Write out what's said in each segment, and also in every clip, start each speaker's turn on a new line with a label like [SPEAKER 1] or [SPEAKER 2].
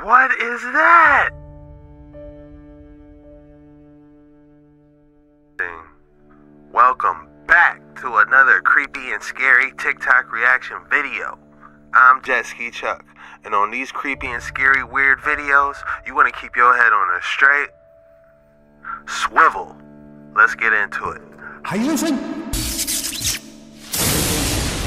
[SPEAKER 1] What is that? Welcome back to another creepy and scary TikTok reaction video. I'm Jet Ski Chuck, and on these creepy and scary weird videos, you want to keep your head on a straight swivel. Let's get into it.
[SPEAKER 2] How you listening?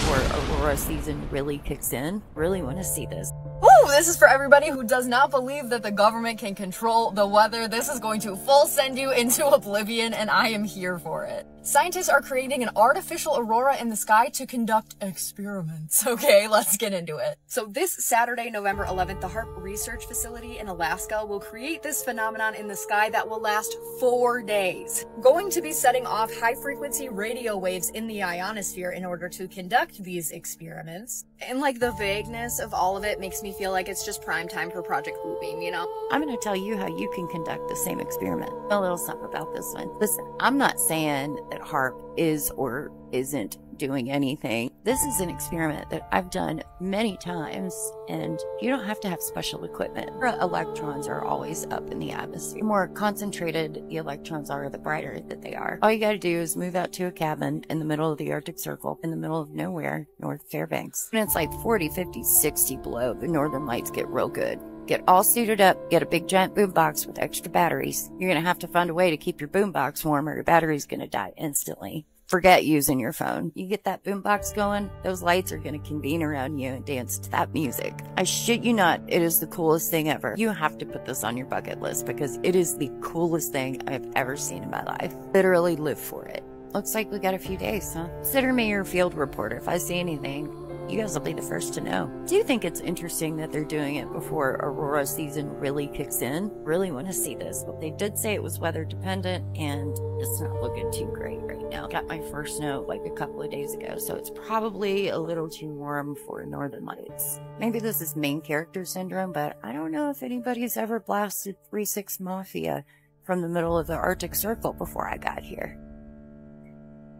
[SPEAKER 3] Before Aurora season really kicks in, really want to see this.
[SPEAKER 4] Ooh, this is for everybody who does not believe that the government can control the weather. This is going to full send you into oblivion, and I am here for it. Scientists are creating an artificial aurora in the sky to conduct experiments. Okay, let's get into it. So this Saturday, November 11th, the HAARP Research Facility in Alaska will create this phenomenon in the sky that will last 4 days. Going to be setting off high-frequency radio waves in the ionosphere in order to conduct these experiments. And like the vagueness of all of it makes me feel like it's just prime time for Project Bluebeam, you know?
[SPEAKER 3] I'm going to tell you how you can conduct the same experiment. A little something about this one. Listen, I'm not saying that HAARP is or isn't doing anything. This is an experiment that I've done many times, and you don't have to have special equipment. Electrons are always up in the atmosphere. The more concentrated the electrons are, the brighter that they are. All you gotta do is move out to a cabin in the middle of the Arctic Circle, in the middle of nowhere, North Fairbanks. And it's like 40, 50, 60 below. The northern lights get real good. Get all suited up, get a big giant boombox with extra batteries. You're gonna have to find a way to keep your boombox warm or your battery's gonna die instantly. Forget using your phone. You get that boombox going, those lights are gonna convene around you and dance to that music. I shit you not, it is the coolest thing ever. You have to put this on your bucket list because it is the coolest thing I've ever seen in my life. Literally live for it. Looks like we got a few days, huh? Consider me your field reporter. If I see anything, you guys will be the first to know. Do you think it's interesting that they're doing it before Aurora season really kicks in? Really want to see this. But they did say it was weather dependent, and it's not looking too great right now. Got my first note like a couple of days ago, so it's probably a little too warm for Northern Lights. Maybe this is main character syndrome, but I don't know if anybody's ever blasted 3-6 Mafia from the middle of the Arctic Circle before I got here.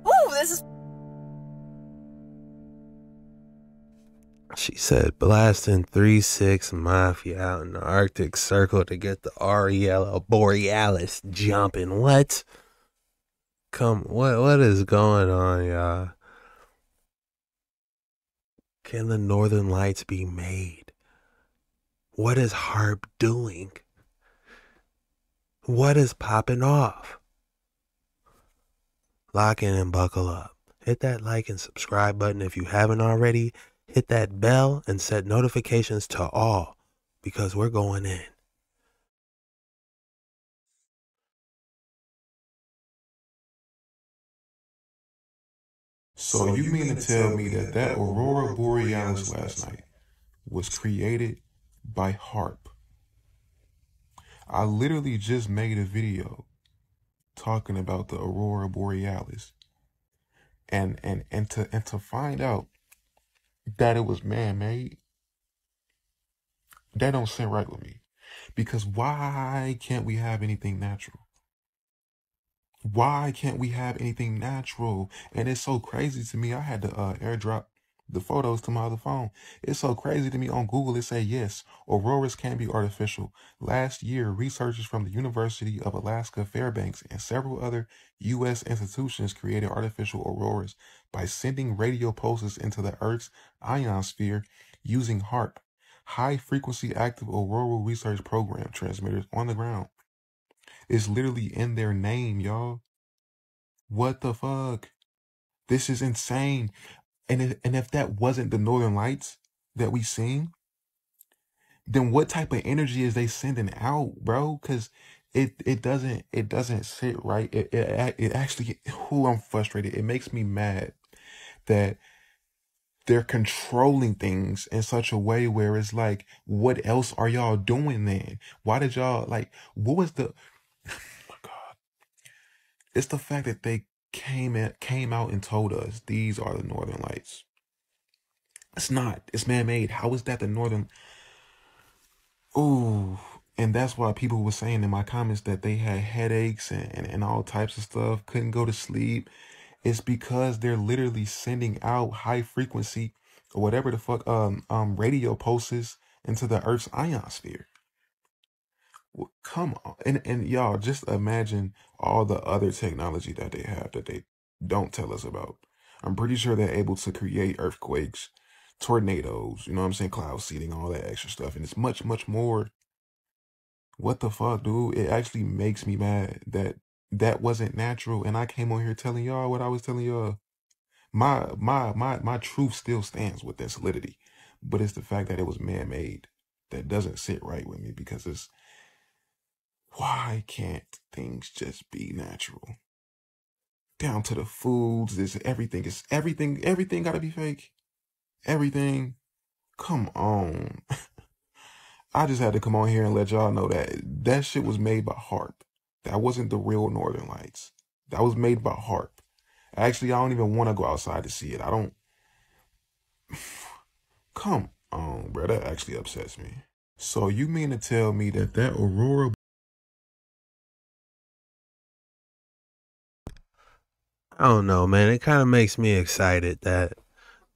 [SPEAKER 4] Ooh, this is...
[SPEAKER 1] She said blasting 3-6 Mafia out in the Arctic Circle to get the Aurora Borealis jumping. What? What is going on, y'all? Can the Northern Lights be made? What is HAARP doing? What is popping off? Lock in and buckle up. Hit that like and subscribe button if you haven't already. Hit that bell and set notifications to all because we're going in.
[SPEAKER 2] So you mean to tell me that that Aurora Borealis last night was created by HAARP? I literally just made a video talking about the Aurora Borealis, and to find out that it was man-made, that don't sit right with me. Because why can't we have anything natural? Why can't we have anything natural? And it's so crazy to me. I had to airdrop the photos to my other phone. It's so crazy to me. On Google, it said, yes, auroras can be artificial. Last year, researchers from the University of Alaska Fairbanks and several other U.S. institutions created artificial auroras by sending radio pulses into the Earth's ionosphere using HAARP, high-frequency active auroral research program transmitters on the ground. It's literally in their name, y'all. What the fuck? This is insane. And if that wasn't the Northern Lights that we seen, then what type of energy is they sending out, bro? Because it doesn't sit right. It actually, I'm frustrated. It makes me mad that they're controlling things in such a way where it's like, what else are y'all doing then? Why did y'all, like, what was the... Oh my God. It's the fact that they came out and told us these are the Northern Lights. It's not. It's man-made. How is that the Northern... Ooh. And that's why people were saying in my comments that they had headaches and all types of stuff, couldn't go to sleep. It's because they're literally sending out high frequency or whatever the fuck radio pulses into the Earth's ionosphere. Come on. And y'all, just imagine all the other technology that they have that they don't tell us about. I'm pretty sure they're able to create earthquakes, tornadoes, you know what I'm saying, cloud seeding, all that extra stuff. And it's much, much more. What the fuck, dude? It actually makes me mad that that wasn't natural. And I came on here telling y'all what I was telling y'all. My truth still stands with that solidity. But it's the fact that it was man-made that doesn't sit right with me, because it's, why can't things just be natural? Down to the foods, everything gotta be fake. Everything. Come on. I just had to come on here and let y'all know that that shit was made by HAARP. That wasn't the real Northern Lights. That was made by HAARP. Actually, I don't even want to go outside to see it. I don't. Come on, bro. That actually upsets me. So you mean to tell me that that Aurora?
[SPEAKER 1] I don't know, man. It kind of makes me excited that,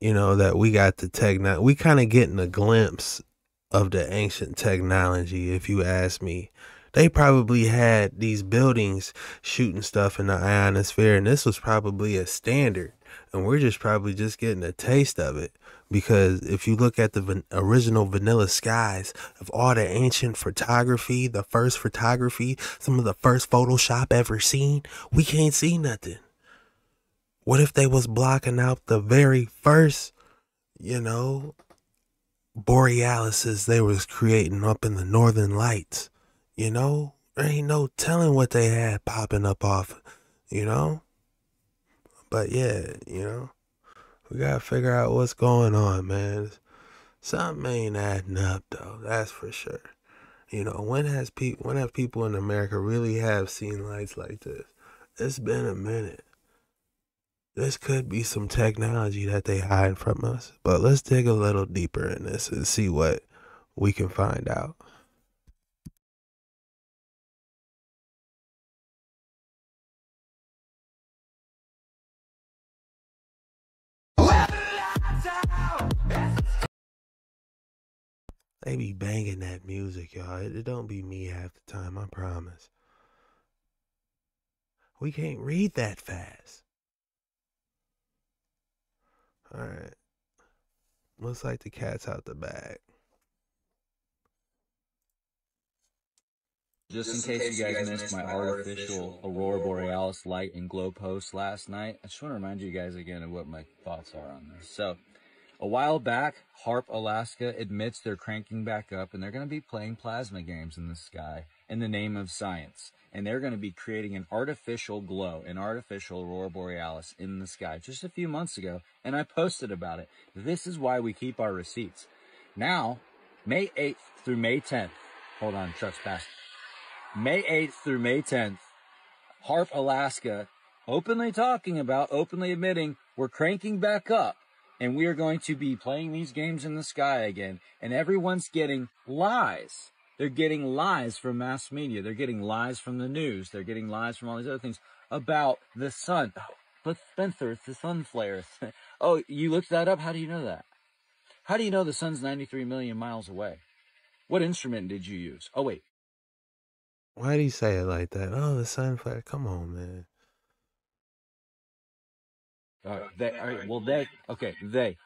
[SPEAKER 1] that we got the technology. We kind of getting a glimpse of the ancient technology, if you ask me. They probably had these buildings shooting stuff in the ionosphere, and this was probably a standard. And we're just probably just getting a taste of it. Because if you look at the original vanilla skies of all the ancient photography, the first photography, some of the first Photoshop ever seen, we can't see nothing. What if they was blocking out the very first, borealises they was creating up in the northern lights? There ain't no telling what they had popping up off, But yeah, we gotta figure out what's going on, man. Something ain't adding up though, that's for sure. When have people in America really have seen lights like this? It's been a minute. This could be some technology that they hide from us, but let's dig a little deeper in this and see what we can find out. They be banging that music, y'all. It don't be me half the time, I promise. We can't read that fast. Alright. Looks like the cat's out the bag.
[SPEAKER 5] Just in case you guys missed my artificial Aurora Borealis light and glow post last night, I just want to remind you guys again of what my thoughts are on this. So, a while back, HAARP Alaska admits they're cranking back up and they're going to be playing plasma games in the sky in the name of science. And they're going to be creating an artificial glow, an artificial Aurora Borealis in the sky just a few months ago, and I posted about it. This is why we keep our receipts. Now, May 8th through May 10th, hold on, Chuck's passed. May 8th through May 10th, HAARP Alaska openly admitting we're cranking back up and we are going to be playing these games in the sky again. And everyone's getting lies. They're getting lies from mass media. They're getting lies from the news. They're getting lies from all these other things about the sun. But Spencer, it's the sun flares. Oh, you looked that up? How do you know that? How do you know the sun's 93 million miles away? What instrument did you use? Oh, wait.
[SPEAKER 1] Why do you say it like that? Oh, the sun flare. Come on, man.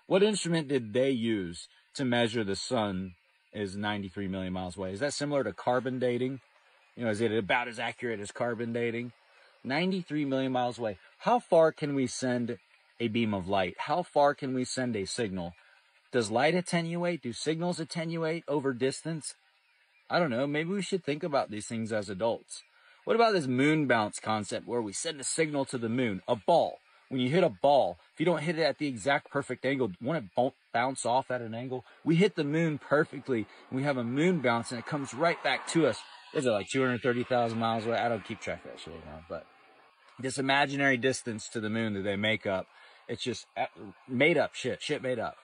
[SPEAKER 5] What instrument did they use to measure the sun is 93 million miles away? Is that similar to carbon dating? Is it about as accurate as carbon dating? 93 million miles away. How far can we send a beam of light? How far can we send a signal? Does light attenuate? Do signals attenuate over distance? I don't know. Maybe we should think about these things as adults. What about this moon bounce concept where we send a signal to the moon? A ball. When you hit a ball, if you don't hit it at the exact perfect angle, won't it bounce off at an angle? We hit the moon perfectly, and we have a moon bounce, and it comes right back to us. Is it like 230,000 miles away? I don't keep track of that shit anymore, but this imaginary distance to the moon that they make up, it's just made up shit made up.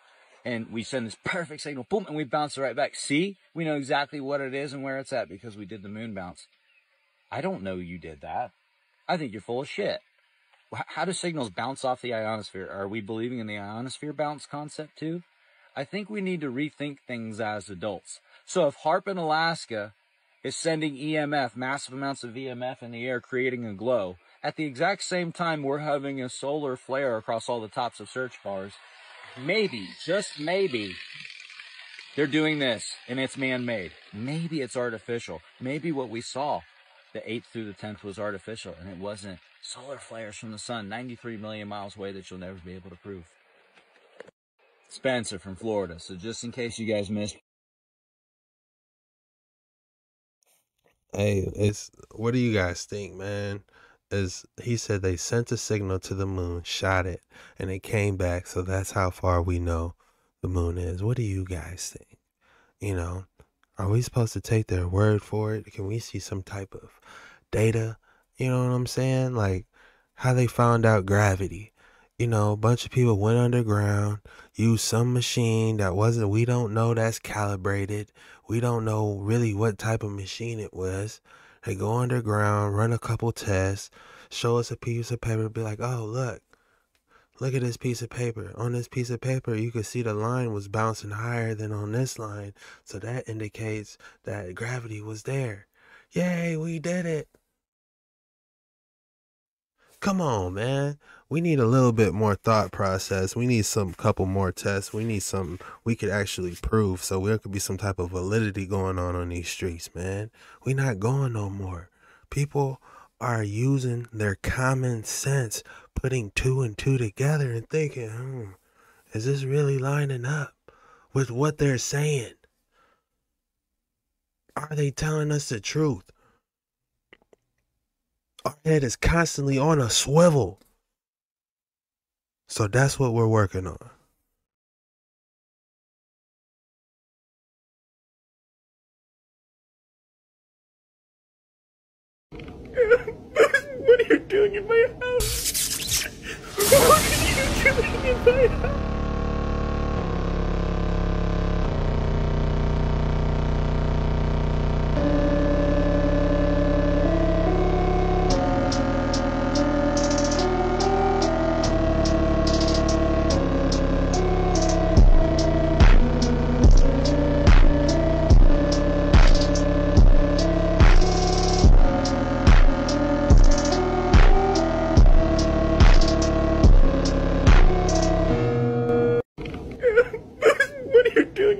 [SPEAKER 5] And we send this perfect signal, boom, and we bounce it right back. See? We know exactly what it is and where it's at because we did the moon bounce. I don't know you did that. I think you're full of shit. How do signals bounce off the ionosphere? Are we believing in the ionosphere bounce concept too? I think we need to rethink things as adults. So if HAARP in Alaska is sending EMF, massive amounts of EMF in the air, creating a glow. At the exact same time, we're having a solar flare across all the tops of search bars. Maybe, just maybe, they're doing this and it's man-made. Maybe it's artificial. Maybe what we saw the 8th through the 10th was artificial and it wasn't solar flares from the sun 93 million miles away that you'll never be able to prove. Spencer from Florida. So just in case you guys missed.
[SPEAKER 1] Hey, what do you guys think, man? He said they sent a signal to the moon, shot it, and it came back. So that's how far we know the moon is. What do you guys think? You know, are we supposed to take their word for it? Can we see some type of data? You know what I'm saying? Like how they found out gravity. You know, a bunch of people went underground, used some machine we don't know that's calibrated. We don't know really what type of machine it was. They go underground, run a couple tests, show us a piece of paper, be like, oh, look at this piece of paper. On this piece of paper, you could see the line was bouncing higher than on this line. So that indicates that gravity was there. Yay, we did it. Come on, man. We need a little bit more thought process. We need couple more tests. We need something we could actually prove so there could be some type of validity going on these streets, man. We not going no more. People are using their common sense, putting 2 and 2 together and thinking, is this really lining up with what they're saying? Are they telling us the truth? Our head is constantly on a swivel. So that's what we're working on.
[SPEAKER 6] What are you doing in my house? What are you doing in my house?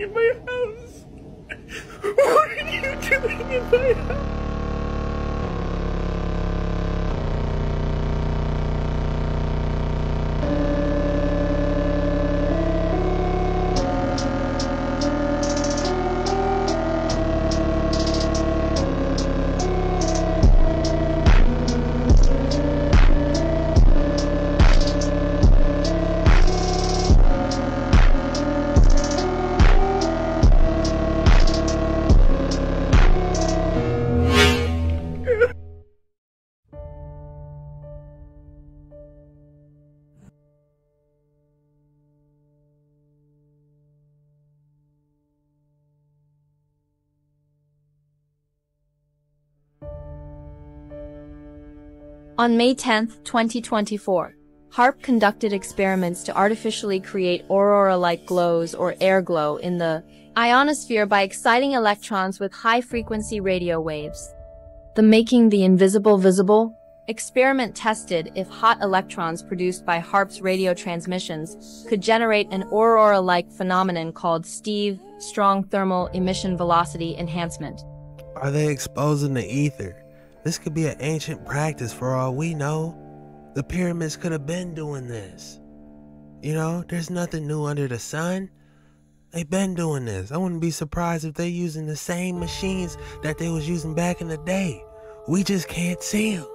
[SPEAKER 6] In my house? What are you doing in my house?
[SPEAKER 7] On May 10, 2024, HAARP conducted experiments to artificially create aurora-like glows or air glow in the ionosphere by exciting electrons with high-frequency radio waves. The Making the Invisible Visible experiment tested if hot electrons produced by HAARP's radio transmissions could generate an aurora-like phenomenon called Steve Strong Thermal Emission Velocity Enhancement.
[SPEAKER 1] Are they exposing the ether? This could be an ancient practice for all we know. The pyramids could have been doing this. You know, there's nothing new under the sun. They've been doing this. I wouldn't be surprised if they're using the same machines that they was using back in the day. We just can't see them.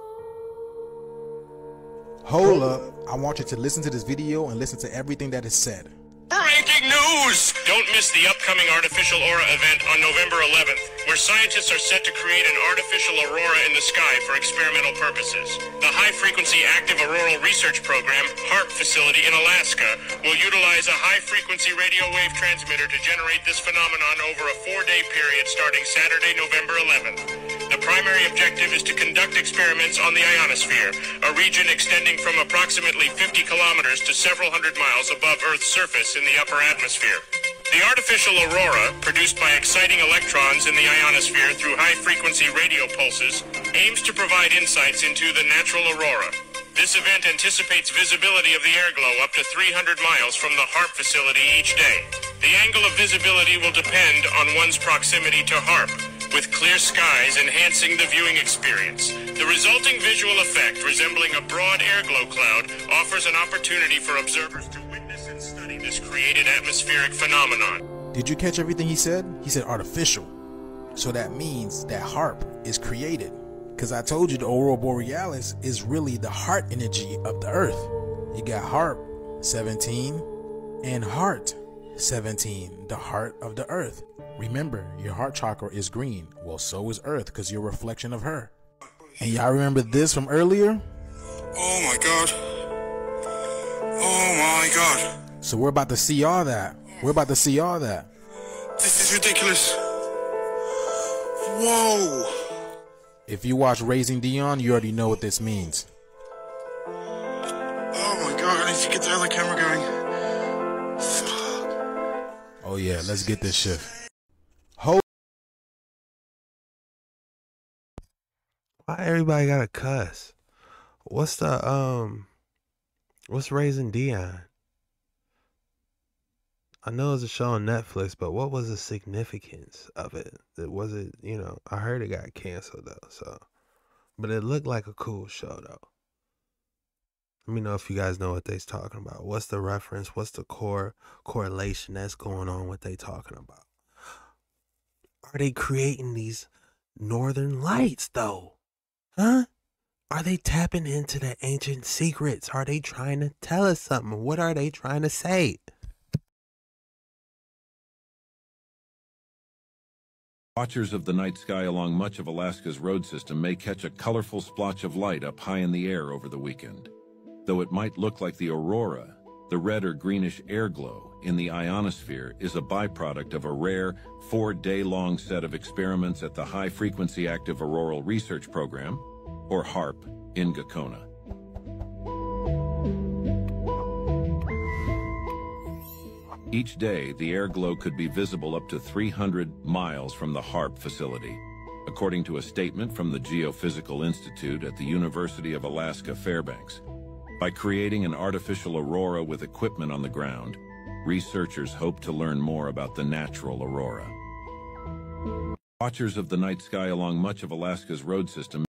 [SPEAKER 8] Hold up. I want you to listen to this video and listen to everything that is said.
[SPEAKER 9] Breaking news! Don't miss the upcoming Artificial Aura event on November 11th, where scientists are set to create an artificial aurora in the sky for experimental purposes. The High-Frequency Active Auroral Research Program, HAARP facility in Alaska, will utilize a high-frequency radio wave transmitter to generate this phenomenon over a 4-day period starting Saturday, November 11th. The primary objective is to conduct experiments on the ionosphere, a region extending from approximately 50 kilometers to several hundred miles above Earth's surface in the upper atmosphere. The artificial aurora, produced by exciting electrons in the ionosphere through high-frequency radio pulses, aims to provide insights into the natural aurora. This event anticipates visibility of the airglow up to 300 miles from the HAARP facility each day. The angle of visibility will depend on one's proximity to HAARP, with clear skies enhancing the viewing experience. The resulting visual effect, resembling a broad airglow cloud, offers an opportunity for observers to witness and study this created atmospheric phenomenon.
[SPEAKER 8] Did you catch everything he said? He said artificial. So that means that HAARP is created. Because I told you the Aurora Borealis is really the heart energy of the Earth. You got HAARP 17 and Heart 17, the heart of the Earth. Remember, your heart chakra is green. Well, so is Earth because you're a reflection of her. And y'all remember this from earlier?
[SPEAKER 6] Oh my god. Oh my god.
[SPEAKER 8] So we're about to see all that. We're about to see all that.
[SPEAKER 6] This is ridiculous. Whoa.
[SPEAKER 8] If you watch Raising Dion, you already know what this means.
[SPEAKER 6] Oh my god, I need to get the other camera going. Fuck.
[SPEAKER 8] Oh yeah, let's get this shit.
[SPEAKER 1] Why everybody gotta cuss? What's Raising Dion? I know it's a show on Netflix, but what was the significance of it? Was it, I heard it got canceled though, so. But it looked like a cool show though. Let me know if you guys know what they's talking about. What's the reference? What's the correlation that's going on? What they talking about? Are they creating these northern lights though? Huh? Are they tapping into the ancient secrets? Are they trying to tell us something? What are they trying to say?
[SPEAKER 10] Watchers of the night sky along much of Alaska's road system may catch a colorful splotch of light up high in the air over the weekend. Though it might look like the aurora, the red or greenish air glow in the ionosphere is a byproduct of a rare 4-day-long set of experiments at the High Frequency Active Auroral Research Program, or HAARP, in Gakona. Each day, the airglow could be visible up to 300 miles from the HAARP facility, according to a statement from the Geophysical Institute at the University of Alaska Fairbanks. By creating an artificial aurora with equipment on the ground, researchers hope to learn more about the natural aurora. Watchers of the night sky along much of Alaska's road system.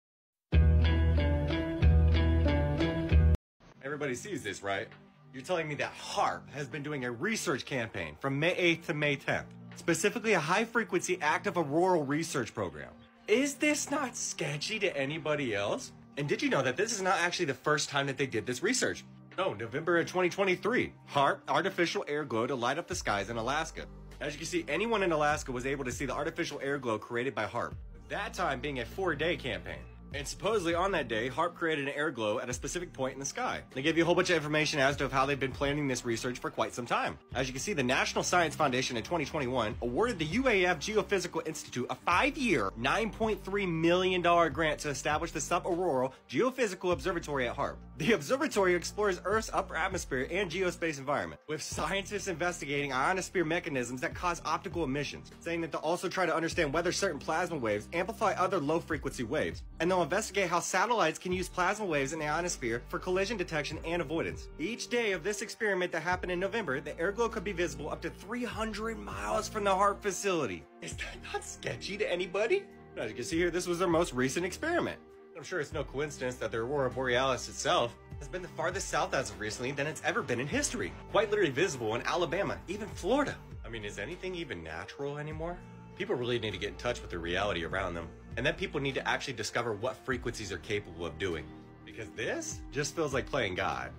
[SPEAKER 11] Everybody sees this, right? You're telling me that HAARP has been doing a research campaign from May 8th to May 10th, specifically a high-frequency active auroral research program. Is this not sketchy to anybody else? And did you know that this is not actually the first time that they did this research? No, November of 2023, HAARP, artificial air glow to light up the skies in Alaska. As you can see, anyone in Alaska was able to see the artificial air glow created by HAARP, that time being a 4-day campaign. And supposedly on that day, HAARP created an air glow at a specific point in the sky. They gave you a whole bunch of information as to how they've been planning this research for quite some time. As you can see, the National Science Foundation in 2021 awarded the UAF Geophysical Institute a 5-year, $9.3 million grant to establish the Sub-Auroral Geophysical Observatory at HAARP. The observatory explores Earth's upper atmosphere and geospace environment, with scientists investigating ionosphere mechanisms that cause optical emissions, saying that they'll also try to understand whether certain plasma waves amplify other low-frequency waves, and they'll investigate how satellites can use plasma waves in the ionosphere for collision detection and avoidance. Each day of this experiment that happened in November, the airglow could be visible up to 300 miles from the HAARP facility. Is that not sketchy to anybody? As you can see here, this was their most recent experiment. I'm sure it's no coincidence that the Aurora Borealis itself has been the farthest south as of recently than it's ever been in history. Quite literally visible in Alabama, even Florida. I mean, is anything even natural anymore? People really need to get in touch with the reality around them. And then people need to actually discover what frequencies are capable of doing. Because this just feels like playing God.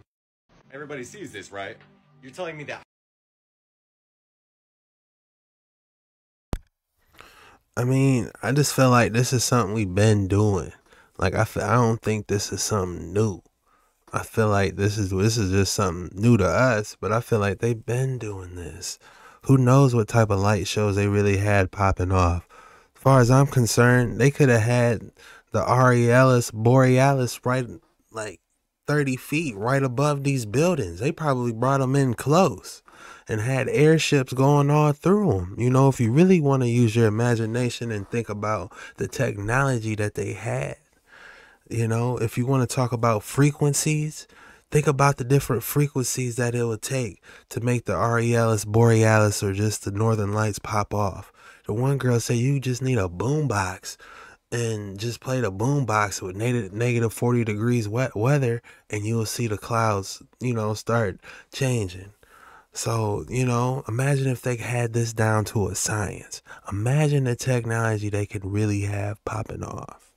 [SPEAKER 11] Everybody sees this, right? You're telling me that.
[SPEAKER 1] I mean, I just feel like this is something we've been doing. Like, I don't think this is something new. I feel like this is just something new to us, but I feel like they've been doing this. Who knows what type of light shows they really had popping off. As far as I'm concerned, they could have had the Borealis right, like, 30 feet right above these buildings. They probably brought them in close and had airships going all through them. You know, if you really want to use your imagination and think about the technology that they had, you know, if you want to talk about frequencies, think about the different frequencies that it would take to make the Aurealis Borealis or just the Northern Lights pop off. The one girl said you just need a boombox and just play the boombox with negative 40 degrees wet weather, and you'll see the clouds, you know, start changing. So, you know, imagine if they had this down to a science. Imagine the technology they could really have popping off.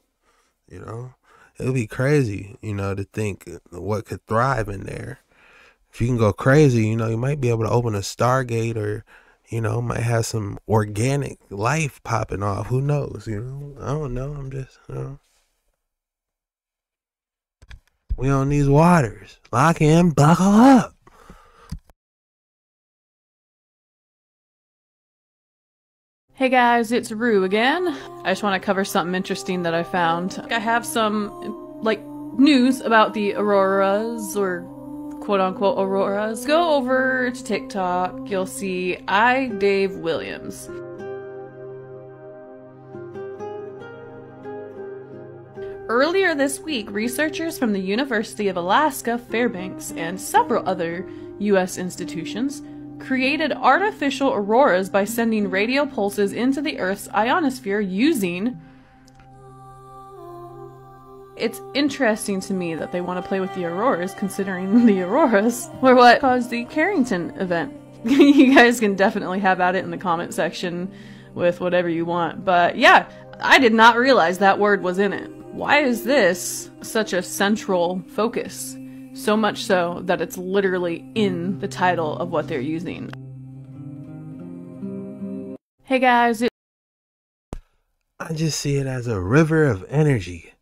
[SPEAKER 1] You know, it would be crazy, you know, to think what could thrive in there. If you can go crazy, you know, you might be able to open a Stargate, or, you know, might have some organic life popping off. Who knows? You know, I don't know. I'm just, you know. We on these waters. Lock in, buckle up.
[SPEAKER 12] Hey guys, it's Rue again. I just want to cover something interesting that I found. I have some, like, news about the auroras, or quote-unquote auroras. Go over to TikTok, you'll see Dave Williams. Earlier this week, researchers from the University of Alaska Fairbanks and several other U.S. institutions created artificial auroras by sending radio pulses into the Earth's ionosphere using... It's interesting to me that they want to play with the auroras, considering the auroras were what caused the Carrington event. You guys can definitely have at it in the comment section with whatever you want, but yeah, I did not realize that word was in it. Why is this such a central focus? So much so that it's literally in the title of what they're using. Hey guys,
[SPEAKER 1] I just see it as a river of energy.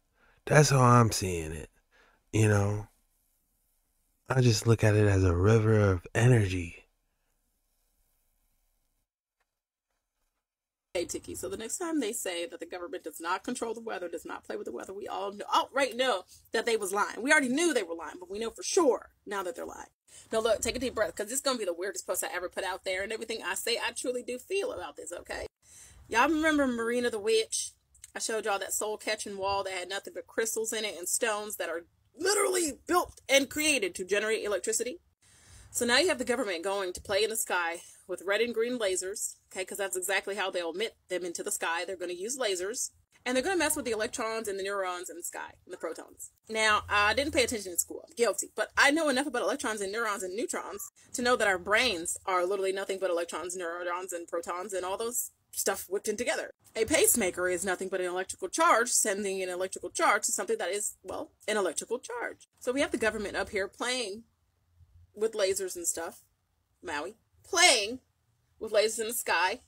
[SPEAKER 1] That's how I'm seeing it. You know, I just look at it as a river of energy.
[SPEAKER 13] Hey, Tiki, so the next time they say that the government does not control the weather, does not play with the weather, we all outright know that they was lying. We already knew they were lying, but we know for sure now that they're lying. Now look, take a deep breath, because this is going to be the weirdest post I ever put out there, and everything I say, I truly do feel about this, okay? Y'all remember Marina the Witch? I showed y'all that soul-catching wall that had nothing but crystals in it and stones that are literally built and created to generate electricity. So now you have the government going to play in the sky with red and green lasers, okay, because that's exactly how they'll emit them into the sky. They're going to use lasers, and they're going to mess with the electrons and the neurons in the sky, and the protons. Now, I didn't pay attention in school. I'm guilty. But I know enough about electrons and neurons and neutrons to know that our brains are literally nothing but electrons, neurons, and protons, and all those stuff whipped in together. A pacemaker is nothing but an electrical charge, sending an electrical charge to something that is, well, an electrical charge. So we have the government up here playing with lasers and stuff. Maui. Playing with lasers in the sky.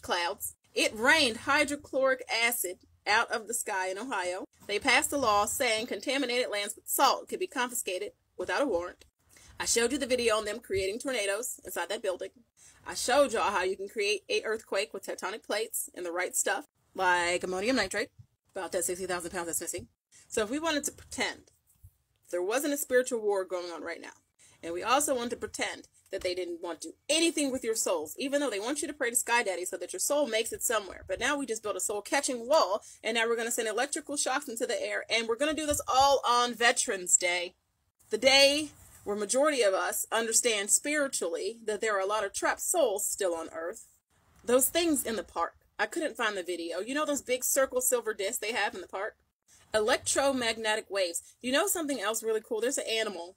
[SPEAKER 13] Clouds. It rained hydrochloric acid out of the sky in Ohio. They passed a law saying contaminated lands with salt could be confiscated without a warrant. I showed you the video on them creating tornadoes inside that building. I showed y'all how you can create an earthquake with tectonic plates and the right stuff, like ammonium nitrate, about that 60,000 pounds that's missing. So if we wanted to pretend there wasn't a spiritual war going on right now, and we also wanted to pretend that they didn't want to do anything with your souls, even though they want you to pray to Sky Daddy so that your soul makes it somewhere. But now we just built a soul-catching wall, and now we're going to send electrical shocks into the air, and we're going to do this all on Veterans Day. The day where majority of us understand spiritually that there are a lot of trapped souls still on Earth. Those things in the park. I couldn't find the video. You know those big circle silver discs they have in the park? Electromagnetic waves. You know something else really cool? There's an animal.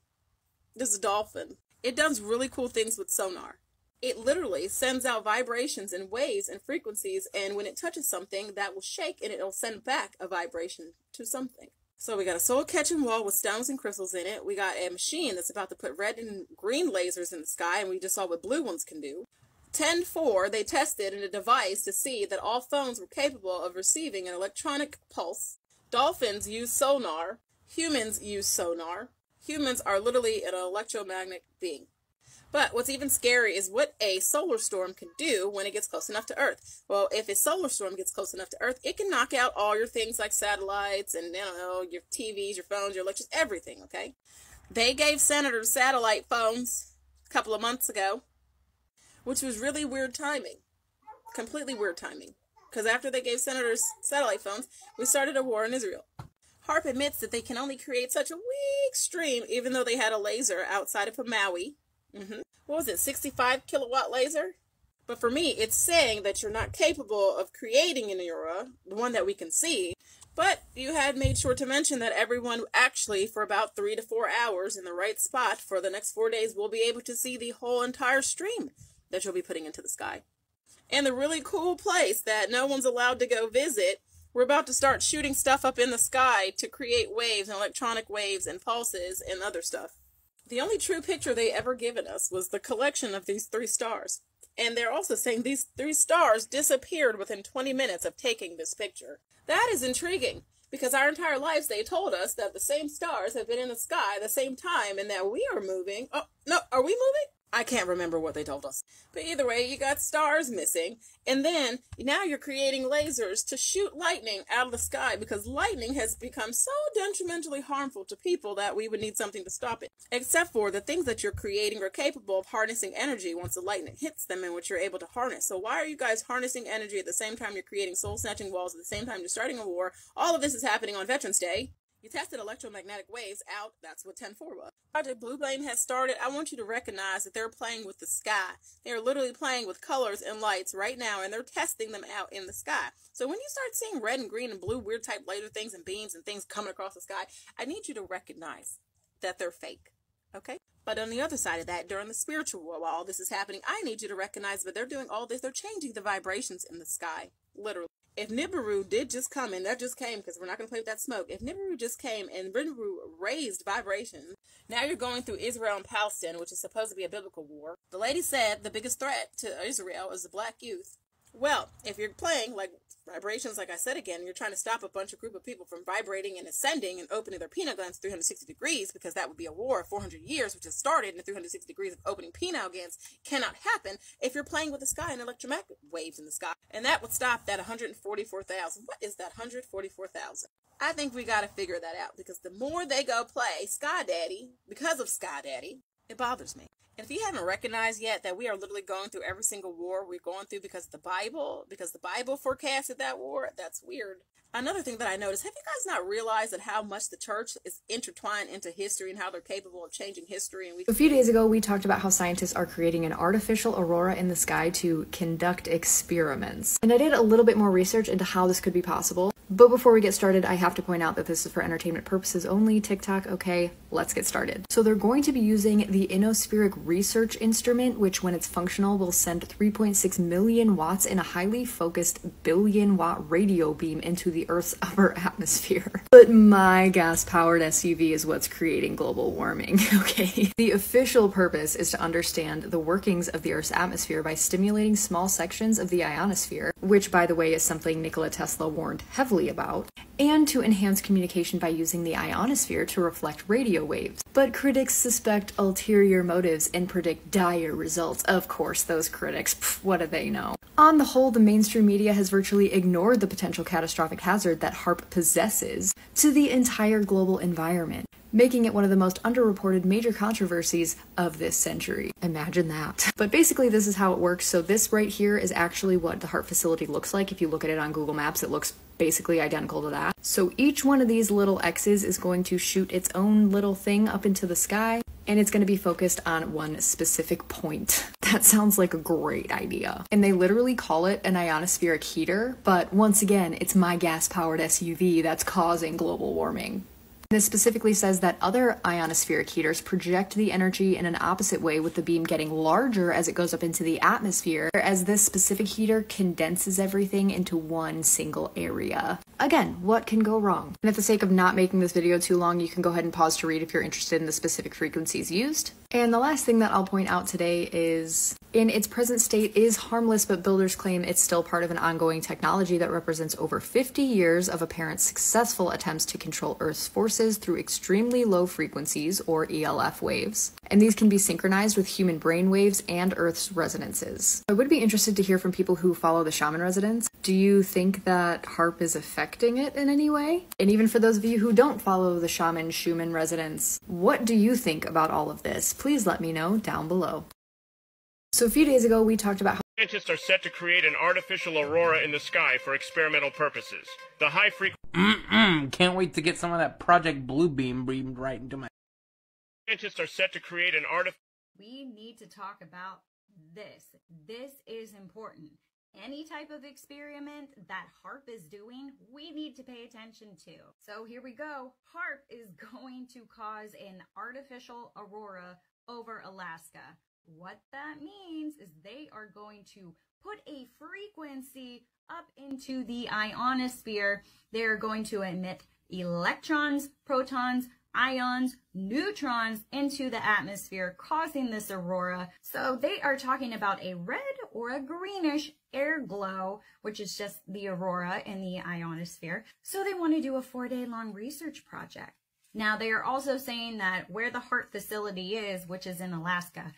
[SPEAKER 13] There's a dolphin. It does really cool things with sonar. It literally sends out vibrations and waves and frequencies, and when it touches something, that will shake and it'll send back a vibration to something. So we got a soul-catching wall with stones and crystals in it. We got a machine that's about to put red and green lasers in the sky, and we just saw what blue ones can do. 10-4, they tested in a device to see that all phones were capable of receiving an electronic pulse. Dolphins use sonar. Humans use sonar. Humans are literally an electromagnetic being. But what's even scary is what a solar storm can do when it gets close enough to Earth. Well, if a solar storm gets close enough to Earth, it can knock out all your things like satellites and, I don't know, your TVs, your phones, your electricity, everything, okay? They gave senators satellite phones a couple of months ago, which was really weird timing. Completely weird timing. Because after they gave senators satellite phones, we started a war in Israel. HAARP admits that they can only create such a weak stream, even though they had a laser outside of Maui. What was it, 65 kilowatt laser? But for me, it's saying that you're not capable of creating an aurora, the one that we can see. But you had made sure to mention that everyone actually, for about 3 to 4 hours in the right spot for the next 4 days, will be able to see the whole entire stream that you'll be putting into the sky. And the really cool place that no one's allowed to go visit, we're about to start shooting stuff up in the sky to create waves and electronic waves and pulses and other stuff. The only true picture they ever given us was the collection of these 3 stars. And they're also saying these 3 stars disappeared within 20 minutes of taking this picture. That is intriguing, because our entire lives they told us that the same stars have been in the sky at the same time and that we are moving. Oh, no, are we moving? I can't remember what they told us. But either way, you got stars missing, and then now you're creating lasers to shoot lightning out of the sky, because lightning has become so detrimentally harmful to people that we would need something to stop it. Except for the things that you're creating are capable of harnessing energy once the lightning hits them, and which you're able to harness. So why are you guys harnessing energy at the same time you're creating soul-snatching walls, at the same time you're starting a war? All of this is happening on Veterans Day. You tested electromagnetic waves out. That's what 10-4 was. Project Blue Flame has started. I want you to recognize that they're playing with the sky. They're literally playing with colors and lights right now, and they're testing them out in the sky. So when you start seeing red and green and blue weird type laser things and beams and things coming across the sky, I need you to recognize that they're fake. Okay? But on the other side of that, during the spiritual war, while all this is happening, I need you to recognize that they're doing all this. They're changing the vibrations in the sky. Literally. If Nibiru did just come, and that just came because we're not going to play with that smoke. If Nibiru just came and Nibiru raised vibration, now you're going through Israel and Palestine, which is supposed to be a biblical war. The lady said the biggest threat to Israel is the black youth. Well, if you're playing like vibrations, like I said again, you're trying to stop a group of people from vibrating and ascending and opening their pineal glands 360 degrees, because that would be a war of 400 years, which has started in the 360 degrees of opening pineal glands, cannot happen if you're playing with the sky and electromagnetic waves in the sky. And that would stop that 144,000. What is that 144,000? I think we got to figure that out, because the more they go play Sky Daddy, because of Sky Daddy, it bothers me. And if you haven't recognized yet that we are literally going through every single war we're going through because the Bible forecasted that war, that's weird. Another thing that I noticed, have you guys not realized that how much the church is intertwined into history and how they're capable of changing history? And
[SPEAKER 4] a few days ago, we talked about how scientists are creating an artificial aurora in the sky to conduct experiments. And I did a little bit more research into how this could be possible. But before we get started, I have to point out that this is for entertainment purposes only. TikTok, okay, let's get started. So they're going to be using the Ionospheric Research Instrument, which when it's functional will send 3.6 million watts in a highly focused billion-watt radio beam into the Earth's upper atmosphere. But my gas-powered SUV is what's creating global warming, okay? The official purpose is to understand the workings of the Earth's atmosphere by stimulating small sections of the ionosphere, which, by the way, is something Nikola Tesla warned heavily about, and to enhance communication by using the ionosphere to reflect radio waves. But critics suspect ulterior motives and predict dire results. Of course, those critics, what do they know? On the whole, the mainstream media has virtually ignored the potential catastrophic hazard that HAARP possesses to the entire global environment, making it one of the most underreported major controversies of this century. Imagine that. But basically this is how it works. So this right here is actually what the HAARP facility looks like. If you look at it on Google Maps, it looks basically identical to that. So each one of these little X's is going to shoot its own little thing up into the sky, and it's going to be focused on one specific point. That sounds like a great idea. And they literally call it an ionospheric heater, but once again, it's my gas-powered SUV that's causing global warming. This specifically says that other ionospheric heaters project the energy in an opposite way, with the beam getting larger as it goes up into the atmosphere, as this specific heater condenses everything into one single area. Again, what can go wrong? And for the sake of not making this video too long, you can go ahead and pause to read if you're interested in the specific frequencies used. And the last thing that I'll point out today is, in its present state, is harmless, but builders claim it's still part of an ongoing technology that represents over 50 years of apparent successful attempts to control Earth's forces through extremely low frequencies, or ELF waves. And these can be synchronized with human brain waves and Earth's resonances. I would be interested to hear from people who follow the shaman resonance. Do you think that HAARP is affecting it in any way? And even for those of you who don't follow the Schumann resonance, what do you think about all of this? Please let me know down below. So a few days ago, we talked about how
[SPEAKER 9] Scientists are set to create an artificial aurora in the sky for experimental purposes. The high frequency...
[SPEAKER 14] Can't wait to get some of that Project Bluebeam beamed right into my...
[SPEAKER 9] Scientists are set to create an artificial...
[SPEAKER 15] We need to talk about this. This is important. Any type of experiment that HAARP is doing, we need to pay attention to. So here we go. HAARP is going to cause an artificial aurora over Alaska. What that means is they are going to put a frequency up into the ionosphere. They're going to emit electrons, protons, ions, neutrons into the atmosphere, causing this aurora. So they are talking about a red or a greenish air glow, which is just the aurora in the ionosphere. So they want to do a 4-day long research project. Now, they are also saying that where the HAARP facility is, which is in Alaska,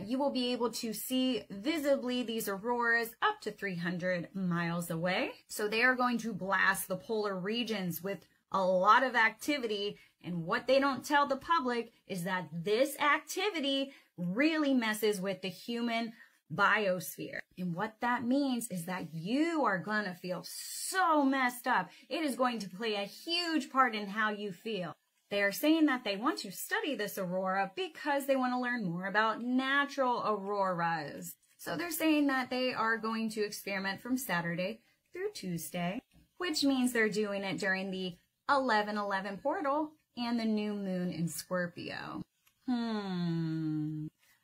[SPEAKER 15] you will be able to see visibly these auroras up to 300 miles away. So they are going to blast the polar regions with a lot of activity. And what they don't tell the public is that this activity really messes with the human biosphere. And what that means is that you are going to feel so messed up. It is going to play a huge part in how you feel. They are saying that they want to study this aurora because they want to learn more about natural auroras. So they're saying that they are going to experiment from Saturday through Tuesday, which means they're doing it during the 11/11 portal and the new moon in Scorpio.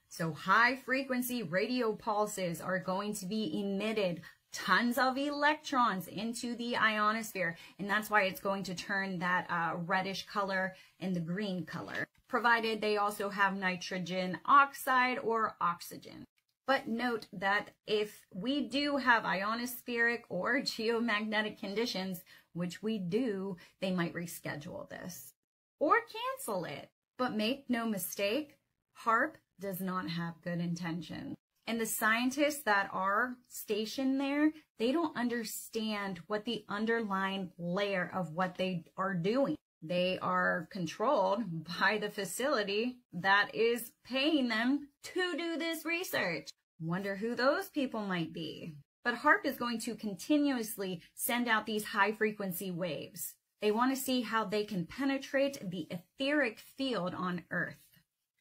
[SPEAKER 15] So high frequency radio pulses are going to be emitted, tons of electrons into the ionosphere, and that's why it's going to turn that reddish color and the green color, provided they also have nitrogen oxide or oxygen. But note that if we do have ionospheric or geomagnetic conditions, which we do, they might reschedule this or cancel it. But make no mistake, HAARP does not have good intentions. And the scientists that are stationed there, they don't understand what the underlying layer of what they are doing. They are controlled by the facility that is paying them to do this research. Wonder who those people might be. But HAARP is going to continuously send out these high frequency waves. They want to see how they can penetrate the etheric field on Earth.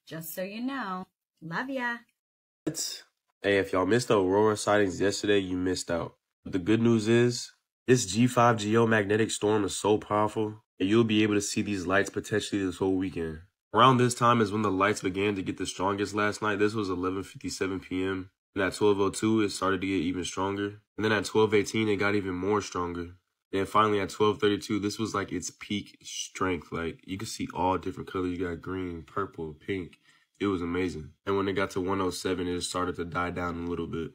[SPEAKER 15] Just so you know. Love ya.
[SPEAKER 16] Hey, if y'all missed the aurora sightings yesterday, you missed out. The good news is, this G5 geomagnetic storm is so powerful, and you'll be able to see these lights potentially this whole weekend. Around this time is when the lights began to get the strongest last night. This was 11:57 p.m. And at 12:02, it started to get even stronger. And then at 12:18, it got even more stronger. And finally at 12:32, this was like its peak strength. Like, you could see all different colors. You got green, purple, pink. It was amazing. And when it got to 107, it started to die down a little bit.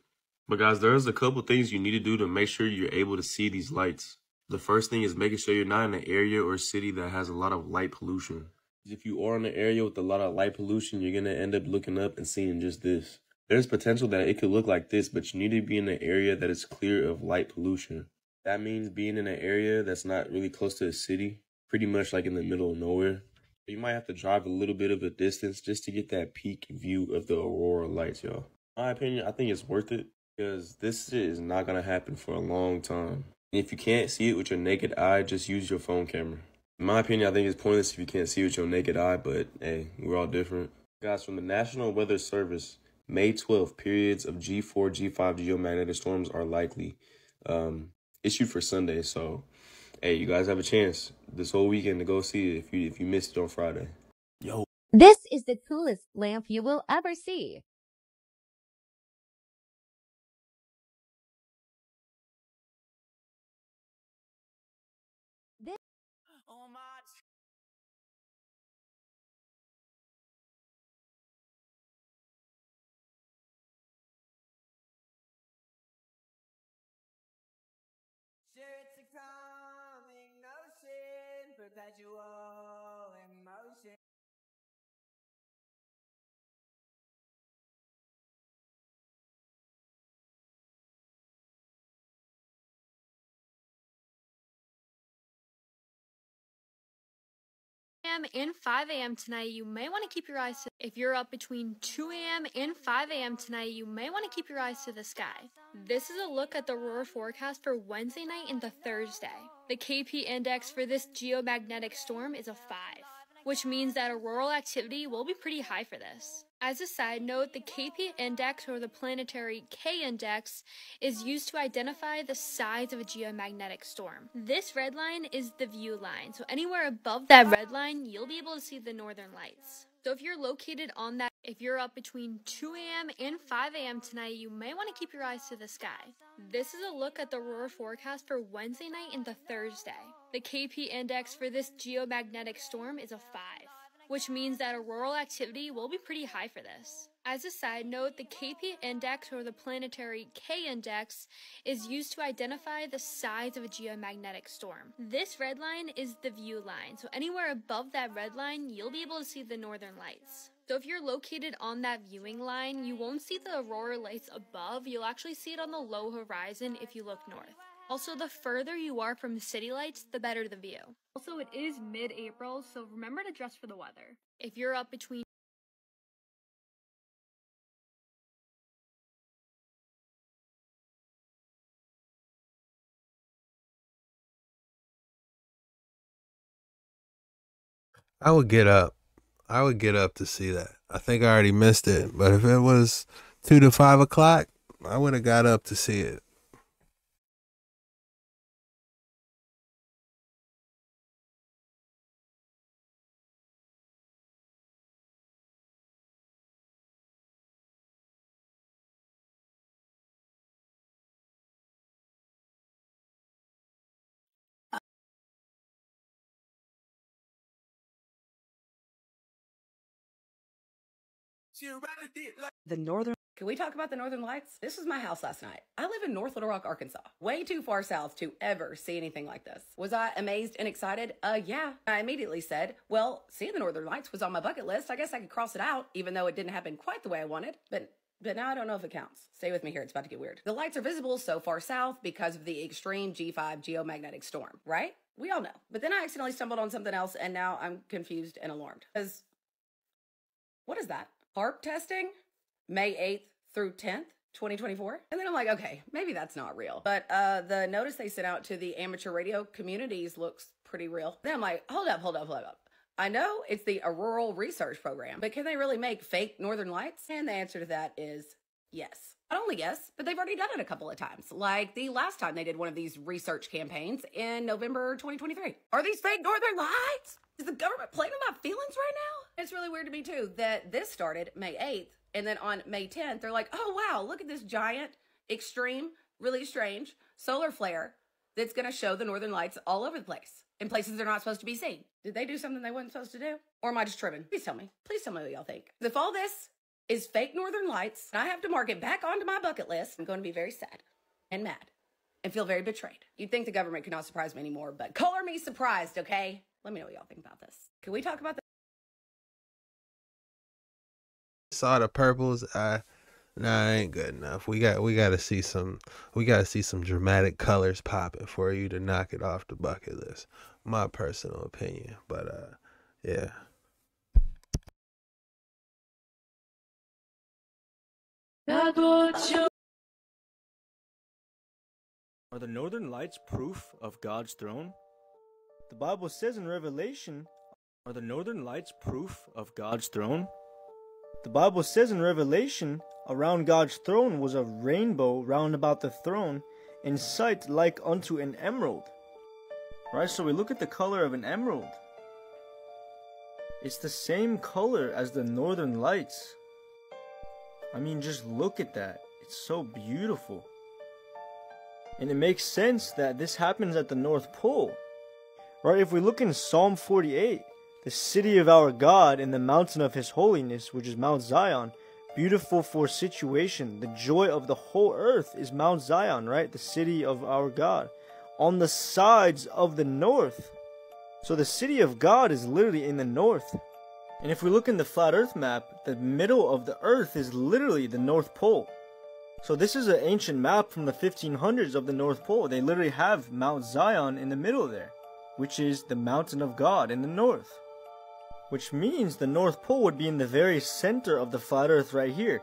[SPEAKER 16] But guys, there's a couple things you need to do to make sure you're able to see these lights. The first thing is making sure you're not in an area or city that has a lot of light pollution. If you are in an area with a lot of light pollution, you're going to end up looking up and seeing just this. There's potential that it could look like this, but you need to be in an area that is clear of light pollution. That means being in an area that's not really close to a city, pretty much like in the middle of nowhere. You might have to drive a little bit of a distance just to get that peak view of the aurora lights, y'all. In my opinion, I think it's worth it because this shit is not going to happen for a long time. And if you can't see it with your naked eye, just use your phone camera. In my opinion, I think it's pointless if you can't see it with your naked eye, but hey, we're all different. Guys, from the National Weather Service, May 12th, periods of G4, G5 geomagnetic storms are likely issued for Sunday. So, hey, you guys have a chance this whole weekend to go see it if you missed it on Friday. Yo.
[SPEAKER 17] This is the coolest lamp you will ever see.
[SPEAKER 18] And 5 a.m. tonight, you may want to keep your eyes to, if you're up between 2 a.m. and 5 a.m. tonight, you may want to keep your eyes to the sky. This is a look at the aurora forecast for Wednesday night into Thursday. The KP index for this geomagnetic storm is a 5, which means that auroral activity will be pretty high for this. As a side note, the KP index, or the planetary K index, is used to identify the size of a geomagnetic storm. This red line is the view line, so anywhere above that red line, you'll be able to see the northern lights. So if you're located on that, if you're up between 2 a.m. and 5 a.m. tonight, you may want to keep your eyes to the sky. This is a look at the aurora forecast for Wednesday night into Thursday. The KP index for this geomagnetic storm is a 5, which means that auroral activity will be pretty high for this. As a side note, the KP index, or the planetary K index, is used to identify the size of a geomagnetic storm. This red line is the view line, so anywhere above that red line, you'll be able to see the northern lights. So if you're located on that viewing line, you won't see the aurora lights above, you'll actually see it on the low horizon if you look north. Also, the further you are from the city lights, the better the view. Also, it is mid-April, so remember to dress for the weather. If you're up between
[SPEAKER 1] I would get up. I would get up to see that. I think I already missed it, but if it was 2 to 5 o'clock, I would have got up to see it.
[SPEAKER 19] The northern. Can we talk about the Northern Lights? This was my house last night. I live in North Little Rock, Arkansas. Way too far south to ever see anything like this. Was I amazed and excited? Yeah. I immediately said, well, seeing the Northern Lights was on my bucket list. I guess I could cross it out, even though it didn't happen quite the way I wanted. But now I don't know if it counts. Stay with me here. It's about to get weird. The lights are visible so far south because of the extreme G5 geomagnetic storm, right? We all know. But then I accidentally stumbled on something else, and now I'm confused and alarmed. Because what is that? HAARP testing? May 8th through 10th, 2024? And then I'm like, okay, maybe that's not real. But the notice they sent out to the amateur radio communities looks pretty real. Then I'm like, hold up. I know it's the Auroral Research Program, but can they really make fake northern lights? And the answer to that is yes. Not only yes, but they've already done it a couple of times. Like the last time they did one of these research campaigns in November 2023. Are these fake northern lights? Is the government playing with my feelings right now? It's really weird to me too that this started May 8th, and then on May 10th, they're like, oh wow, look at this giant, extreme, really strange solar flare that's gonna show the northern lights all over the place, in places they're not supposed to be seen. Did they do something they weren't supposed to do? Or am I just tripping? Please tell me what y'all think. If all this is fake northern lights, and I have to mark it back onto my bucket list, I'm going to be very sad and mad and feel very betrayed. You'd think the government could not surprise me anymore, but color me surprised, okay? Let me know what y'all think about this. Can we talk about the
[SPEAKER 1] Saw the purples. Nah, it ain't good enough. We gotta see some dramatic colors popping for you to knock it off the bucket list. My personal opinion, but yeah.
[SPEAKER 20] Are the northern lights proof of God's throne? The Bible says in Revelation, are the northern lights proof of God's throne? The Bible says in Revelation, around God's throne was a rainbow round about the throne, in sight like unto an emerald. Right, so we look at the color of an emerald. It's the same color as the northern lights. I mean, just look at that. It's so beautiful. And it makes sense that this happens at the North Pole. Right, if we look in Psalm 48, the city of our God and the mountain of his holiness, which is Mount Zion, beautiful for situation. The joy of the whole earth is Mount Zion, right? The city of our God. On the sides of the north. So the city of God is literally in the north. And if we look in the flat earth map, the middle of the earth is literally the North Pole. So this is an ancient map from the 1500s of the North Pole. They literally have Mount Zion in the middle there, which is the mountain of God in the north. Which means the North Pole would be in the very center of the flat earth right here.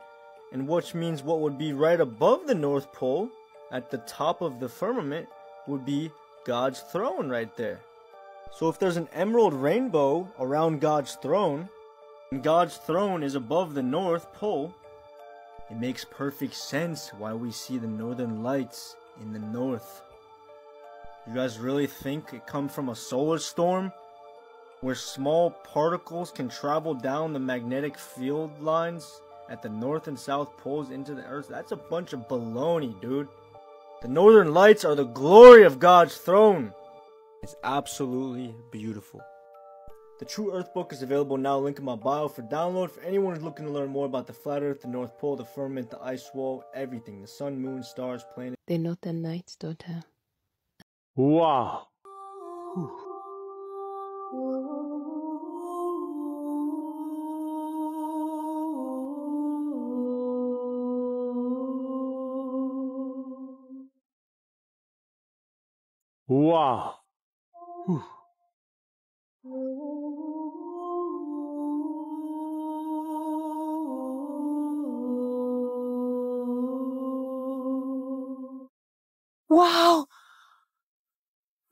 [SPEAKER 20] And which means what would be right above the North Pole, at the top of the firmament, would be God's throne right there. So if there's an emerald rainbow around God's throne, and God's throne is above the North Pole, it makes perfect sense why we see the northern lights in the north. You guys really think it comes from a solar storm? Where small particles can travel down the magnetic field lines at the north and south poles into the earth? That's a bunch of baloney, dude. The northern lights are the glory of God's throne. It's absolutely beautiful. The True Earth book is available now, link in my bio for download. For anyone who's looking to learn more about the flat earth, the North Pole, the firmament, the ice wall, everything. The sun, moon, stars, planets.
[SPEAKER 21] The northern lights, daughter.
[SPEAKER 6] Wow. Wow.
[SPEAKER 22] Wow!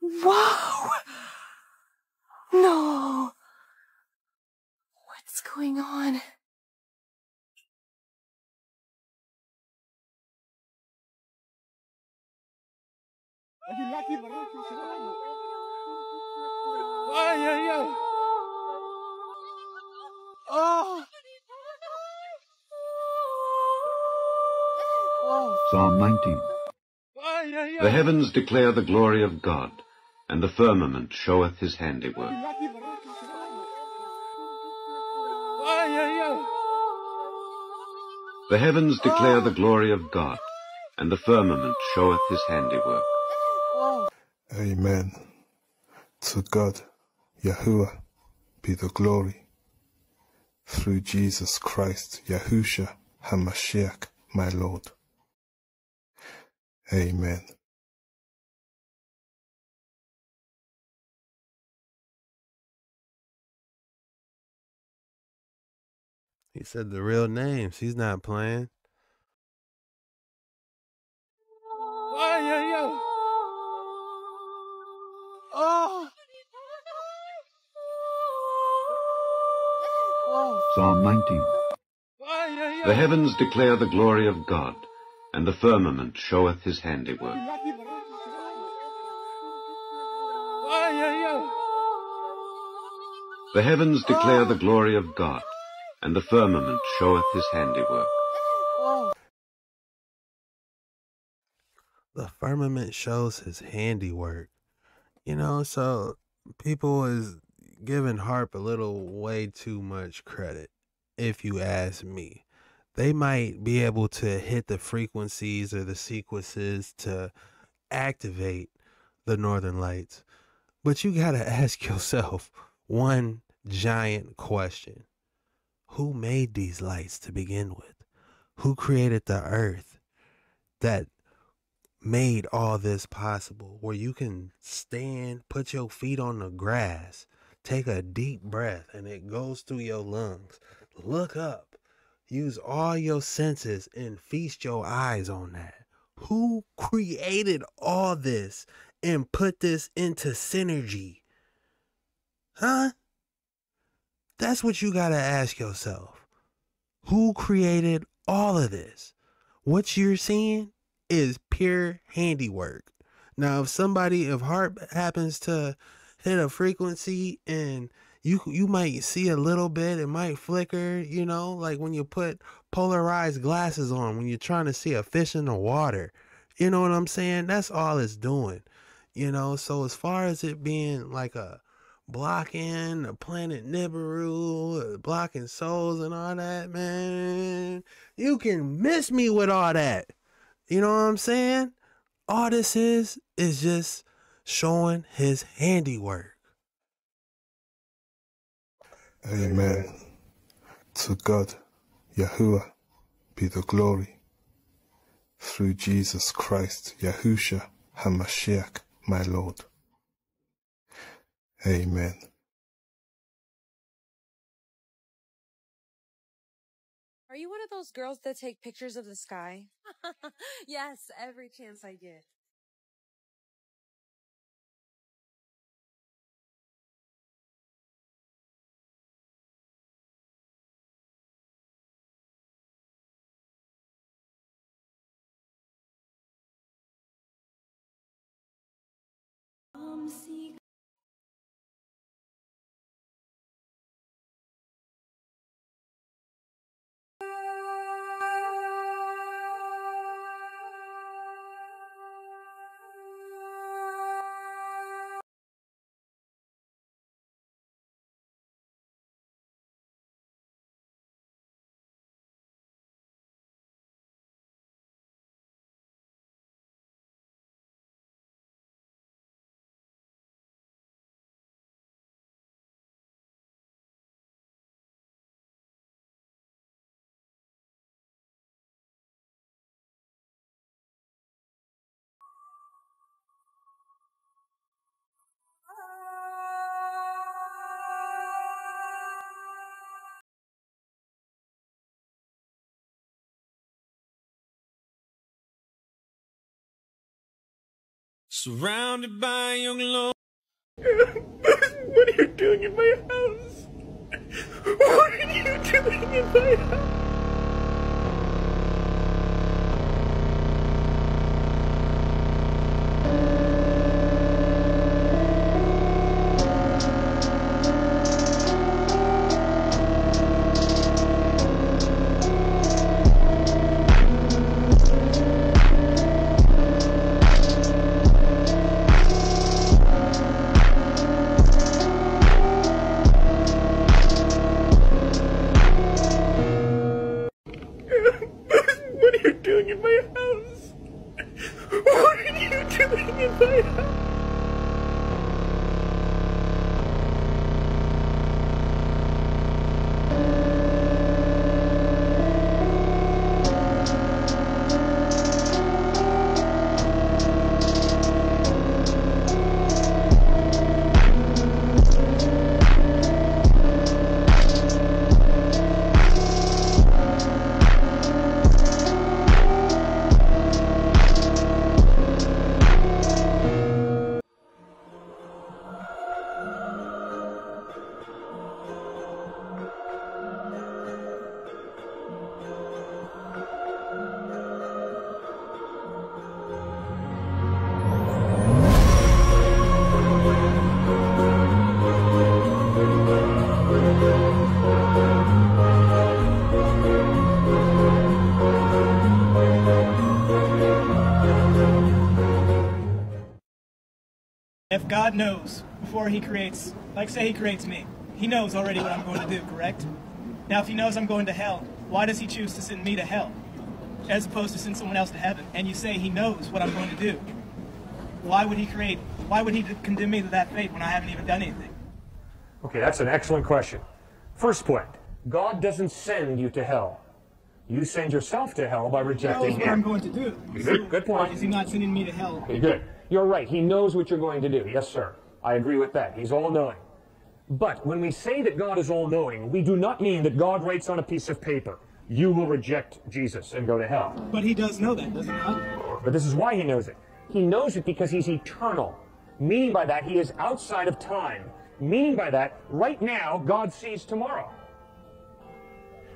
[SPEAKER 22] Wow! No! What's going on?
[SPEAKER 6] Ay, ay, ay. Oh.
[SPEAKER 23] Psalm 19. The heavens declare the glory of God, and the firmament showeth his handiwork. The heavens declare the glory of God, and the firmament showeth his handiwork.
[SPEAKER 24] Amen. To God, Yahuwah, be the glory. Through Jesus Christ, Yahusha HaMashiach, my Lord. Amen.
[SPEAKER 1] He said the real names. He's not playing.
[SPEAKER 6] Ay, ay, ay. Oh.
[SPEAKER 23] Psalm 19. The heavens declare the glory of God, and the firmament showeth his handiwork. The heavens declare the glory of God, and the firmament showeth his handiwork.
[SPEAKER 1] The firmament shows his handiwork. You know, so people is giving Harp a little way too much credit, if you ask me. They might be able to hit the frequencies or the sequences to activate the Northern Lights. But you gotta ask yourself one giant question. Who made these lights to begin with? Who created the earth that made all this possible, where you can stand, put your feet on the grass, take a deep breath, and it goes through your lungs. Look up, use all your senses, and feast your eyes on that. Who created all this and put this into synergy? Huh? That's what you gotta ask yourself. Who created all of this? What you're seeing is pure handiwork. Now, if Harp happens to hit a frequency and you might see a little bit, it might flicker, you know, like when you put polarized glasses on, when you're trying to see a fish in the water. You know what I'm saying? That's all it's doing. You know, so as far as it being like a blocking the planet Nibiru, blocking souls and all that, man, you can miss me with all that. You know what I'm saying? All this is just showing his handiwork.
[SPEAKER 24] Amen. To God, Yahuwah, be the glory. Through Jesus Christ, Yahusha HaMashiach, my Lord. Amen.
[SPEAKER 2] Are you one of those girls that take pictures of the sky? Yes, every chance I get.
[SPEAKER 6] Surrounded by your glory. What are you doing in my house? What are you doing in my house?
[SPEAKER 3] If God knows before he creates, like say he creates me, he knows already what I'm going to do, correct? Now if he knows I'm going to hell, why does he choose to send me to hell as opposed to send someone else to heaven? And you say he knows what I'm going to do. Why would he condemn me to that fate when I haven't even done anything?
[SPEAKER 5] Okay, that's an excellent question. First point, God doesn't send you to hell. You send yourself to hell by rejecting him.
[SPEAKER 3] He knows what I'm going to do.
[SPEAKER 5] Good point.
[SPEAKER 3] Is he not sending me to hell?
[SPEAKER 5] Okay, good. You're right. He knows what you're going to do. Yes, sir. I agree with that. He's all-knowing. But when we say that God is all-knowing, we do not mean that God writes on a piece of paper, you will reject Jesus and go to hell.
[SPEAKER 3] But he does know that, does he not?
[SPEAKER 5] But this is why he knows it. He knows it because he's eternal. Meaning by that, he is outside of time. Meaning by that, right now, God sees tomorrow.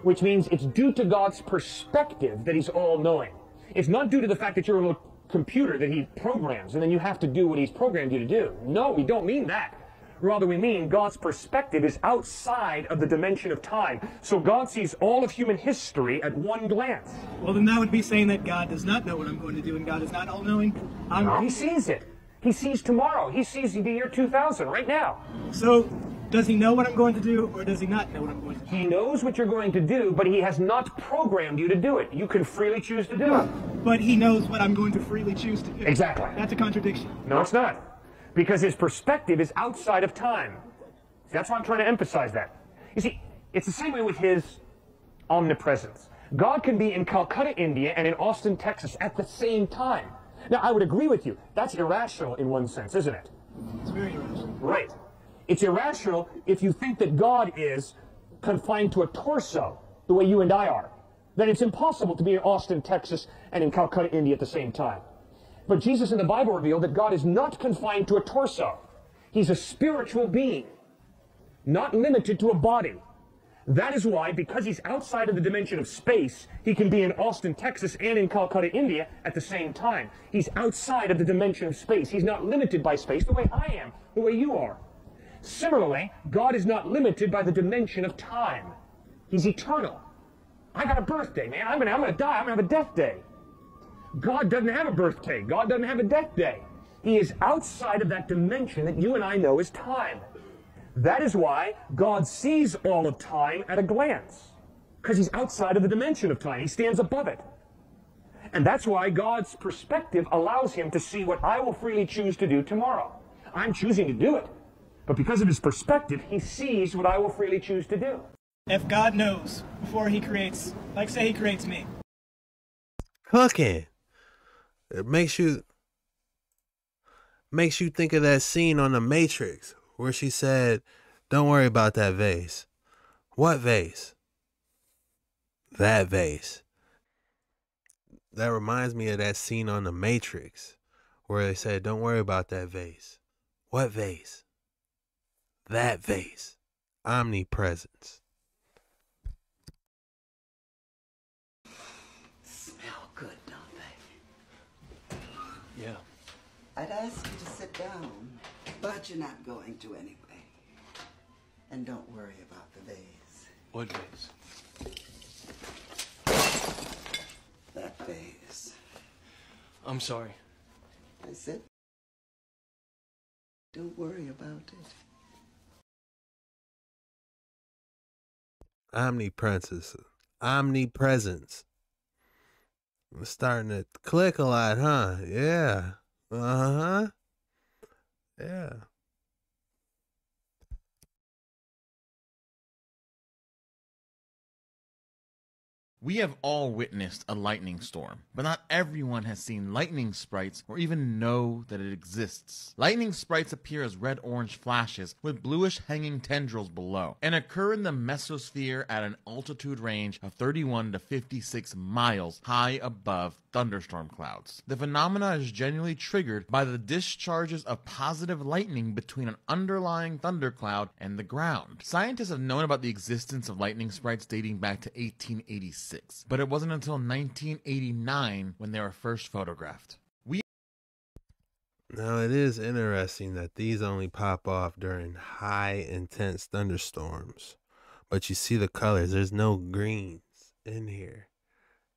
[SPEAKER 5] Which means it's due to God's perspective that he's all-knowing. It's not due to the fact that you're a little computer that he programs and then you have to do what he's programmed you to do. No, we don't mean that. Rather, we mean God's perspective is outside of the dimension of time. So God sees all of human history at one glance.
[SPEAKER 3] Well, then that would be saying that God does not know what I'm going to do and God is not all-knowing.
[SPEAKER 5] No, he sees it. He sees tomorrow. He sees the year 2000 right now.
[SPEAKER 3] So, does he know what I'm going to do or does he not know what I'm going to do?
[SPEAKER 5] He knows what you're going to do, but he has not programmed you to do it. You can freely choose to do it.
[SPEAKER 3] But he knows what I'm going to freely choose to do.
[SPEAKER 5] Exactly.
[SPEAKER 3] That's a contradiction.
[SPEAKER 5] No, it's not. Because his perspective is outside of time. That's why I'm trying to emphasize that. You see, it's the same way with his omnipresence. God can be in Calcutta, India, and in Austin, Texas at the same time. Now, I would agree with you. That's irrational in one sense, isn't it?
[SPEAKER 3] It's very irrational.
[SPEAKER 5] Right. It's irrational if you think that God is confined to a torso, the way you and I are. Then it's impossible to be in Austin, Texas, and in Calcutta, India at the same time. But Jesus in the Bible revealed that God is not confined to a torso. He's a spiritual being, not limited to a body. That is why, because he's outside of the dimension of space, he can be in Austin, Texas, and in Calcutta, India at the same time. He's outside of the dimension of space. He's not limited by space the way I am, the way you are. Similarly, God is not limited by the dimension of time. He's eternal. I got a birthday, man. I'm gonna die. I'm gonna have a death day. God doesn't have a birthday. God doesn't have a death day. He is outside of that dimension that you and I know as time. That is why God sees all of time at a glance, because he's outside of the dimension of time. He stands above it. And that's why God's perspective allows him to see what I will freely choose to do tomorrow. I'm choosing to do it. But because of his perspective, he sees what I will freely choose to do.
[SPEAKER 3] If God knows before he creates, like say he creates me.
[SPEAKER 1] Cooking. It makes you think of that scene on The Matrix where she said, "Don't worry about that vase." What vase? That vase. That reminds me of that scene on The Matrix where they said, "Don't worry about that vase." What vase? That vase. Omnipresence.
[SPEAKER 7] Smell good, don't they?
[SPEAKER 3] Yeah.
[SPEAKER 7] I'd ask you to sit down, but you're not going to anyway. And don't worry about the vase.
[SPEAKER 3] What vase?
[SPEAKER 7] That vase.
[SPEAKER 3] I'm sorry.
[SPEAKER 7] I said, don't worry about it.
[SPEAKER 1] Omnipresence. Omnipresence. It's starting to click a lot, huh? Yeah. Uh-huh. Yeah.
[SPEAKER 8] We have all witnessed a lightning storm, but not everyone has seen lightning sprites or even know that it exists. Lightning sprites appear as red-orange flashes with bluish hanging tendrils below, and occur in the mesosphere at an altitude range of 31 to 56 miles high above thunderstorm clouds. The phenomena is generally triggered by the discharges of positive lightning between an underlying thundercloud and the ground. Scientists have known about the existence of lightning sprites dating back to 1886, but it wasn't until 1989 when they were first photographed.
[SPEAKER 1] Now, it is interesting that these only pop off during high, intense thunderstorms. But you see the colors. There's no greens in here.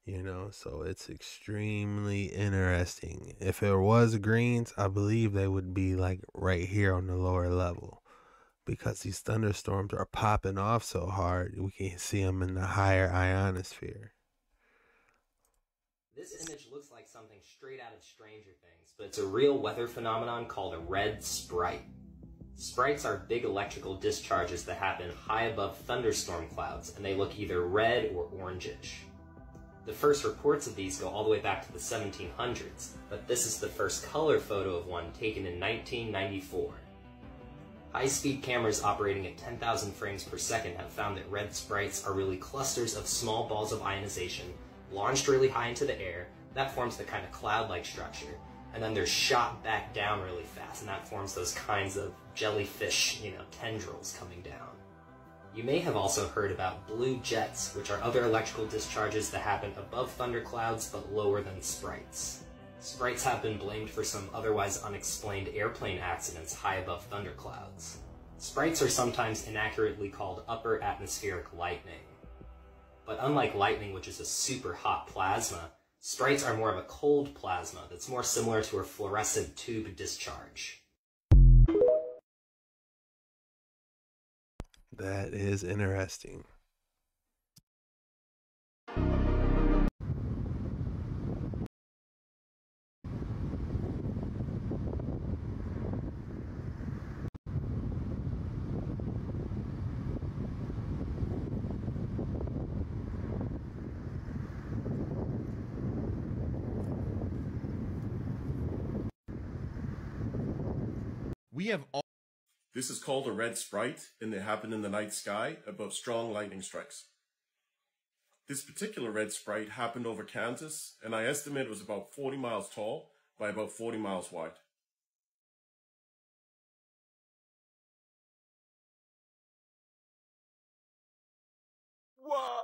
[SPEAKER 1] You know, so it's extremely interesting. If there was greens, I believe they would be like right here on the lower level. Because these thunderstorms are popping off so hard, we can see them in the higher ionosphere.
[SPEAKER 10] This image looks like something straight out of Stranger Things, but it's a real weather phenomenon called a red sprite. Sprites are big electrical discharges that happen high above thunderstorm clouds, and they look either red or orangish. The first reports of these go all the way back to the 1700s, but this is the first color photo of one taken in 1994. High-speed cameras operating at 10,000 frames per second have found that red sprites are really clusters of small balls of ionization launched really high into the air. That forms the kind of cloud-like structure, and then they're shot back down really fast, and that forms those kinds of jellyfish, tendrils coming down. You may have also heard about blue jets, which are other electrical discharges that happen above thunderclouds but lower than sprites. Sprites have been blamed for some otherwise unexplained airplane accidents high above thunderclouds. Sprites are sometimes inaccurately called upper atmospheric lightning. But unlike lightning, which is a super hot plasma, sprites are more of a cold plasma that's more similar to a fluorescent tube discharge.
[SPEAKER 1] That is interesting.
[SPEAKER 8] We have all.
[SPEAKER 4] This is called a red sprite, and it happened in the night sky above strong lightning strikes. This particular red sprite happened over Kansas, and I estimate it was about 40 miles tall by about 40 miles wide.
[SPEAKER 11] Whoa!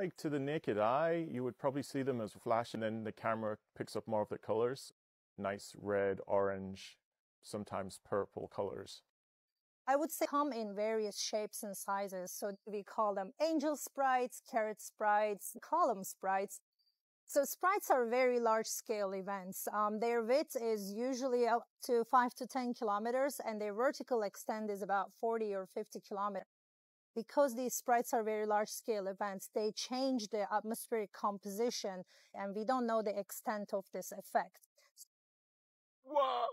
[SPEAKER 11] Like to the naked eye, you would probably see them as flash, and then the camera picks up more of the colors. Nice red, orange, sometimes purple colors.
[SPEAKER 12] I would say come in various shapes and sizes. So we call them angel sprites, carrot sprites, column sprites. So sprites are very large scale events. Their width is usually up to 5 to 10 kilometers, and their vertical extent is about 40 or 50 kilometers. Because these sprites are very large scale events, they change the atmospheric composition, and we don't know the extent of this effect.
[SPEAKER 11] Whoa!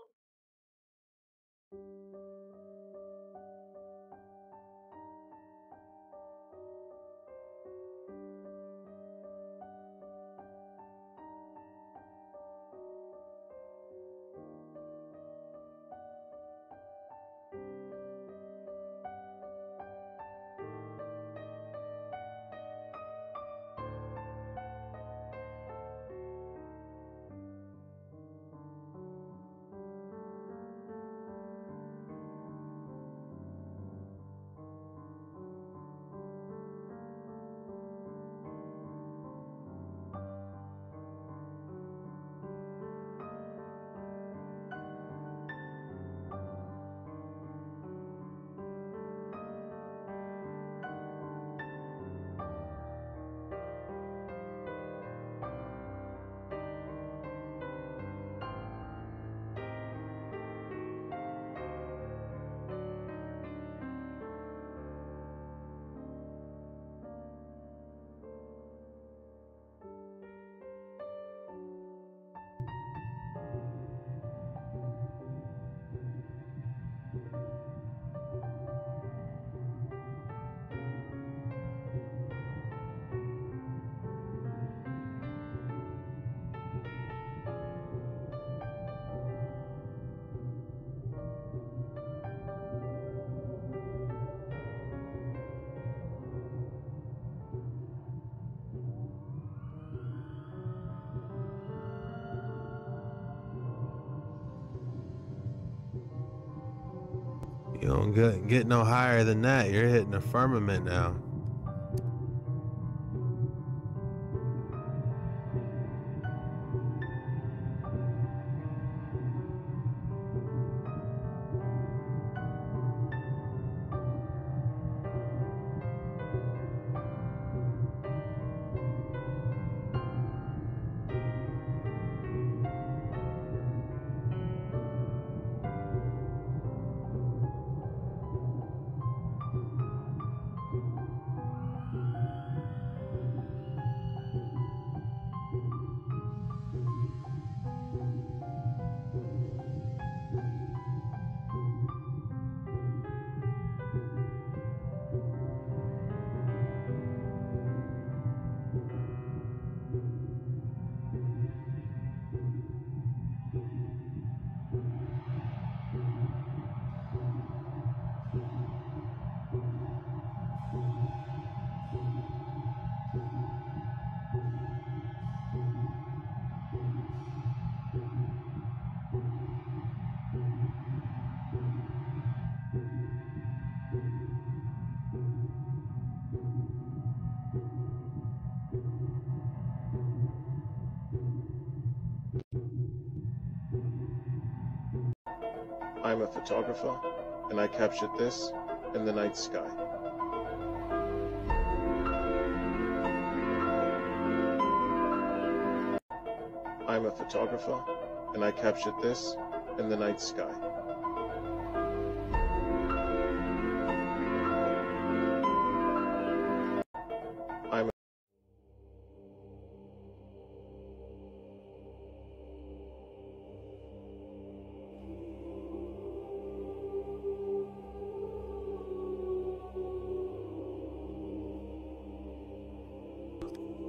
[SPEAKER 1] You don't get no higher than that. You're hitting the firmament now.
[SPEAKER 4] I'm a photographer, and I captured this in the night sky. I'm a photographer, and I captured this in the night sky. I'm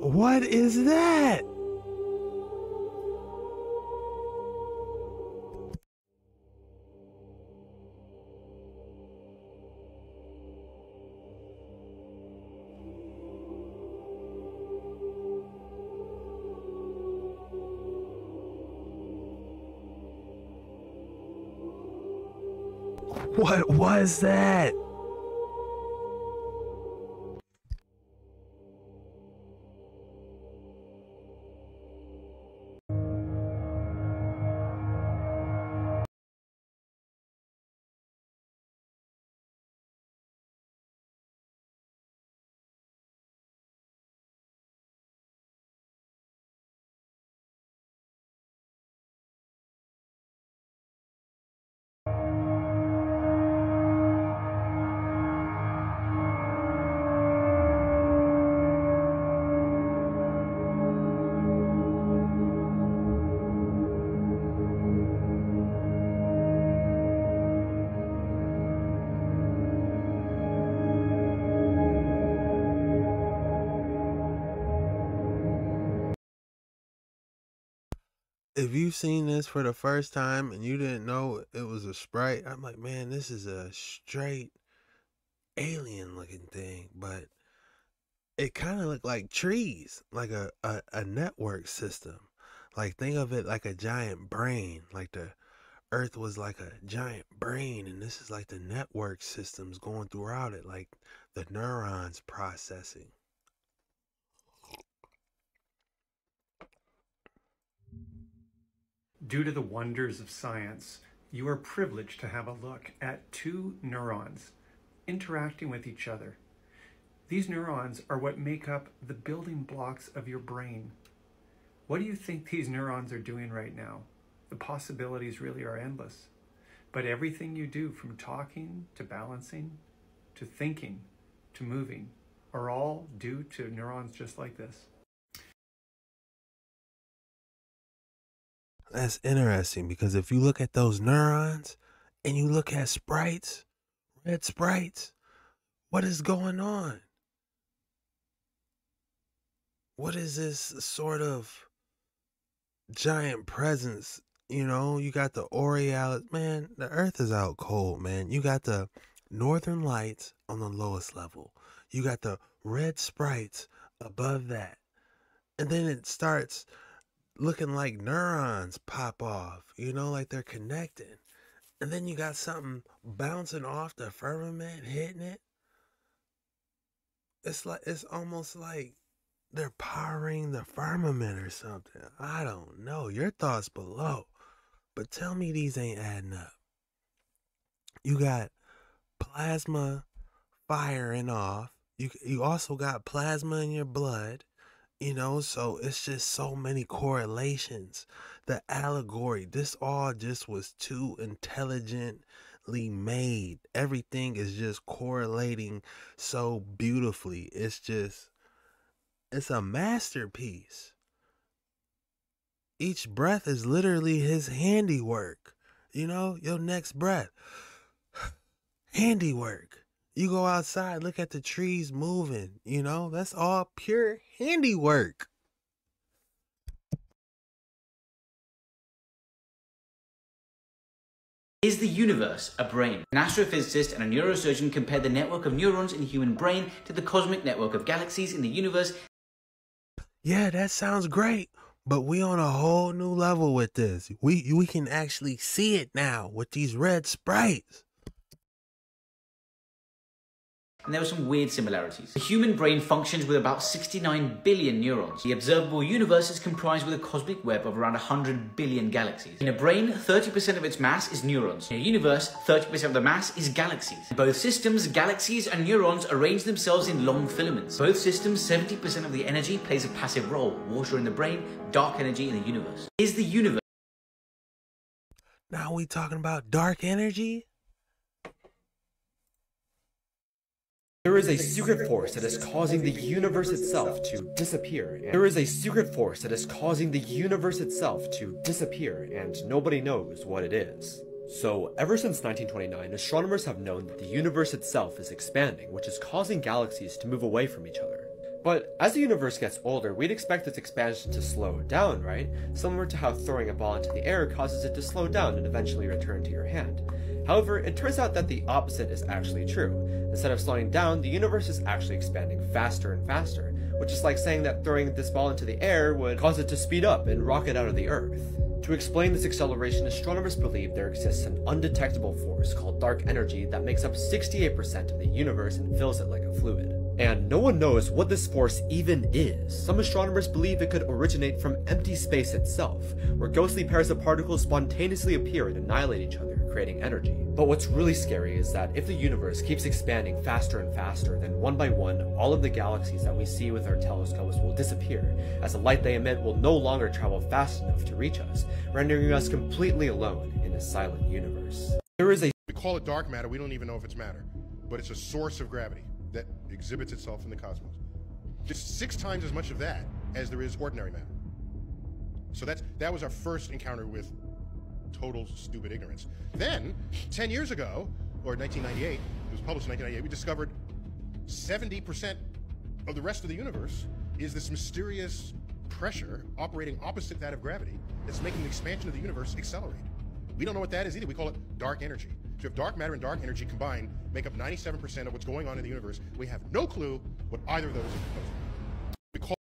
[SPEAKER 1] What is that? What was that? If you've seen this for the first time and you didn't know it was a sprite, I'm like, man, this is a straight alien looking thing, but it kind of looked like trees, like a network system. Like, think of it like a giant brain, like the earth was like a giant brain, and this is like the network systems going throughout it, like the neurons processing.
[SPEAKER 9] Due to the wonders of science, you are privileged to have a look at two neurons interacting with each other. These neurons are what make up the building blocks of your brain. What do you think these neurons are doing right now? The possibilities really are endless. But everything you do, from talking to balancing to thinking to moving, are all due to neurons just like this.
[SPEAKER 1] That's interesting, because if you look at those neurons and you look at sprites, red sprites, what is going on? What is this sort of giant presence? You know, you got the Aurealis. Man, the earth is out cold, man. You got the northern lights on the lowest level. You got the red sprites above that. And then it starts looking like neurons pop off, you know, like they're connecting. And then you got something bouncing off the firmament, hitting it. It's almost like they're powering the firmament or something. I don't know. Your thoughts below. But tell me these ain't adding up. You got plasma firing off. You also got plasma in your blood. You know, so it's just so many correlations. The allegory, this all just was too intelligently made. Everything is just correlating so beautifully. It's a masterpiece. Each breath is literally his handiwork. You know, your next breath, handiwork. You go outside, look at the trees moving, you know, that's all pure handiwork.
[SPEAKER 13] Is the universe a brain? An astrophysicist and a neurosurgeon compared the network of neurons in the human brain to the cosmic network of galaxies in the universe.
[SPEAKER 1] Yeah, that sounds great, but we on a whole new level with this. We can actually see it now with these red sprites.
[SPEAKER 13] And there were some weird similarities. The human brain functions with about 69 billion neurons. The observable universe is comprised with a cosmic web of around 100 billion galaxies. In a brain, 30% of its mass is neurons. In a universe, 30% of the mass is galaxies. In both systems, galaxies and neurons arrange themselves in long filaments. Both systems, 70% of the energy plays a passive role. Water in the brain, dark energy in the universe. Is the universe...
[SPEAKER 1] Now we talking about dark energy?
[SPEAKER 14] There is a secret force that is causing the universe itself to disappear. There is a secret force that is causing the universe itself to disappear, and nobody knows what it is. So, ever since 1929, astronomers have known that the universe itself is expanding, which is causing galaxies to move away from each other. But as the universe gets older, we'd expect its expansion to slow down, right? Similar to how throwing a ball into the air causes it to slow down and eventually return to your hand. However, it turns out that the opposite is actually true. Instead of slowing down, the universe is actually expanding faster and faster, which is like saying that throwing this ball into the air would cause it to speed up and rocket out of the Earth. To explain this acceleration, astronomers believe there exists an undetectable force called dark energy that makes up 68% of the universe and fills it like a fluid. And no one knows what this force even is. Some astronomers believe it could originate from empty space itself, where ghostly pairs of particles spontaneously appear and annihilate each other, creating energy. But what's really scary is that if the universe keeps expanding faster and faster, then one by one, all of the galaxies that we see with our telescopes will disappear, as the light they emit will no longer travel fast enough to reach us, rendering us completely alone in a silent universe.
[SPEAKER 15] We call it dark matter, we don't even know if it's matter, but it's a source of gravity that exhibits itself in the cosmos. Just 6 times as much of that as there is ordinary matter. So that was our first encounter with total stupid ignorance. Then, 10 years ago, or 1998, it was published in 1998, we discovered 70% of the rest of the universe is this mysterious pressure operating opposite that of gravity that's making the expansion of the universe accelerate. We don't know what that is either. We call it dark energy. So if dark matter and dark energy combined make up 97% of what's going on in the universe, we have no clue what either of those are composed of.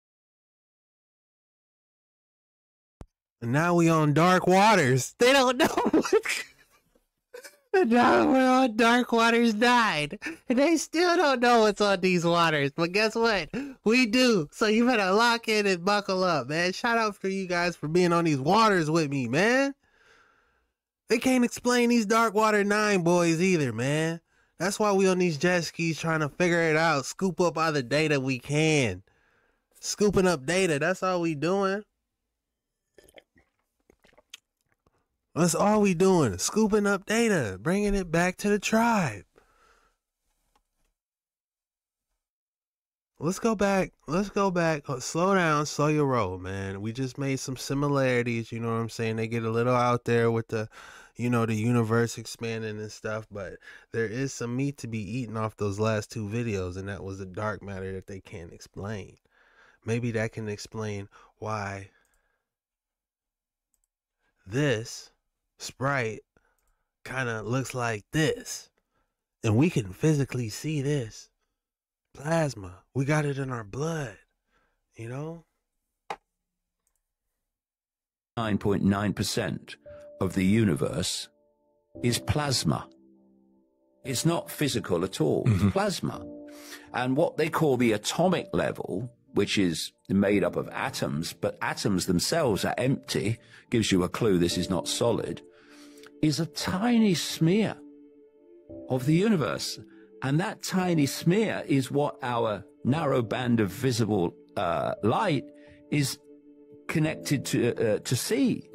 [SPEAKER 1] And now we on dark waters. They don't know what. And now we're on dark waters 9. And they still don't know what's on these waters. But guess what? We do. So you better lock in and buckle up, man. Shout out for you guys for being on these waters with me, man. They can't explain these dark water 9 boys either, man. That's why we on these jet skis trying to figure it out. Scoop up all the data we can. Scooping up data. That's all we doing. That's all we doing. Scooping up data. Bringing it back to the tribe. Let's go back. Let's go back. Slow down. Slow your roll, man. We just made some similarities. You know what I'm saying? They get a little out there with the, you know, the universe expanding and stuff. But there is some meat to be eaten off those last 2 videos. And that was the dark matter that they can't explain. Maybe that can explain why this Sprite kind of looks like this. And we can physically see this. Plasma. We got it in our blood, you know?
[SPEAKER 16] 9.9% of the universe is plasma. It's not physical at all. It's plasma. And what they call the atomic level, which is made up of atoms, but atoms themselves are empty, gives you a clue this is not solid, is a tiny smear of the universe. And that tiny smear is what our narrow band of visible light is connected to see.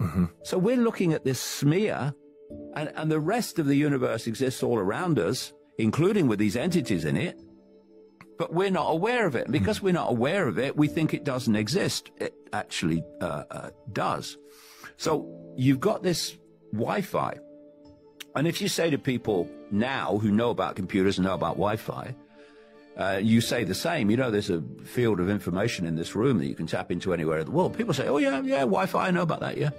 [SPEAKER 16] So we're looking at this smear, and the rest of the universe exists all around us, including with these entities in it, but we're not aware of it. And because we're not aware of it, we think it doesn't exist. It actually does. So you've got this Wi-Fi. And if you say to people now who know about computers and know about Wi-Fi, you say the same. You know, there's a field of information in this room that you can tap into anywhere in the world. People say, oh, yeah, Wi-Fi, I know about that, yeah.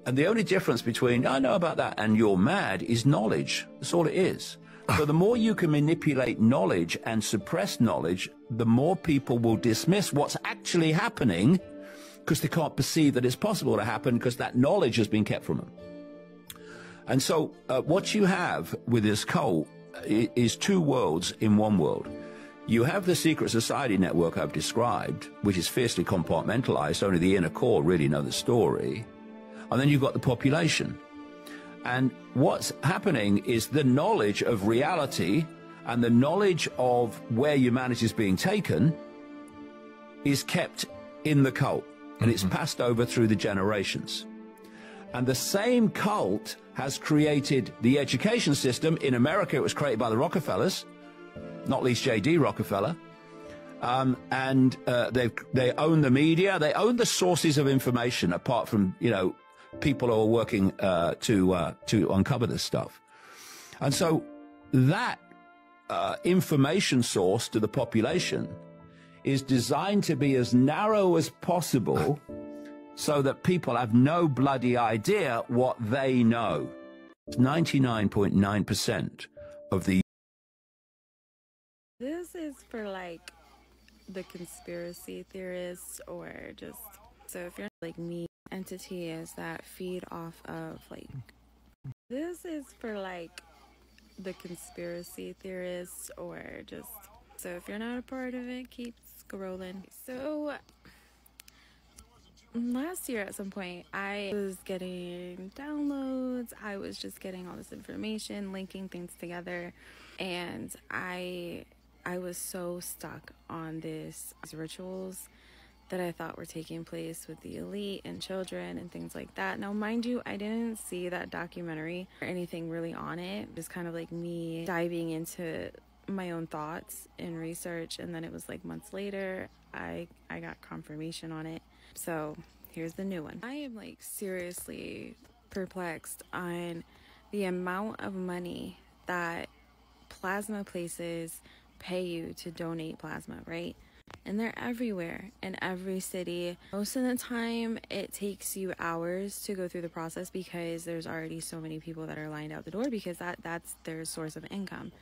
[SPEAKER 16] And the only difference between, I know about that, and you're mad is knowledge. That's all it is. So the more you can manipulate knowledge and suppress knowledge, the more people will dismiss what's actually happening because they can't perceive that it's possible to happen because that knowledge has been kept from them. And so what you have with this cult is 2 worlds in one world. You have the secret society network I've described, which is fiercely compartmentalized. Only the inner core really know the story. And then you've got the population. And what's happening is the knowledge of reality and the knowledge of where humanity is being taken is kept in the cult. And it's passed over through the generations. And the same cult has created the education system. In America, it was created by the Rockefellers, not least J.D. Rockefeller. And they own the media. They own the sources of information, apart from, you know, people who are working to uncover this stuff. And so that information source to the population is designed to be as narrow as possible so that people have no bloody idea what they know. 99.9% of the
[SPEAKER 17] This is for like the conspiracy theorists, or just, so if you're like me, entities that feed off of like, this is for like the conspiracy theorists, or just, so if you're not a part of it, keep scrolling. So last year at some point I was getting downloads, I was just getting all this information, linking things together, and I was so stuck on these rituals that I thought were taking place with the elite and children and things like that. Now, mind you, I didn't see that documentary or anything really on it. Just kind of like me diving into my own thoughts and research, and then it was like months later I got confirmation on it. So here's the new one. I am like seriously perplexed on the amount of money that plasma places pay you to donate plasma, right? And they're everywhere in every city. Most of the time it takes you hours to go through the process because there's already so many people that are lined out the door, because that's their source of income.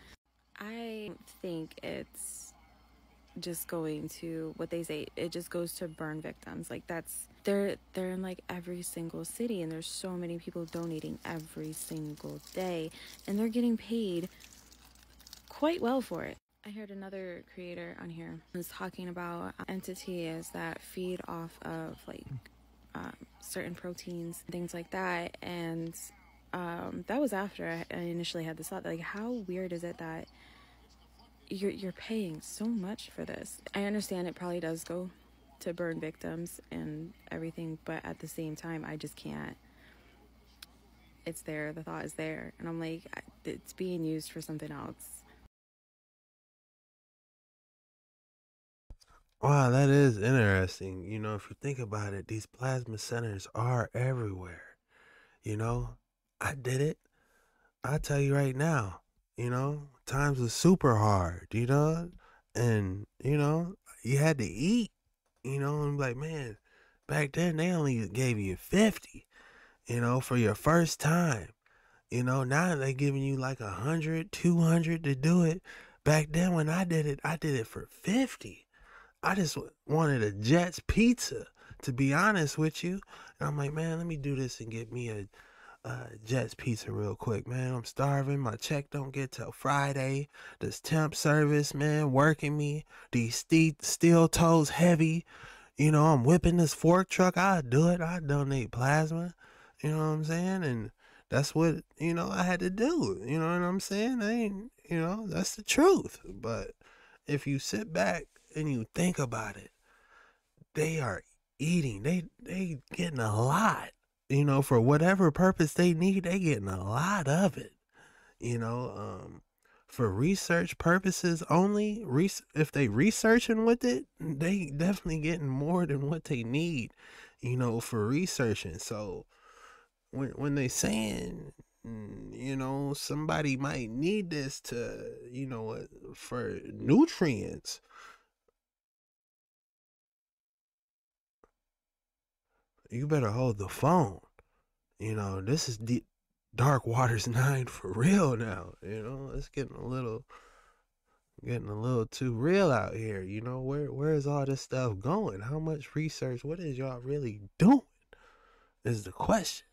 [SPEAKER 17] I think it's just going to, what they say, it just goes to burn victims. Like that's, they're in like every single city, and there's so many people donating every single day, and they're getting paid quite well for it. I heard another creator on here was talking about entities that feed off of like certain proteins, things like that, and that was after I initially had this thought, like, how weird is it that you're paying so much for this? I understand it probably does go to burn victims and everything, but at the same time, I just can't. It's there, the thought is there, and I'm like, it's being used for something else.
[SPEAKER 1] Wow, that is interesting. You know, if you think about it, these plasma centers are everywhere. You know, I did it. I tell you right now, you know, times was super hard, you know, and, you know, you had to eat, you know, and like, man, back then they only gave you 50, you know, for your first time. You know, now they giving you like 100, 200 to do it. Back then when I did it for 50. I just wanted a Jets pizza, to be honest with you. And I'm like, man, let me do this and get me a Jets pizza real quick, man. I'm starving. My check don't get till Friday. This temp service, man, working me. These steel toes heavy. You know, I'm whipping this fork truck. I'll do it. I'll donate plasma. You know what I'm saying? And that's what, you know, I had to do. You know what I'm saying? You know, that's the truth. But if you sit back and you think about it, they are eating. They getting a lot, you know, for whatever purpose they need. They getting a lot of it, you know, for research purposes only. If they researching with it, they definitely getting more than what they need, you know, for researching. So when they saying, you know, somebody might need this to, you know, for nutrients, you better hold the phone. You know, this is Dark Waters 9 for real now. You know, it's getting a little too real out here. You know, where is all this stuff going? How much research? What is y'all really doing? Is the question.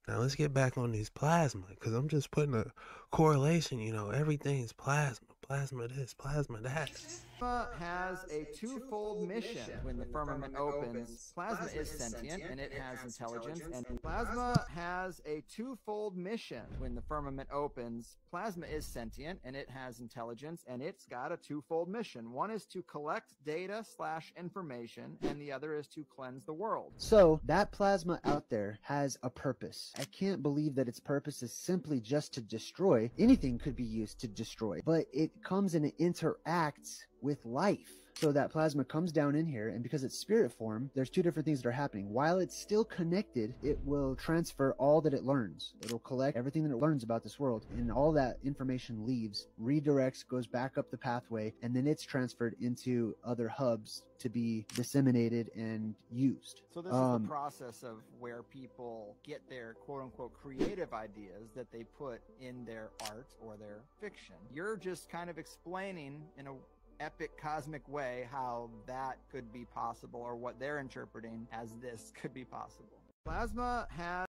[SPEAKER 1] Now let's get back on these plasma, because I'm just putting a correlation. You know, everything's plasma. Plasma this, plasma that.
[SPEAKER 18] Plasma has a twofold mission. When the firmament opens, plasma is sentient and it has intelligence. And plasma has a twofold mission. When the firmament opens, plasma is sentient and it has intelligence, and it's got a twofold mission. One is to collect data/information, and the other is to cleanse the world.
[SPEAKER 19] So that plasma out there has a purpose. I can't believe that its purpose is simply just to destroy. Anything could be used to destroy, but it comes and it interacts with life. So that plasma comes down in here, and because it's spirit form, there's two different things that are happening. While it's still connected, it will transfer all that it learns. It'll collect everything that it learns about this world, and all that information leaves, redirects, goes back up the pathway, and then it's transferred into other hubs to be disseminated and used.
[SPEAKER 18] So this is the process of where people get their quote-unquote creative ideas that they put in their art or their fiction. You're just kind of explaining in a epic cosmic way how that could be possible, or what they're interpreting as this could be possible. Plasma has...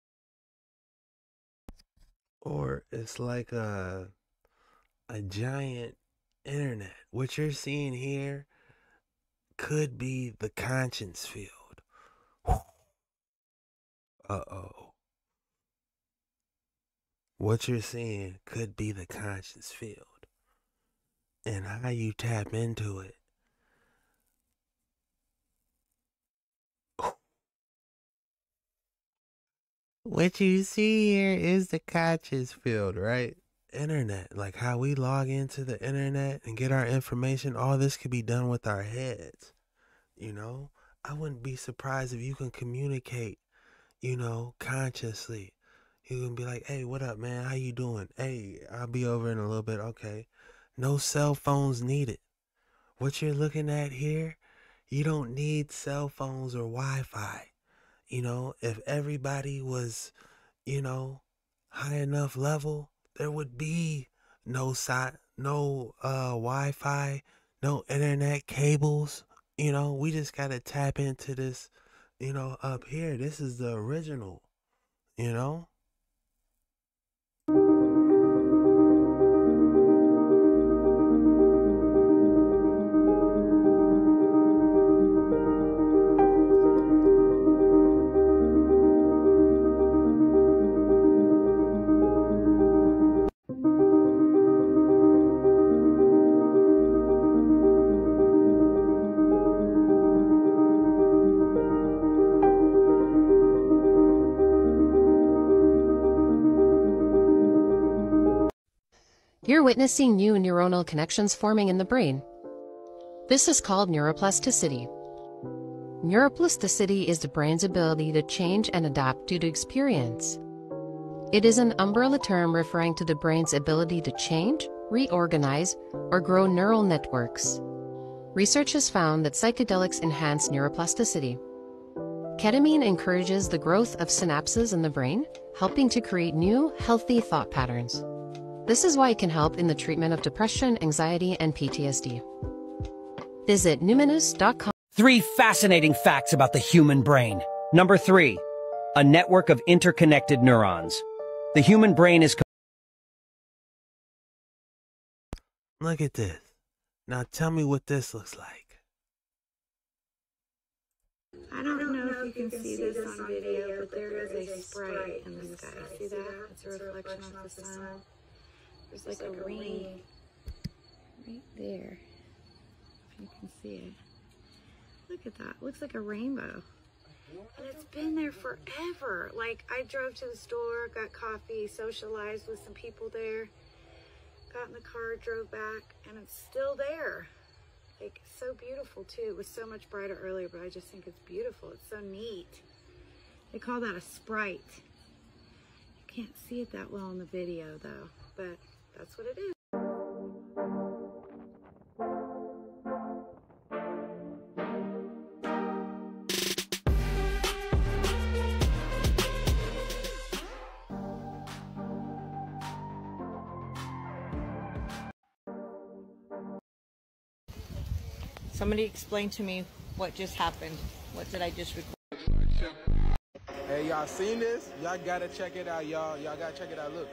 [SPEAKER 1] Or it's like a giant internet. What you're seeing here could be the conscience field. Uh-oh. What you're seeing could be the conscience field. And how you tap into it. What you see here is the conscious field, right? Internet, like how we log into the internet and get our information, all this could be done with our heads. You know, I wouldn't be surprised if you can communicate, you know, consciously. You can be like, hey, what up, man? How you doing? Hey, I'll be over in a little bit. Okay. No cell phones needed. What you're looking at here, you don't need cell phones or Wi-Fi. You know, if everybody was, you know, high enough level, there would be no Wi-Fi, no internet cables. You know, we just got to tap into this, you know, up here. This is the original, you know?
[SPEAKER 20] You're witnessing new neuronal connections forming in the brain. This is called neuroplasticity. Neuroplasticity is the brain's ability to change and adapt due to experience. It is an umbrella term referring to the brain's ability to change, reorganize, or grow neural networks. Research has found that psychedelics enhance neuroplasticity. Ketamine encourages the growth of synapses in the brain, helping to create new, healthy thought patterns. This is why it can help in the treatment of depression, anxiety, and PTSD. Visit numinous.com.
[SPEAKER 21] 3 fascinating facts about the human brain. Number 3, a network of interconnected neurons. The human brain is...
[SPEAKER 1] Look at this. Now tell me what this looks like.
[SPEAKER 17] I don't know if you can see this on video, but there is a sprite in the sky. See that? It's a reflection of the sun. There's like a ring right there. If you can see it. Look at that. Looks like a rainbow. And it's been there forever. Like, I drove to the store, got coffee, socialized with some people there, got in the car, drove back, and it's still there. Like, so beautiful too. It was so much brighter earlier, but I just think it's beautiful. It's so neat. They call that a sprite. You can't see it that well in the video though, but that's what it is.
[SPEAKER 22] Somebody explain to me what just happened. What did I just record?
[SPEAKER 23] Hey, y'all seen this? Y'all gotta check it out, y'all. Y'all gotta check it out. Look,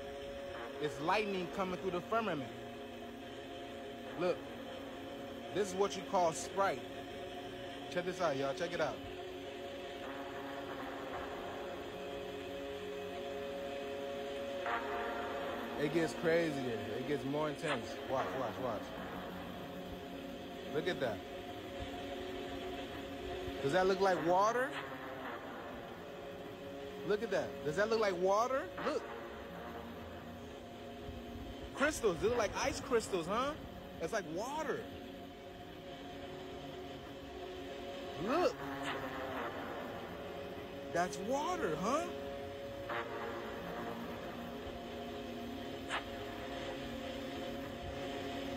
[SPEAKER 23] it's lightning coming through the firmament. Look, this is what you call sprite. Check this out, y'all. Check it out. It gets crazier. It gets more intense. Watch, watch, watch. Look at that. Does that look like water? Look at that. Does that look like water? Look. Crystals. They look like ice crystals, huh? It's like water. Look. That's water, huh?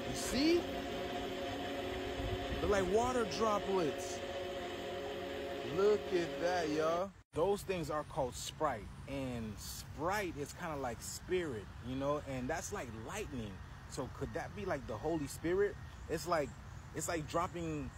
[SPEAKER 23] You see? They're like water droplets. Look at that, y'all. Those things are called Sprite, and Sprite is kind of like spirit, you know, and that's like lightning. So could that be like the Holy Spirit? It's like dropping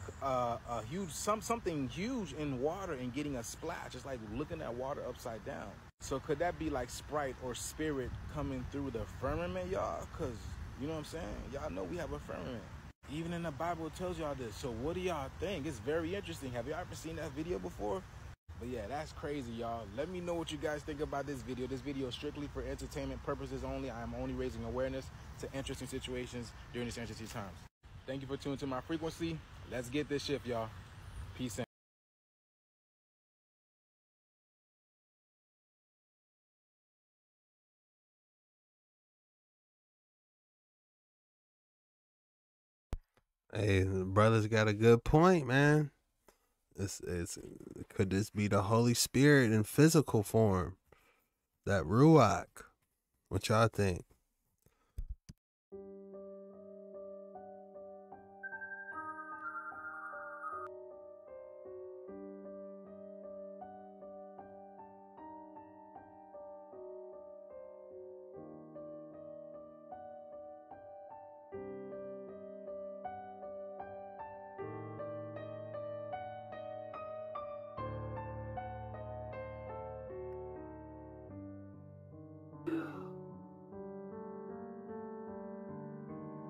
[SPEAKER 23] something huge in water and getting a splash. It's like looking at water upside down. So could that be like Sprite or spirit coming through the firmament, y'all? Cause you know what I'm saying? Y'all know we have a firmament. Even in the Bible it tells y'all this. So what do y'all think? It's very interesting. Have y'all ever seen that video before? But yeah, that's crazy, y'all. Let me know what you guys think about this video. This video is strictly for entertainment purposes only. I am only raising awareness to interesting situations during these interesting times. Thank you for tuning to my frequency. Let's get this shift, y'all. Peace out.
[SPEAKER 1] Hey, the brother's got a good point, man. Could this be the Holy Spirit in physical form? That Ruach. What y'all think?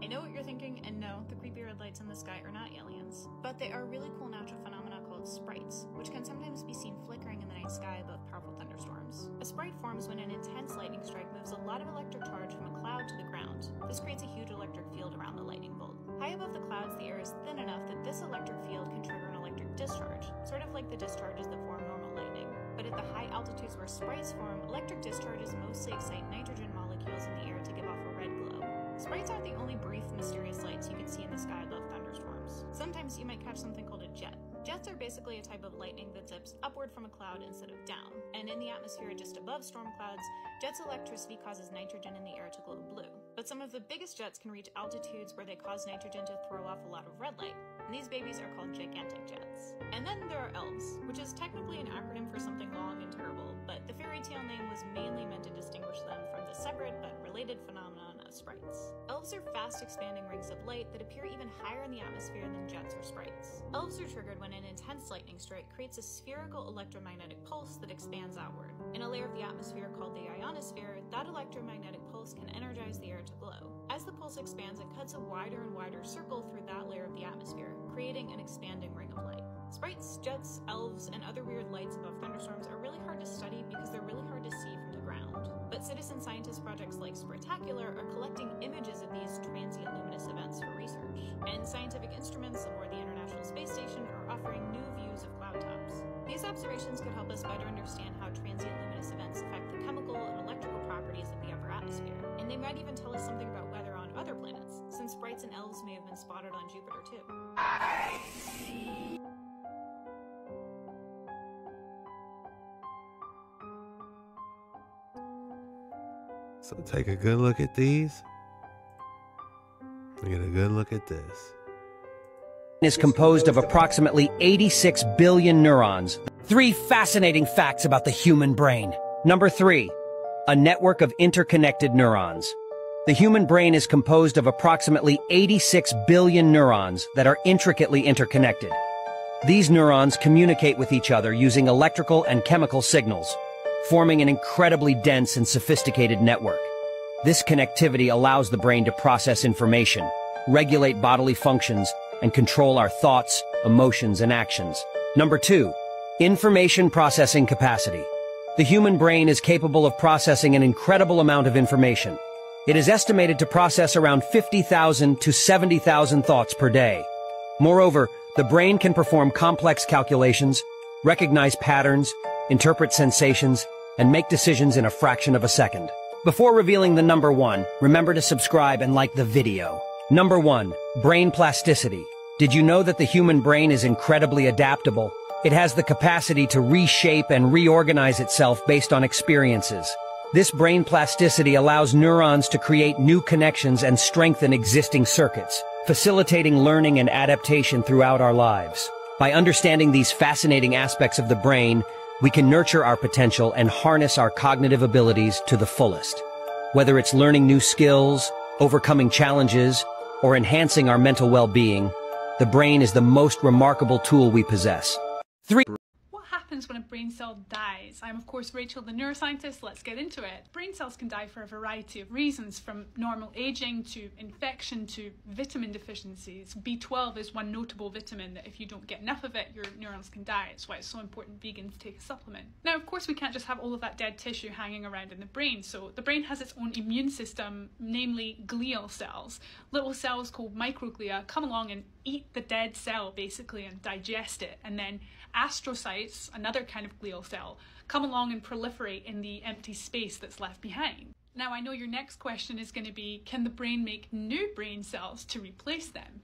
[SPEAKER 2] I know what you're thinking, and no, the creepy red lights in the sky are not aliens, but they are a really cool natural phenomena called sprites, which can sometimes be seen flickering in the night sky above powerful thunderstorms. A sprite forms when an intense lightning strike moves a lot of electric charge from a cloud to the ground. This creates a huge electric field around the lightning bolt. High above the clouds, the air is thin enough that this electric field can trigger an electric discharge, sort of like the discharges that form normal lightning. But at the high altitudes where sprites form, electric discharges mostly excite nitrogen molecules in the air to give off a red glow. Sprites aren't the only brief, mysterious lights you can see in the sky above thunderstorms. Sometimes you might catch something called a jet. Jets are basically a type of lightning that zips upward from a cloud instead of down. And in the atmosphere just above storm clouds, jets' electricity causes nitrogen in the air to glow blue. But some of the biggest jets can reach altitudes where they cause nitrogen to throw off a lot of red light. And these babies are called gigantic jets. And then there are elves, which is technically an acronym for something long and terrible, but the fairy tale name was mainly meant to distinguish them from the separate but related phenomenon of sprites. Elves are fast expanding rings of light that appear even higher in the atmosphere than jets or sprites. Elves are triggered when an intense lightning strike creates a spherical electromagnetic pulse that expands outward. In a layer of the atmosphere called the ionosphere, that electromagnetic pulse can energize the air to glow. As the pulse expands, it cuts a wider and wider circle through that layer of the atmosphere, creating an expanding ring of light. Sprites, jets, elves, and other weird lights above thunderstorms are really hard to study because they're really hard to see from the ground. But citizen scientist projects like Spritacular are collecting images of these transient luminous events for research. And scientific instruments aboard the International Space Station are offering new views of cloud tops. These observations could help us better understand how transient luminous events affect the chemical and electrical properties of the upper atmosphere. And they might even tell us something about weather on other planets, since sprites and elves may have been spotted on Jupiter too.
[SPEAKER 1] So take a good look at these. Get a good look at this.
[SPEAKER 21] Is composed of approximately 86 billion neurons. 3 fascinating facts about the human brain. Number 3, a network of interconnected neurons. The human brain is composed of approximately 86 billion neurons that are intricately interconnected. These neurons communicate with each other using electrical and chemical signals, forming an incredibly dense and sophisticated network. This connectivity allows the brain to process information, regulate bodily functions, and control our thoughts, emotions, and actions. Number 2, information processing capacity. The human brain is capable of processing an incredible amount of information. It is estimated to process around 50,000 to 70,000 thoughts per day. Moreover, the brain can perform complex calculations, recognize patterns, interpret sensations, and make decisions in a fraction of a second. Before revealing the number 1, remember to subscribe and like the video. Number 1, brain plasticity. Did you know that the human brain is incredibly adaptable? It has the capacity to reshape and reorganize itself based on experiences. This brain plasticity allows neurons to create new connections and strengthen existing circuits, facilitating learning and adaptation throughout our lives. By understanding these fascinating aspects of the brain, we can nurture our potential and harness our cognitive abilities to the fullest. Whether it's learning new skills, overcoming challenges, or enhancing our mental well-being, the brain is the most remarkable tool we possess.
[SPEAKER 3] What happens when a brain cell dies? I'm of course Rachel, the neuroscientist. Let's get into it. Brain cells can die for a variety of reasons, from normal aging to infection to vitamin deficiencies. B12 is one notable vitamin that if you don't get enough of it, your neurons can die. It's why it's so important vegans take a supplement. Now, of course, we can't just have all of that dead tissue hanging around in the brain. So the brain has its own immune system, namely glial cells. Little cells called microglia come along and eat the dead cell basically and digest it, and then astrocytes, another kind of glial cell, come along and proliferate in the empty space that's left behind. Now, I know your next question is going to be, can the brain make new brain cells to replace them?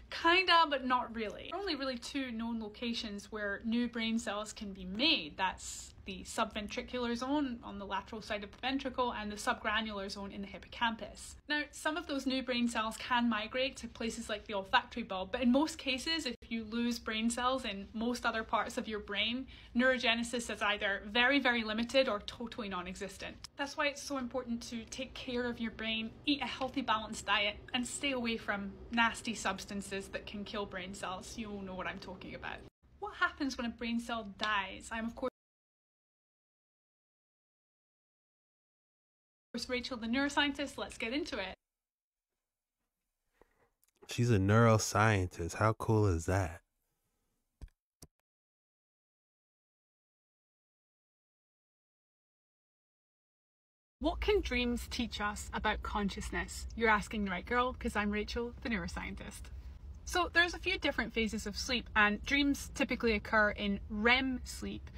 [SPEAKER 3] Kinda, but not really. There are only really two known locations where new brain cells can be made. That's the subventricular zone on the lateral side of the ventricle and the subgranular zone in the hippocampus. Now, some of those new brain cells can migrate to places like the olfactory bulb, but in most cases, if you lose brain cells in most other parts of your brain, neurogenesis is either very, very limited or totally non-existent. That's why it's so important to take care of your brain, eat a healthy, balanced diet, and stay away from nasty substances that can kill brain cells. You all know what I'm talking about. What happens when a brain cell dies? I'm of course Rachel, the neuroscientist. Let's get into it.
[SPEAKER 1] She's a neuroscientist. How cool is that?
[SPEAKER 3] What can dreams teach us about consciousness? You're asking the right girl, because I'm Rachel, the neuroscientist. So there's a few different phases of sleep, and dreams typically occur in REM sleep.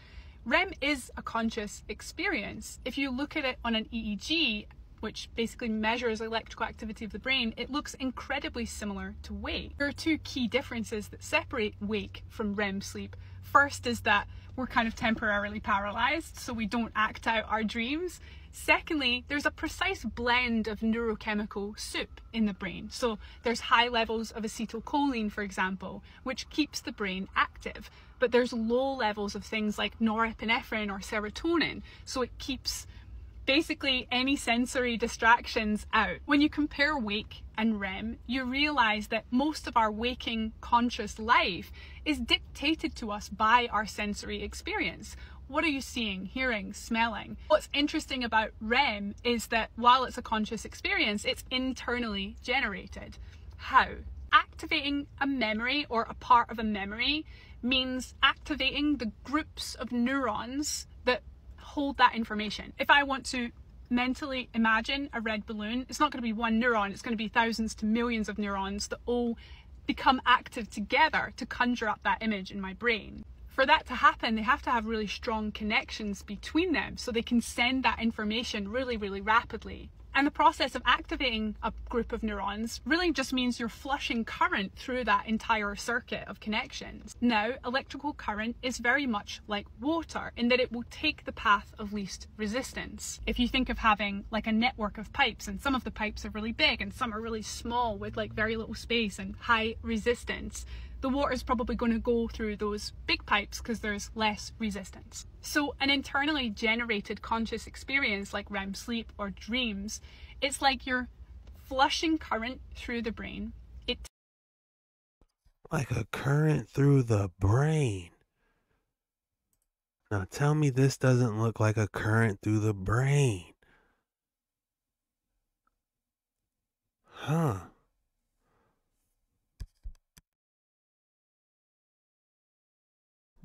[SPEAKER 3] REM is a conscious experience. If you look at it on an EEG, which basically measures electrical activity of the brain, it looks incredibly similar to wake. There are two key differences that separate wake from REM sleep. First is that we're kind of temporarily paralyzed, so we don't act out our dreams. Secondly, there's a precise blend of neurochemical soup in the brain. So there's high levels of acetylcholine, for example, which keeps the brain active. But there's low levels of things like norepinephrine or serotonin, so it keeps basically any sensory distractions out. When you compare wake and REM, you realize that most of our waking conscious life is dictated to us by our sensory experience. What are you seeing, hearing, smelling? What's interesting about REM is that while it's a conscious experience, it's internally generated. How? Activating a memory or a part of a memory means activating the groups of neurons that hold that information. If I want to mentally imagine a red balloon, it's not going to be one neuron, it's going to be thousands to millions of neurons that all become active together to conjure up that image in my brain. For that to happen, they have to have really strong connections between them so they can send that information really, really rapidly. And the process of activating a group of neurons really just means you're flushing current through that entire circuit of connections. Now, electrical current is very much like water in that it will take the path of least resistance. If you think of having like a network of pipes, and some of the pipes are really big and some are really small with like very little space and high resistance, the water is probably going to go through those big pipes because there's less resistance. So an internally generated conscious experience like REM sleep or dreams, it's like you're flushing current through the brain.
[SPEAKER 1] Like a current through the brain. Now tell me this doesn't look like a current through the brain. Huh.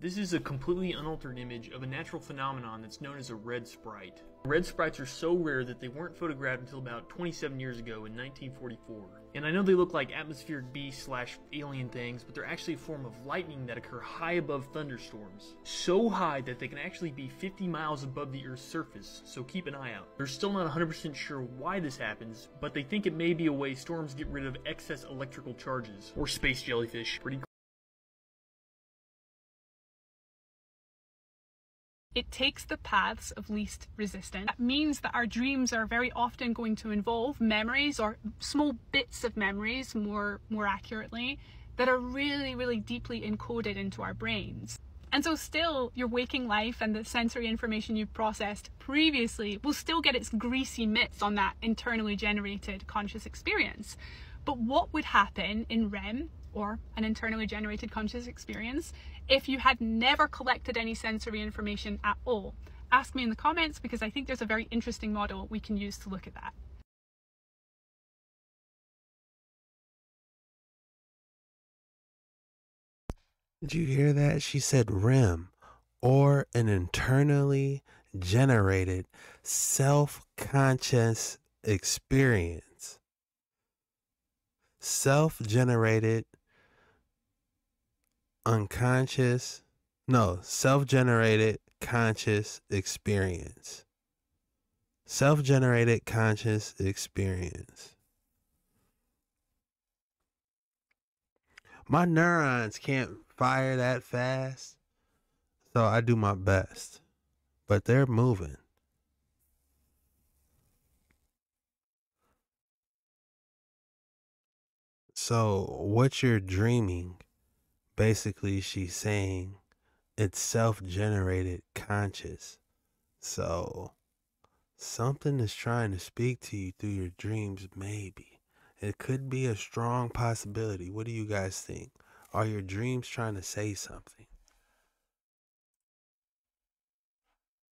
[SPEAKER 5] This is a completely unaltered image of a natural phenomenon that's known as a red sprite. Red sprites are so rare that they weren't photographed until about 27 years ago in 1944. And I know they look like atmospheric beasts/alien things, but they're actually a form of lightning that occur high above thunderstorms. So high that they can actually be 50 miles above the Earth's surface, so keep an eye out. They're still not 100% sure why this happens, but they think it may be a way storms get rid of excess electrical charges. Or space jellyfish. Pretty cool.
[SPEAKER 3] It takes the paths of least resistance. That means that our dreams are very often going to involve memories, or small bits of memories, more accurately, that are really, really deeply encoded into our brains. And so still, your waking life and the sensory information you've processed previously will still get its greasy mitts on that internally generated conscious experience. But what would happen in REM, or an internally generated conscious experience, if you had never collected any sensory information at all? Ask me in the comments, because I think there's a very interesting model we can use to look at that.
[SPEAKER 1] Did you hear that? She said REM, or an internally generated self-conscious experience. Self-generated self-generated conscious experience. Self-generated conscious experience. My neurons can't fire that fast, so I do my best, but they're moving. So what you're dreaming, basically she's saying it's self-generated conscious. So something is trying to speak to you through your dreams, maybe. It could be a strong possibility. What do you guys think? Are your dreams trying to say something?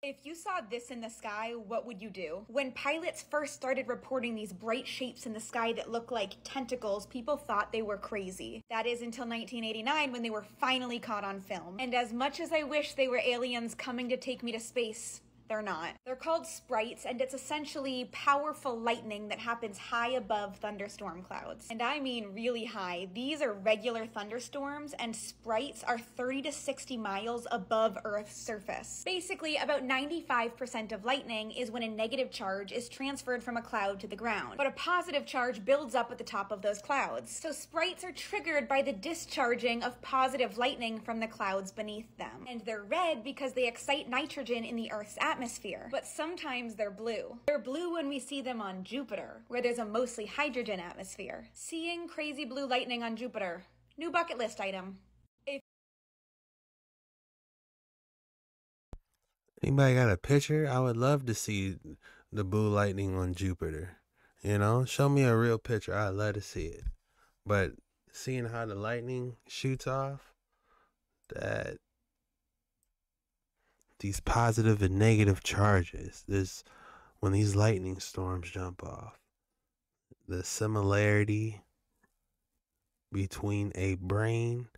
[SPEAKER 6] If you saw this in the sky, what would you do? When pilots first started reporting these bright shapes in the sky that look like tentacles, people thought they were crazy. That is until 1989, when they were finally caught on film. And as much as I wish they were aliens coming to take me to space, they're not. They're called sprites, and it's essentially powerful lightning that happens high above thunderstorm clouds. And I mean really high. These are regular thunderstorms, and sprites are 30 to 60 miles above Earth's surface. Basically, about 95% of lightning is when a negative charge is transferred from a cloud to the ground, but a positive charge builds up at the top of those clouds. So sprites are triggered by the discharging of positive lightning from the clouds beneath them. And they're red because they excite nitrogen in the Earth's atmosphere. But sometimes they're blue. They're blue when we see them on Jupiter, where there's a mostly hydrogen atmosphere. Seeing crazy blue lightning on Jupiter. New bucket list item.
[SPEAKER 1] Anybody got a picture? I would love to see the blue lightning on Jupiter. You know, show me a real picture. I'd love to see it. But seeing how the lightning shoots off, that these positive and negative charges, when these lightning storms jump off, the similarity between a brain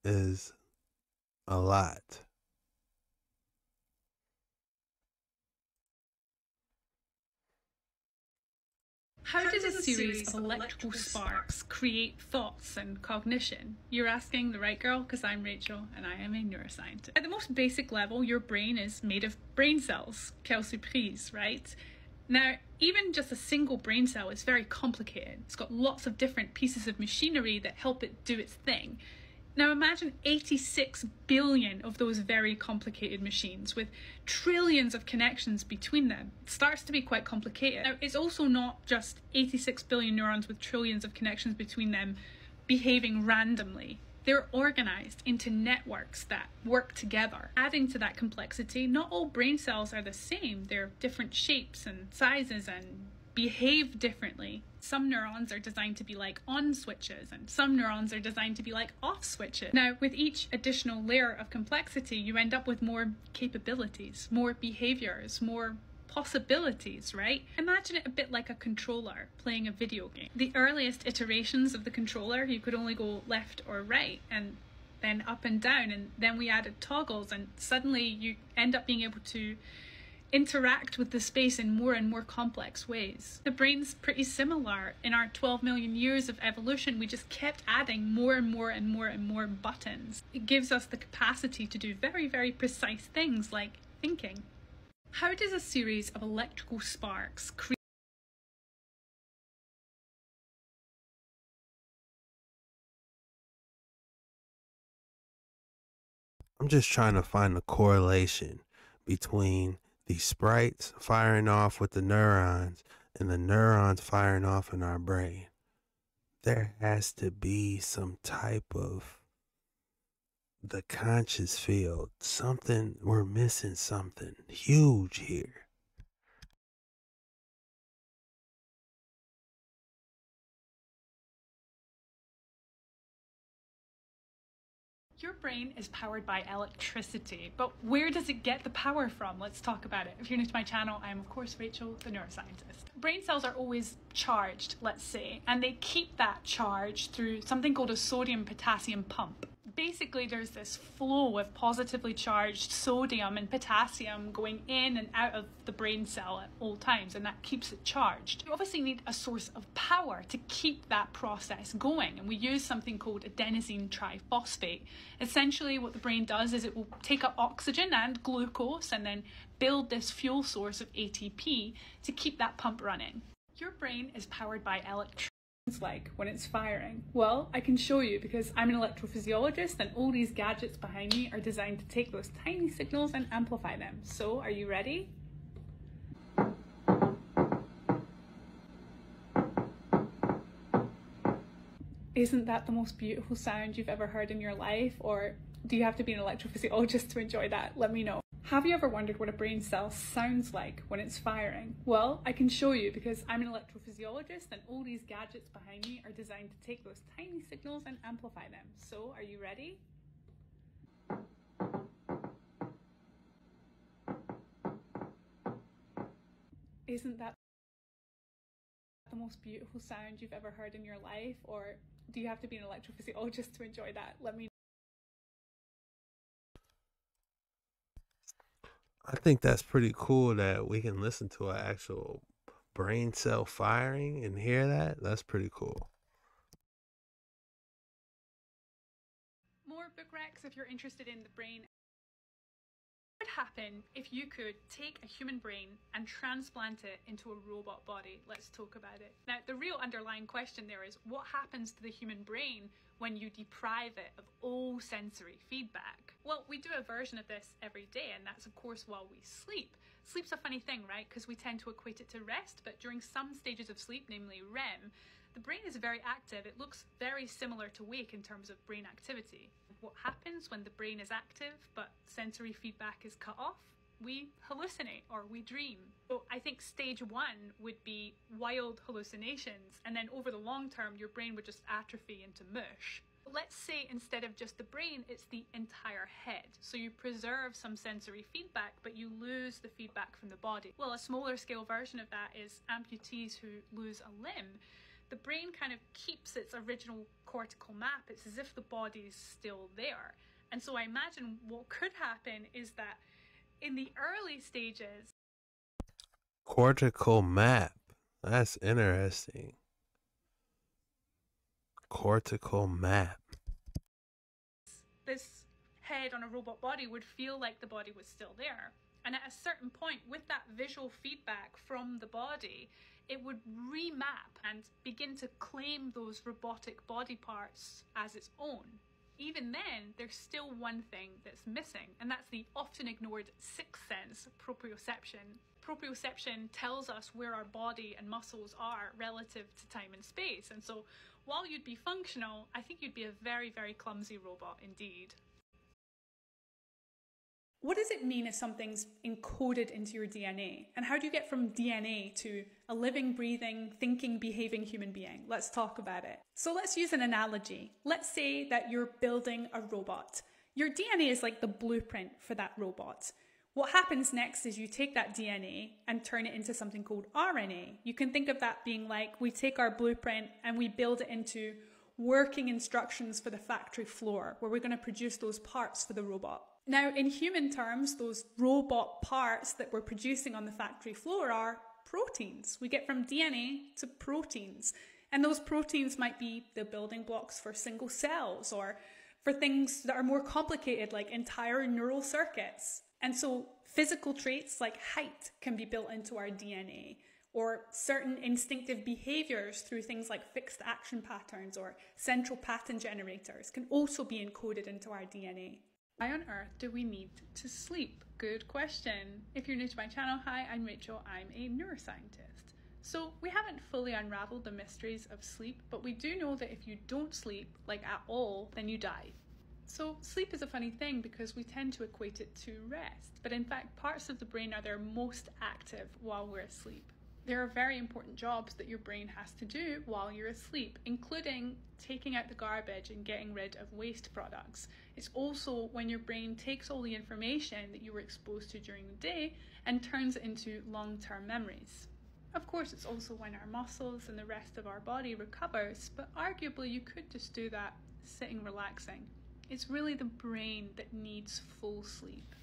[SPEAKER 1] is a lot.
[SPEAKER 3] How does a series of electrical sparks create thoughts and cognition? You're asking the right girl, because I'm Rachel and I am a neuroscientist. At the most basic level, your brain is made of brain cells, quelle surprise, right? Now, even just a single brain cell is very complicated. It's got lots of different pieces of machinery that help it do its thing. Now imagine 86 billion of those very complicated machines with trillions of connections between them. It starts to be quite complicated. Now, it's also not just 86 billion neurons with trillions of connections between them behaving randomly. They're organized into networks that work together. Adding to that complexity, not all brain cells are the same. They're different shapes and sizes and behave differently. Some neurons are designed to be like on switches, and some neurons are designed to be like off switches. Now, with each additional layer of complexity, you end up with more capabilities, more behaviors, more possibilities, right? Imagine it a bit like a controller playing a video game. The earliest iterations of the controller, you could only go left or right, and then up and down, and then we added toggles, and suddenly you end up being able to interact with the space in more and more complex ways. The brain's pretty similar. In our 12 million years of evolution, we just kept adding more and more and more and more buttons. It gives us the capacity to do very, very precise things like thinking. How does a series of electrical sparks create
[SPEAKER 1] I'm just trying to find the correlation between the sprites firing off with the neurons and the neurons firing off in our brain? There has to be some type of the conscious field. Something, we're missing something huge here.
[SPEAKER 3] Your brain is powered by electricity, but where does it get the power from? Let's talk about it. If you're new to my channel, I'm of course Rachel, the neuroscientist. Brain cells are always charged, let's say, and they keep that charge through something called a sodium-potassium pump. Basically, there's this flow of positively charged sodium and potassium going in and out of the brain cell at all times, and that keeps it charged. You obviously need a source of power to keep that process going, and we use something called adenosine triphosphate. Essentially, what the brain does is it will take up oxygen and glucose and then build this fuel source of ATP to keep that pump running. Your brain is powered by electricity. Like when it's firing? Well, I can show you because I'm an electrophysiologist and all these gadgets behind me are designed to take those tiny signals and amplify them. So, are you ready? Isn't that the most beautiful sound you've ever heard in your life? Or do you have to be an electrophysiologist to enjoy that? Let me know. Have you ever wondered what a brain cell sounds like when it's firing? Well, I can show you because I'm an electrophysiologist and all these gadgets behind me are designed to take those tiny signals and amplify them. So, are you ready? Isn't that the most beautiful sound you've ever heard in your life? Or do you have to be an electrophysiologist to enjoy that? Let me know.
[SPEAKER 1] I think that's pretty cool that we can listen to an actual brain cell firing and hear that. That's pretty cool.
[SPEAKER 3] More book recs if you're interested in the brain. What would happen if you could take a human brain and transplant it into a robot body? Let's talk about it. Now, the real underlying question there is, what happens to the human brain when you deprive it of all sensory feedback? Well, we do a version of this every day, and that's of course while we sleep. Sleep's a funny thing, right? Because we tend to equate it to rest, but during some stages of sleep, namely REM, the brain is very active. It looks very similar to wake in terms of brain activity. What happens when the brain is active but sensory feedback is cut off? We hallucinate or we dream. So I think stage one would be wild hallucinations, and then over the long term your brain would just atrophy into mush. Let's say instead of just the brain, it's the entire head. So you preserve some sensory feedback, but you lose the feedback from the body. Well, a smaller scale version of that is amputees who lose a limb. The brain kind of keeps its original cortical map. It's as if the body's still there. And so I imagine what could happen is that in the early stages...
[SPEAKER 1] Cortical map. That's interesting. Cortical map.
[SPEAKER 3] This head on a robot body would feel like the body was still there. And at a certain point, with that visual feedback from the body, it would remap and begin to claim those robotic body parts as its own. Even then, there's still one thing that's missing, and that's the often ignored sixth sense, proprioception. Proprioception tells us where our body and muscles are relative to time and space, and so while you'd be functional, I think you'd be a very, very clumsy robot indeed. What does it mean if something's encoded into your DNA? And how do you get from DNA to a living, breathing, thinking, behaving human being? Let's talk about it. So let's use an analogy. Let's say that you're building a robot. Your DNA is like the blueprint for that robot. What happens next is you take that DNA and turn it into something called RNA. You can think of that being like we take our blueprint and we build it into working instructions for the factory floor where we're going to produce those parts for the robot. Now, in human terms, those robot parts that we're producing on the factory floor are proteins. We get from DNA to proteins. And those proteins might be the building blocks for single cells or for things that are more complicated like entire neural circuits. And so physical traits like height can be built into our DNA, or certain instinctive behaviors through things like fixed action patterns or central pattern generators can also be encoded into our DNA. Why on earth do we need to sleep? Good question. If you're new to my channel, hi, I'm Rachel, I'm a neuroscientist. So we haven't fully unraveled the mysteries of sleep, but we do know that if you don't sleep, like at all, then you die. So sleep is a funny thing because we tend to equate it to rest, but in fact parts of the brain are their most active while we're asleep. There are very important jobs that your brain has to do while you're asleep, including taking out the garbage and getting rid of waste products. It's also when your brain takes all the information that you were exposed to during the day and turns it into long-term memories. Of course, it's also when our muscles and the rest of our body recovers, but arguably you could just do that sitting relaxing. It's really the brain that needs full sleep.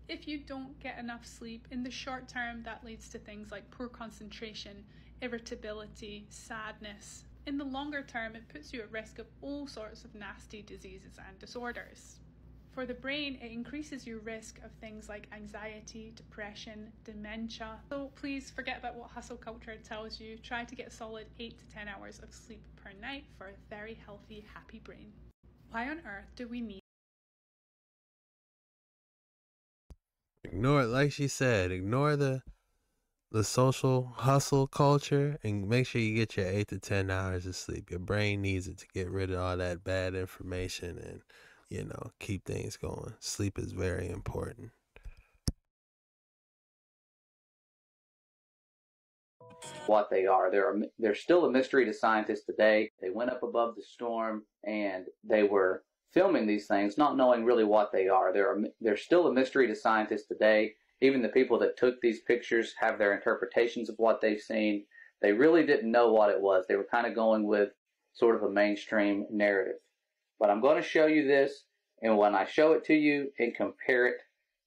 [SPEAKER 3] If you don't get enough sleep, in the short term, that leads to things like poor concentration, irritability, sadness. In the longer term, it puts you at risk of all sorts of nasty diseases and disorders. For the brain, it increases your risk of things like anxiety, depression, dementia. So please forget about what hustle culture tells you. Try to get a solid 8 to 10 hours of sleep per night for a very healthy, happy brain. Why on earth do we need?
[SPEAKER 1] Ignore it, like she said, ignore the social hustle culture and make sure you get your 8 to 10 hours of sleep. Your brain needs it to get rid of all that bad information and, you know, keep things going. Sleep is very important.
[SPEAKER 13] What they are. They're still a mystery to scientists today. They went up above the storm and they were filming these things, not knowing really what they are. They're still a mystery to scientists today. Even the people that took these pictures have their interpretations of what they've seen. They really didn't know what it was. They were kind of going with sort of a mainstream narrative. But I'm going to show you this, and when I show it to you and compare it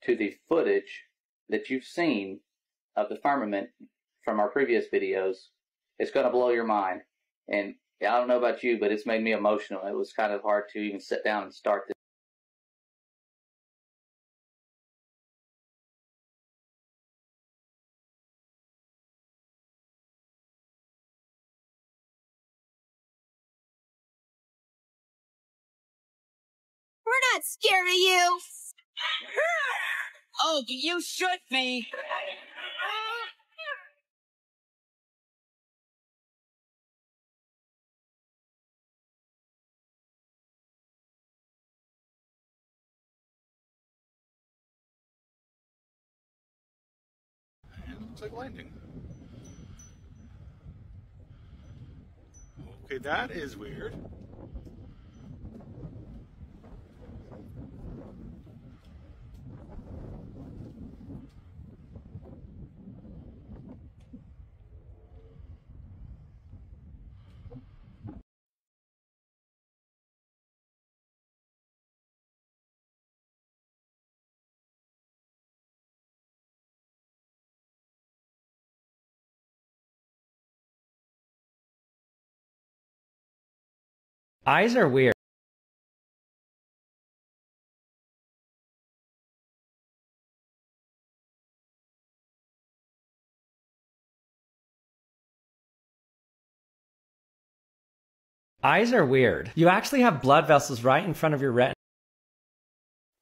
[SPEAKER 13] to the footage that you've seen of the firmament from our previous videos, it's going to blow your mind. And I don't know about you, but it's made me emotional. It was kind of hard to even sit down and start this.
[SPEAKER 7] We're not scared of you. Oh, you should be.
[SPEAKER 8] It looks like lightning. Okay, that is weird.
[SPEAKER 21] Eyes are weird. Eyes are weird. You actually have blood vessels right in front of your retina.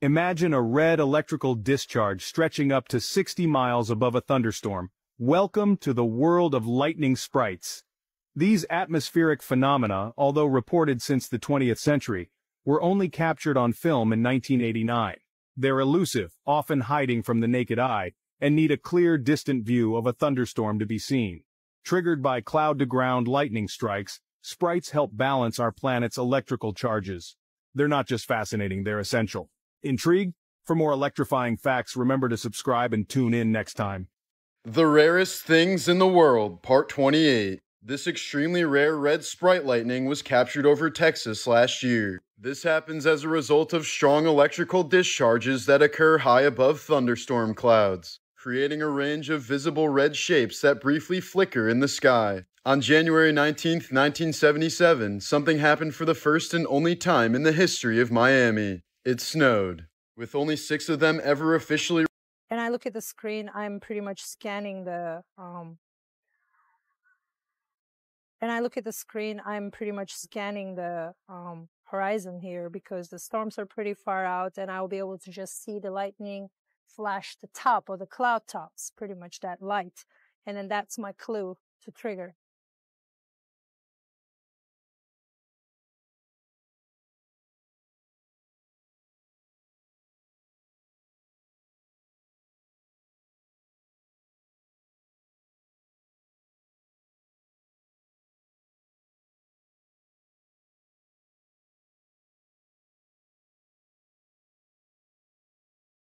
[SPEAKER 10] Imagine a red electrical discharge stretching up to 60 miles above a thunderstorm. Welcome to the world of lightning sprites. These atmospheric phenomena, although reported since the 20th century, were only captured on film in 1989. They're elusive, often hiding from the naked eye, and need a clear, distant view of a thunderstorm to be seen. Triggered by cloud-to-ground lightning strikes, sprites help balance our planet's electrical charges. They're not just fascinating, they're essential. Intrigued? For more electrifying facts, remember to subscribe and tune in next time.
[SPEAKER 4] The Rarest Things in the World, Part 28. This extremely rare red sprite lightning was captured over Texas last year. This happens as a result of strong electrical discharges that occur high above thunderstorm clouds, creating a range of visible red shapes that briefly flicker in the sky. On January 19, 1977, something happened for the first and only time in the history of Miami. It snowed, with only 6 of them ever officially.
[SPEAKER 11] And I look at the screen, I'm pretty much scanning the horizon here, because the storms are pretty far out, and I'll be able to just see the lightning flash the top or the cloud tops, pretty much that light. And then that's my clue to trigger.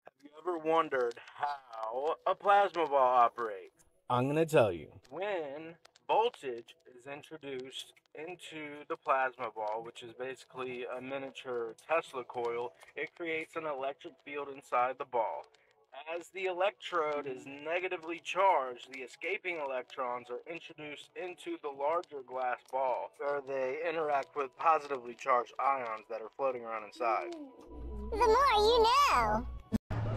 [SPEAKER 12] Have you ever wondered how a plasma ball operates? I'm going to tell you. When voltage is introduced into the plasma ball, which is basically a miniature Tesla coil, it creates an electric field inside the ball. As the electrode is negatively charged, the escaping electrons are introduced into the larger glass ball, where they interact with positively charged ions that are floating around inside.
[SPEAKER 24] The more you know.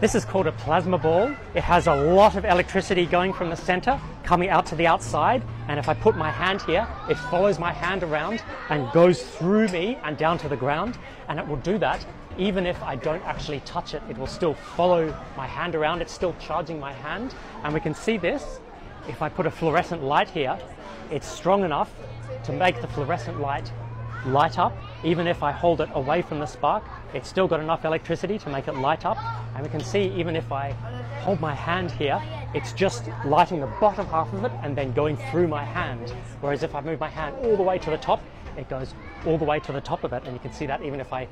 [SPEAKER 25] This is called a plasma ball. It has a lot of electricity going from the center, coming out to the outside, and if I put my hand here, it follows my hand around and goes through me and down to the ground, and it will do that even if I don't actually touch it. It will still follow my hand around. It's still charging my hand, and we can see this. If I put a fluorescent light here, it's strong enough to make the fluorescent light light up. Even if I hold it away from the spark, it's still got enough electricity to make it light up. And we can see even if I hold my hand here, it's just lighting the bottom half of it and then going through my hand. Whereas if I move my hand all the way to the top, it goes all the way to the top of it. And you can see that even if I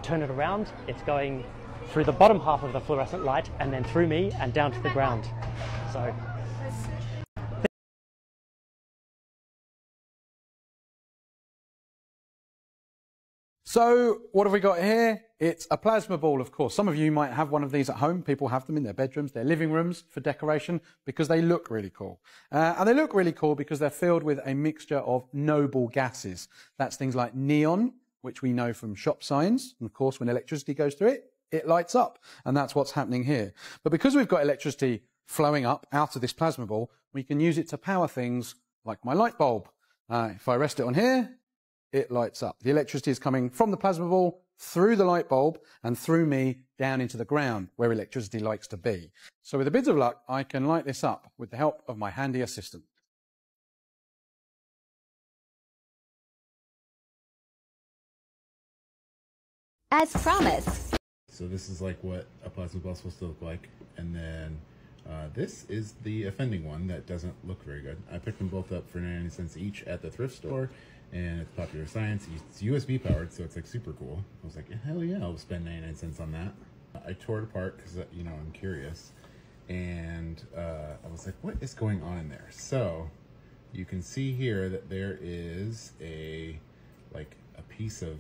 [SPEAKER 25] turn it around, it's going through the bottom half of the fluorescent light and then through me and down to the ground.
[SPEAKER 26] So what have we got here? It's a plasma ball, of course. Some of you might have one of these at home. People have them in their bedrooms, their living rooms for decoration because they look really cool. And they look really cool because they're filled with a mixture of noble gases. That's things like neon, which we know from shop signs. And of course, when electricity goes through it, it lights up. And that's what's happening here. But because we've got electricity flowing up out of this plasma ball, we can use it to power things like my light bulb. If I rest it on here, it lights up. The electricity is coming from the plasma ball through the light bulb and through me down into the ground where electricity likes to be. So with a bit of luck, I can light this up with the help of my handy assistant.
[SPEAKER 24] As promised.
[SPEAKER 27] So this is like what a plasma ball is supposed to look like. And then this is the offending one that doesn't look very good. I picked them both up for 99 cents each at the thrift store. And it's Popular Science. It's USB powered, so it's like super cool. I was like, hell yeah, I'll spend 99 cents on that. I tore it apart because, you know, I'm curious. And I was like, what is going on in there? So you can see here that there is a piece of,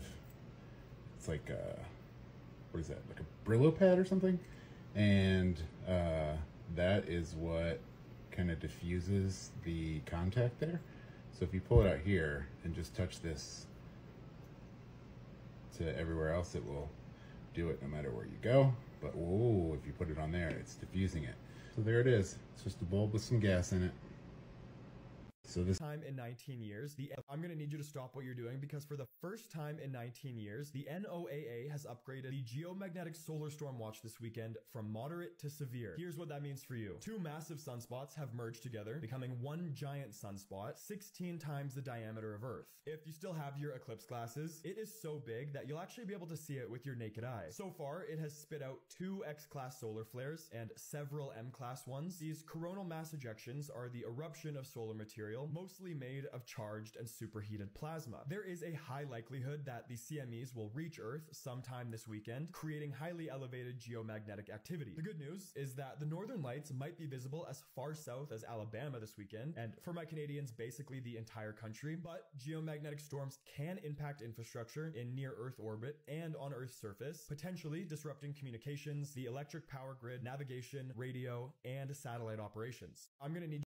[SPEAKER 27] it's like what is that, like a Brillo pad or something? And that is what kind of diffuses the contact there. So if you pull it out here and just touch this to everywhere else, it will do it no matter where you go. But whoa, if you put it on there, it's diffusing it. So there it is. It's just a bulb with some gas in it. So this
[SPEAKER 28] time in 19 years, I'm going to need you to stop what you're doing because for the first time in 19 years, the NOAA has upgraded the geomagnetic solar storm watch this weekend from moderate to severe. Here's what that means for you. 2 massive sunspots have merged together, becoming one giant sunspot, 16 times the diameter of Earth. If you still have your eclipse glasses, it is so big that you'll actually be able to see it with your naked eye. So far, it has spit out 2 X-class solar flares and several M-class ones. These coronal mass ejections are the eruption of solar material, mostly mostly made of charged and superheated plasma. There is a high likelihood that the CMEs will reach Earth sometime this weekend, creating highly elevated geomagnetic activity. The good news is that the northern lights might be visible as far south as Alabama this weekend, and for my Canadians, basically the entire country, but geomagnetic storms can impact infrastructure in near Earth orbit and on Earth's surface, potentially disrupting communications, the electric power grid, navigation, radio, and satellite operations. I'm going to need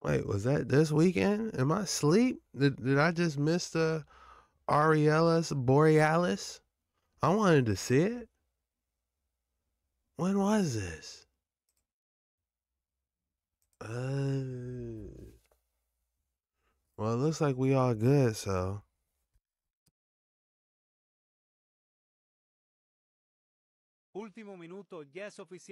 [SPEAKER 1] Wait, was that this weekend? Am I asleep? Did I just miss the Aureolus Borealis? I wanted to see it. When was this? Well, it looks like we all good, so.
[SPEAKER 10] Último minuto, ya es oficial.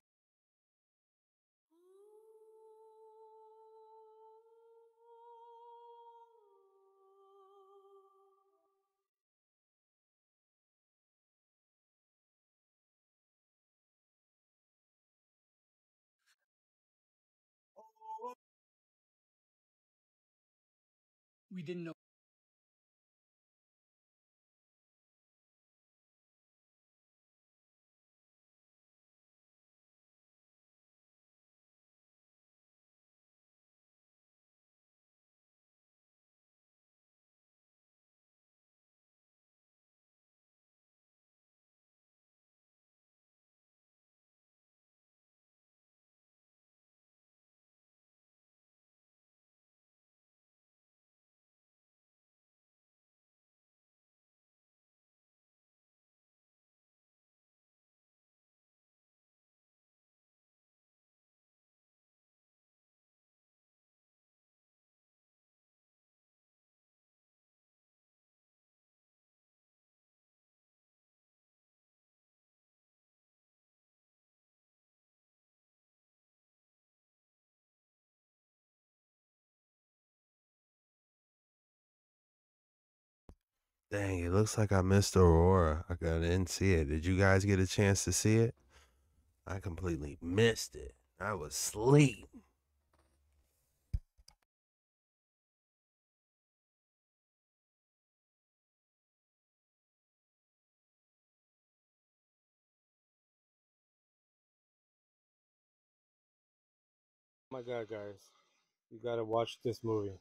[SPEAKER 25] We didn't know.
[SPEAKER 1] Dang, it looks like I missed Aurora. I didn't see it. Did you guys get a chance to see it? I completely missed it. I was asleep.
[SPEAKER 12] Oh my God, guys, you gotta watch this movie.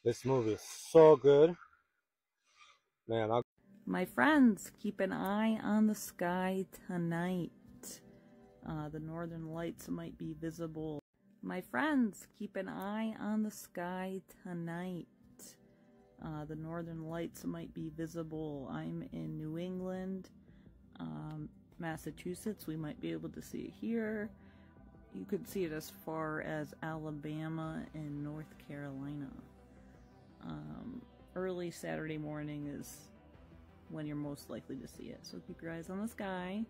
[SPEAKER 12] This movie is so good. Man,
[SPEAKER 9] My friends, keep an eye on the sky tonight. The northern lights might be visible. My friends, keep an eye on the sky tonight. The northern lights might be visible. I'm in New England, Massachusetts. We might be able to see it here. You could see it as far as Alabama and North Carolina. Early Saturday morning is when you're most likely to see it, so keep your eyes on the sky.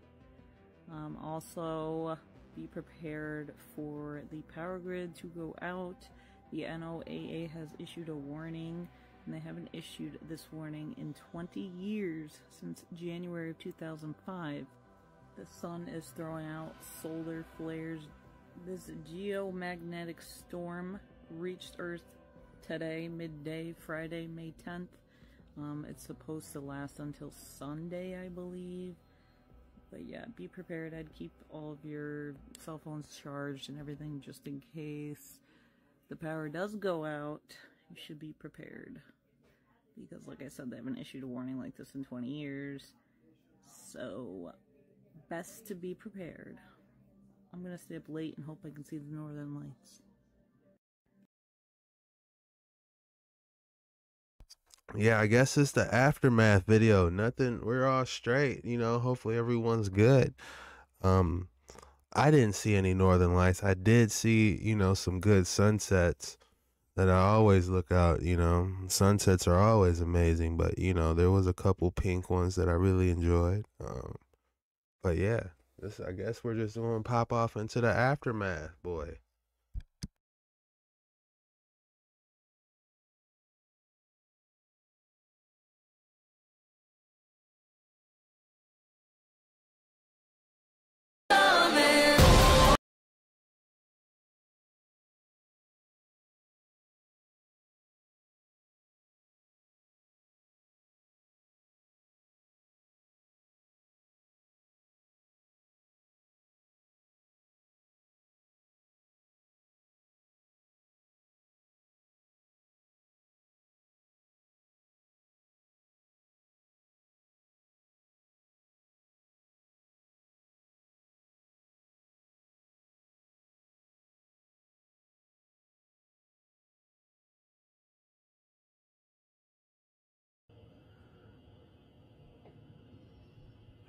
[SPEAKER 9] Also, be prepared for the power grid to go out. The NOAA has issued a warning, and they haven't issued this warning in 20 years, since January of 2005. The sun is throwing out solar flares. This geomagnetic storm reached Earth today, midday, Friday, May 10th. It's supposed to last until Sunday, I believe. But yeah, be prepared. I'd keep all of your cell phones charged and everything just in case the power does go out. You should be prepared. Because like I said, they haven't issued a warning like this in 20 years. So, best to be prepared. I'm gonna stay up late and hope I can see the northern lights.
[SPEAKER 1] Yeah, I guess it's the aftermath video. Nothing, we're all straight, you know, hopefully everyone's good. I didn't see any northern lights. I did see, you know, some good sunsets that I always look out, you know. Sunsets are always amazing, but you know, there was a couple pink ones that I really enjoyed. But yeah, I guess we're just going to pop off into the aftermath, boy.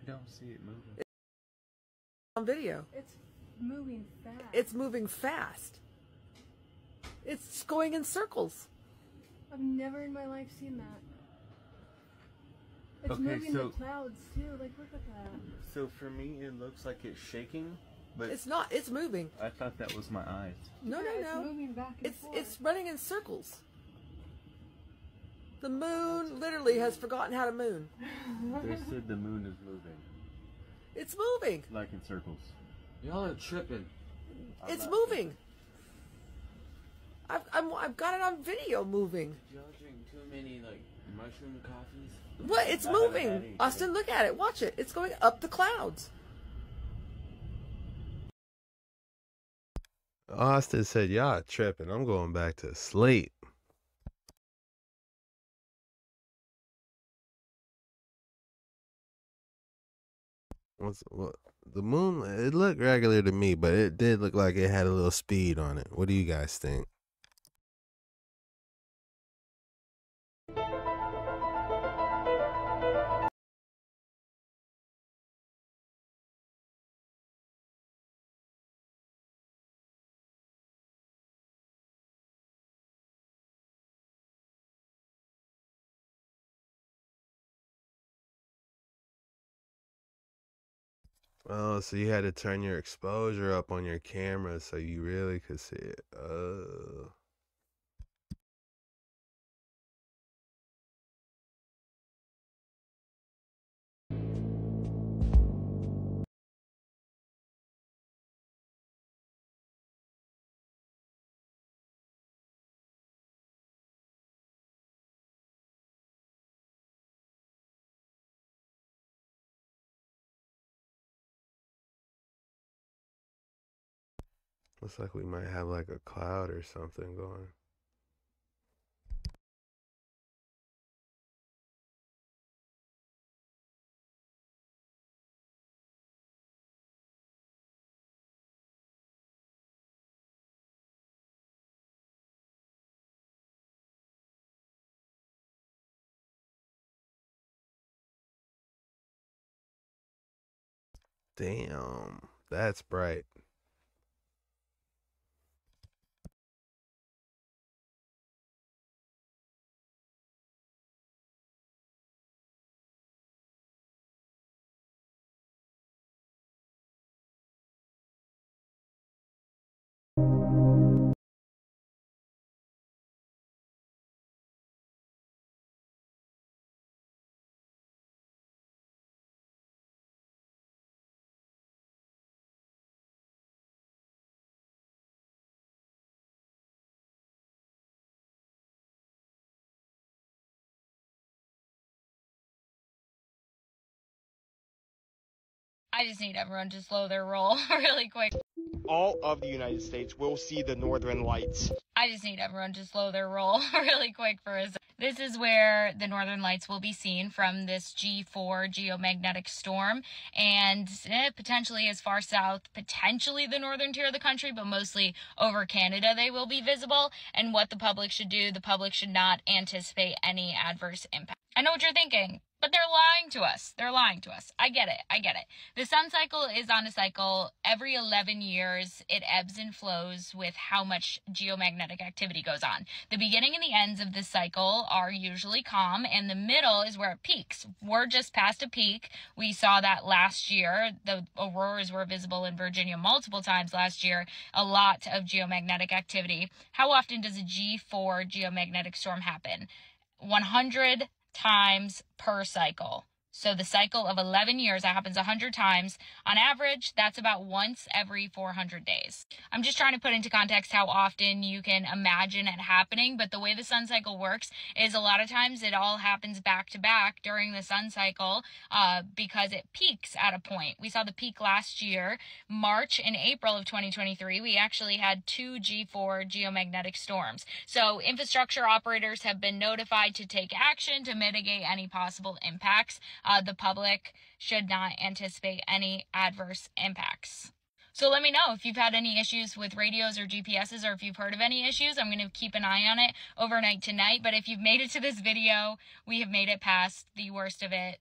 [SPEAKER 14] don't see it moving.
[SPEAKER 15] On video.
[SPEAKER 16] It's moving fast.
[SPEAKER 15] It's moving fast. It's going in circles.
[SPEAKER 16] I've never in my life seen that. It's
[SPEAKER 14] Okay,
[SPEAKER 16] moving
[SPEAKER 14] so-
[SPEAKER 16] the clouds too. Like, look at that.
[SPEAKER 14] So for me, it looks like it's shaking, but
[SPEAKER 15] It's not. It's moving.
[SPEAKER 14] I thought that was my eyes.
[SPEAKER 15] No,
[SPEAKER 16] Yeah,
[SPEAKER 15] no, no.
[SPEAKER 16] It's moving back and forth.
[SPEAKER 15] It's running in circles. The moon literally has forgotten how to moon.
[SPEAKER 14] They said the moon is moving,
[SPEAKER 15] It's moving.
[SPEAKER 14] like in circles.
[SPEAKER 17] Y'all are tripping.
[SPEAKER 15] It's moving. I've got it on video moving.
[SPEAKER 17] Y'all drink too many like mushroom coffees.
[SPEAKER 15] What? It's
[SPEAKER 17] I haven't had
[SPEAKER 15] moving.
[SPEAKER 17] any
[SPEAKER 15] Austin, look at it. Watch it. It's going up the clouds.
[SPEAKER 1] Austin said, y'all tripping. I'm going back to sleep. What? The moon, it looked regular to me, but it did look like it had a little speed on it. What do you guys think? Oh, so you had to turn your exposure up on your camera so you really could see it. Oh. Looks like we might have like a cloud or something going. Damn, that's bright.
[SPEAKER 18] I just need everyone to slow their roll really quick.
[SPEAKER 19] All of the United States will see the northern lights.
[SPEAKER 18] I just need everyone to slow their roll really quick for a second. This is where the northern lights will be seen from this G4 geomagnetic storm, and potentially as far south, potentially the northern tier of the country, but mostly over Canada they will be visible. And what the public should do, the public should not anticipate any adverse impact. I know what you're thinking, but they're lying to us. They're lying to us. I get it. I get it. The sun cycle is on a cycle. Every 11 years, it ebbs and flows with how much geomagnetic activity goes on. The beginning and the ends of this cycle are usually calm, and the middle is where it peaks. We're just past a peak. We saw that last year. The auroras were visible in Virginia multiple times last year. A lot of geomagnetic activity. How often does a G4 geomagnetic storm happen? 100 times per cycle. So the cycle of 11 years, that happens 100 times. On average, that's about once every 400 days. I'm just trying to put into context how often you can imagine it happening, but the way the sun cycle works is a lot of times it all happens back to back during the sun cycle because it peaks at a point. We saw the peak last year, March and April of 2023. We actually had 2 G4 geomagnetic storms. So infrastructure operators have been notified to take action to mitigate any possible impacts. The public should not anticipate any adverse impacts. So let me know if you've had any issues with radios or GPSs, or if you've heard of any issues. I'm going to keep an eye on it overnight tonight. But if you've made it to this video, we have made it past the worst of it.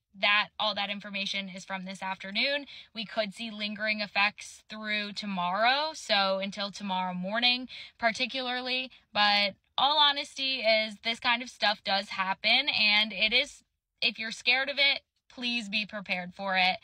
[SPEAKER 18] All that information is from this afternoon. We could see lingering effects through tomorrow, so until tomorrow morning particularly. But all honesty is this kind of stuff does happen, and it is, if you're scared of it, please be prepared for it.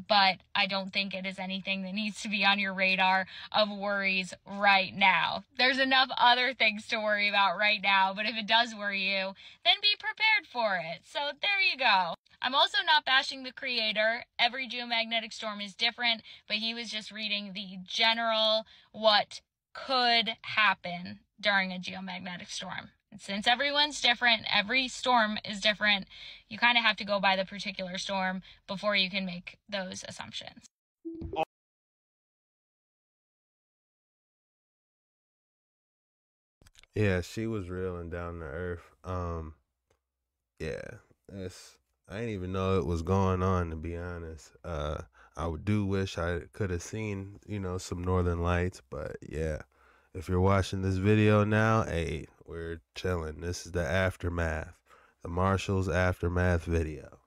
[SPEAKER 18] But I don't think it is anything that needs to be on your radar of worries right now. There's enough other things to worry about right now, but if it does worry you, then be prepared for it. So there you go. I'm also not bashing the creator. Every geomagnetic storm is different, but he was just reading the general what could happen during a geomagnetic storm. And since everyone's different, every storm is different, you kind of have to go by the particular storm before you can make those assumptions.
[SPEAKER 1] Yeah, she was real and down to earth. Yeah, I didn't even know it was going on, to be honest. I do wish I could have seen, some Northern Lights, but yeah. If you're watching this video now, hey, we're chilling. This is the aftermath, the Marshall's aftermath video.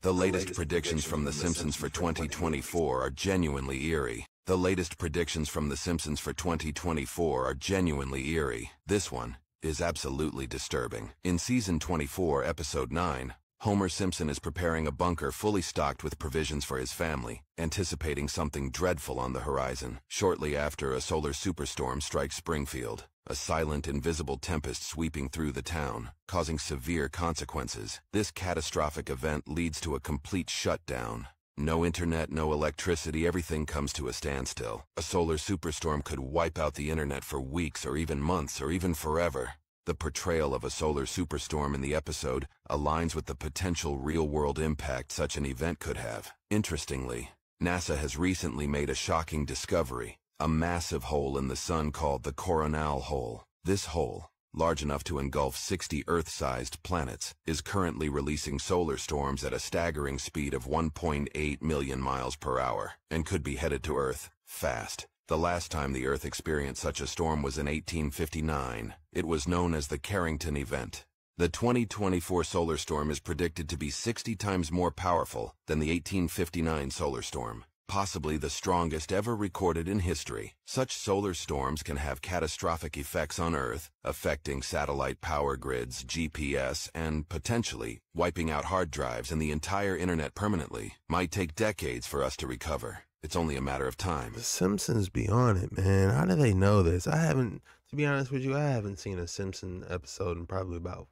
[SPEAKER 2] The latest predictions from The Simpsons for 2024 are genuinely eerie. The latest predictions from The Simpsons for 2024 are genuinely eerie. This one is absolutely disturbing. In Season 24, Episode 9, Homer Simpson is preparing a bunker fully stocked with provisions for his family, anticipating something dreadful on the horizon. Shortly after, a solar superstorm strikes Springfield, a silent, invisible tempest sweeping through the town, causing severe consequences. This catastrophic event leads to a complete shutdown. No internet, no electricity, everything comes to a standstill. A solar superstorm could wipe out the internet for weeks or even months or even forever. The portrayal of a solar superstorm in the episode aligns with the potential real-world impact such an event could have. Interestingly, NASA has recently made a shocking discovery, a massive hole in the sun called the Coronal Hole. This hole, large enough to engulf 60 Earth-sized planets, is currently releasing solar storms at a staggering speed of 1.8 million miles per hour, and could be headed to Earth fast. The last time the Earth experienced such a storm was in 1859. It was known as the Carrington Event. The 2024 solar storm is predicted to be 60 times more powerful than the 1859 solar storm, possibly the strongest ever recorded in history. Such solar storms can have catastrophic effects on Earth, affecting satellite power grids, GPS, and potentially wiping out hard drives and the entire internet permanently. Might take decades for us to recover. It's only a matter of time.
[SPEAKER 1] The Simpsons be on it, man. How do they know this? To be honest with you, I haven't seen a Simpson episode in probably about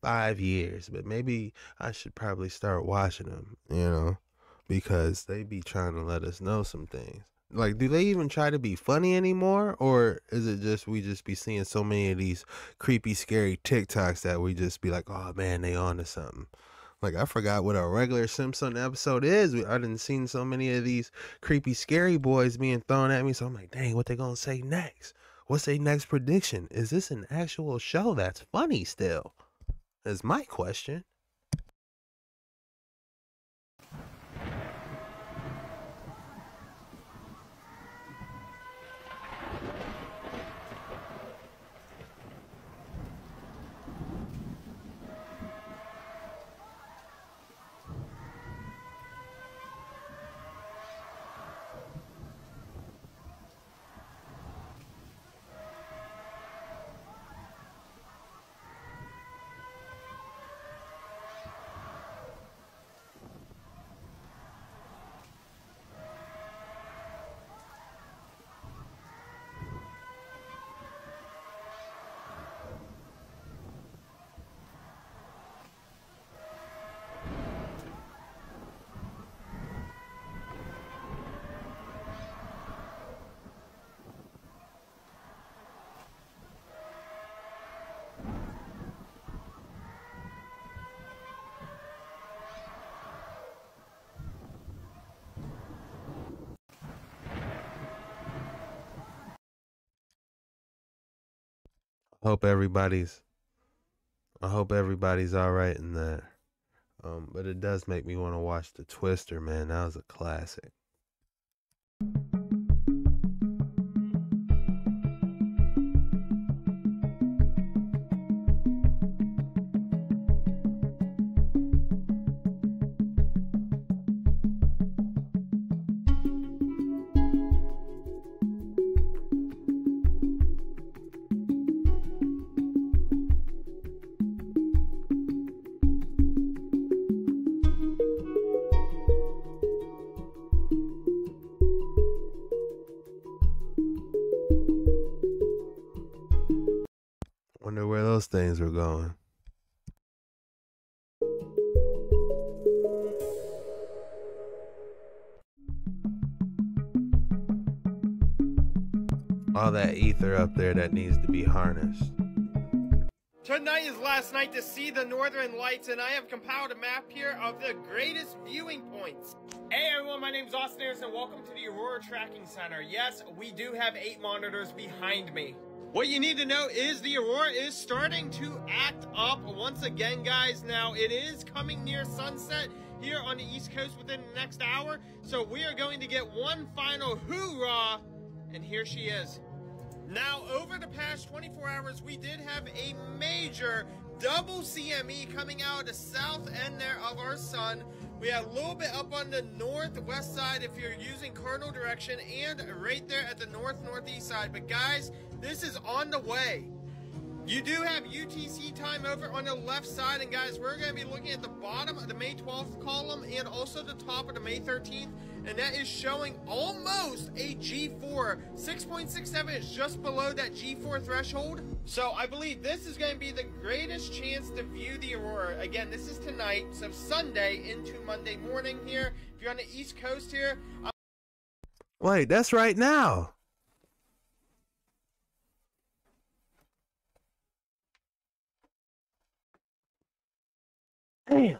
[SPEAKER 1] 5 years, but maybe I should probably start watching them, because they be trying to let us know some things. Like, do they even try to be funny anymore? Or is it just, we just be seeing so many of these creepy, scary TikToks that we just be like, oh man, they on to something. Like, I forgot what a regular Simpson episode is. I didn't seen so many of these creepy, scary boys being thrown at me. So I'm like, dang, what they gonna say next? What's their next prediction? Is this an actual show that's funny still? Is my question. I hope everybody's all right in there. But it does make me want to watch The Twister, man. That was a classic. those things were going. All that ether up there that needs to be harnessed.
[SPEAKER 12] Tonight is last night to see the Northern Lights, and I have compiled a map here of the greatest viewing points. Hey everyone, my name is Austin Anderson, and welcome to the Aurora Tracking Center. Yes, we do have 8 monitors behind me. What you need to know is the Aurora is starting to act up once again, guys. Now, it is coming near sunset here on the East Coast within the next hour, so we are going to get one final hoorah, and here she is. Now, over the past 24 hours, we did have a major double CME coming out of the south end there of our sun. We had a little bit up on the northwest side if you're using cardinal direction, and right there at the northeast side. But guys, this is on the way. You do have UTC time over on the left side, and guys, we're going to be looking at the bottom of the May 12th column and also the top of the May 13th, and that is showing almost a G4. 6.67 is just below that G4 threshold, so I believe this is going to be the greatest chance to view the Aurora. Again, this is tonight, so Sunday into Monday morning here. If you're on the East Coast here...
[SPEAKER 1] Wait, that's right now. Damn.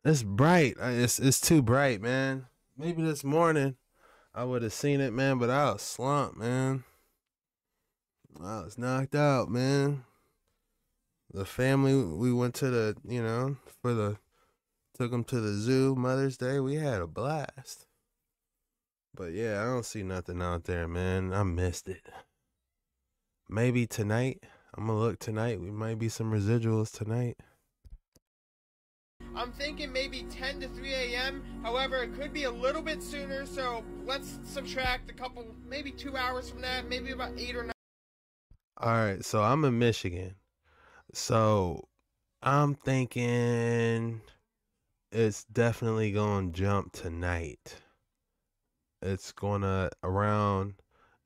[SPEAKER 1] It's bright. It's too bright, man. Maybe this morning I would have seen it, man, but I was slumped, man. I was knocked out, man. The family, we went to the, took them to the zoo, Mother's Day. We had a blast. But yeah, I don't see nothing out there, man. I missed it. Maybe tonight. I'm gonna look tonight. We might be some residuals tonight.
[SPEAKER 12] I'm thinking maybe 10 to 3 a.m. However, it could be a little bit sooner, so let's subtract a couple, maybe 2 hours from that, maybe about 8 or 9.
[SPEAKER 1] All right, so I'm in Michigan. So I'm thinking it's definitely going to jump tonight. It's going to around,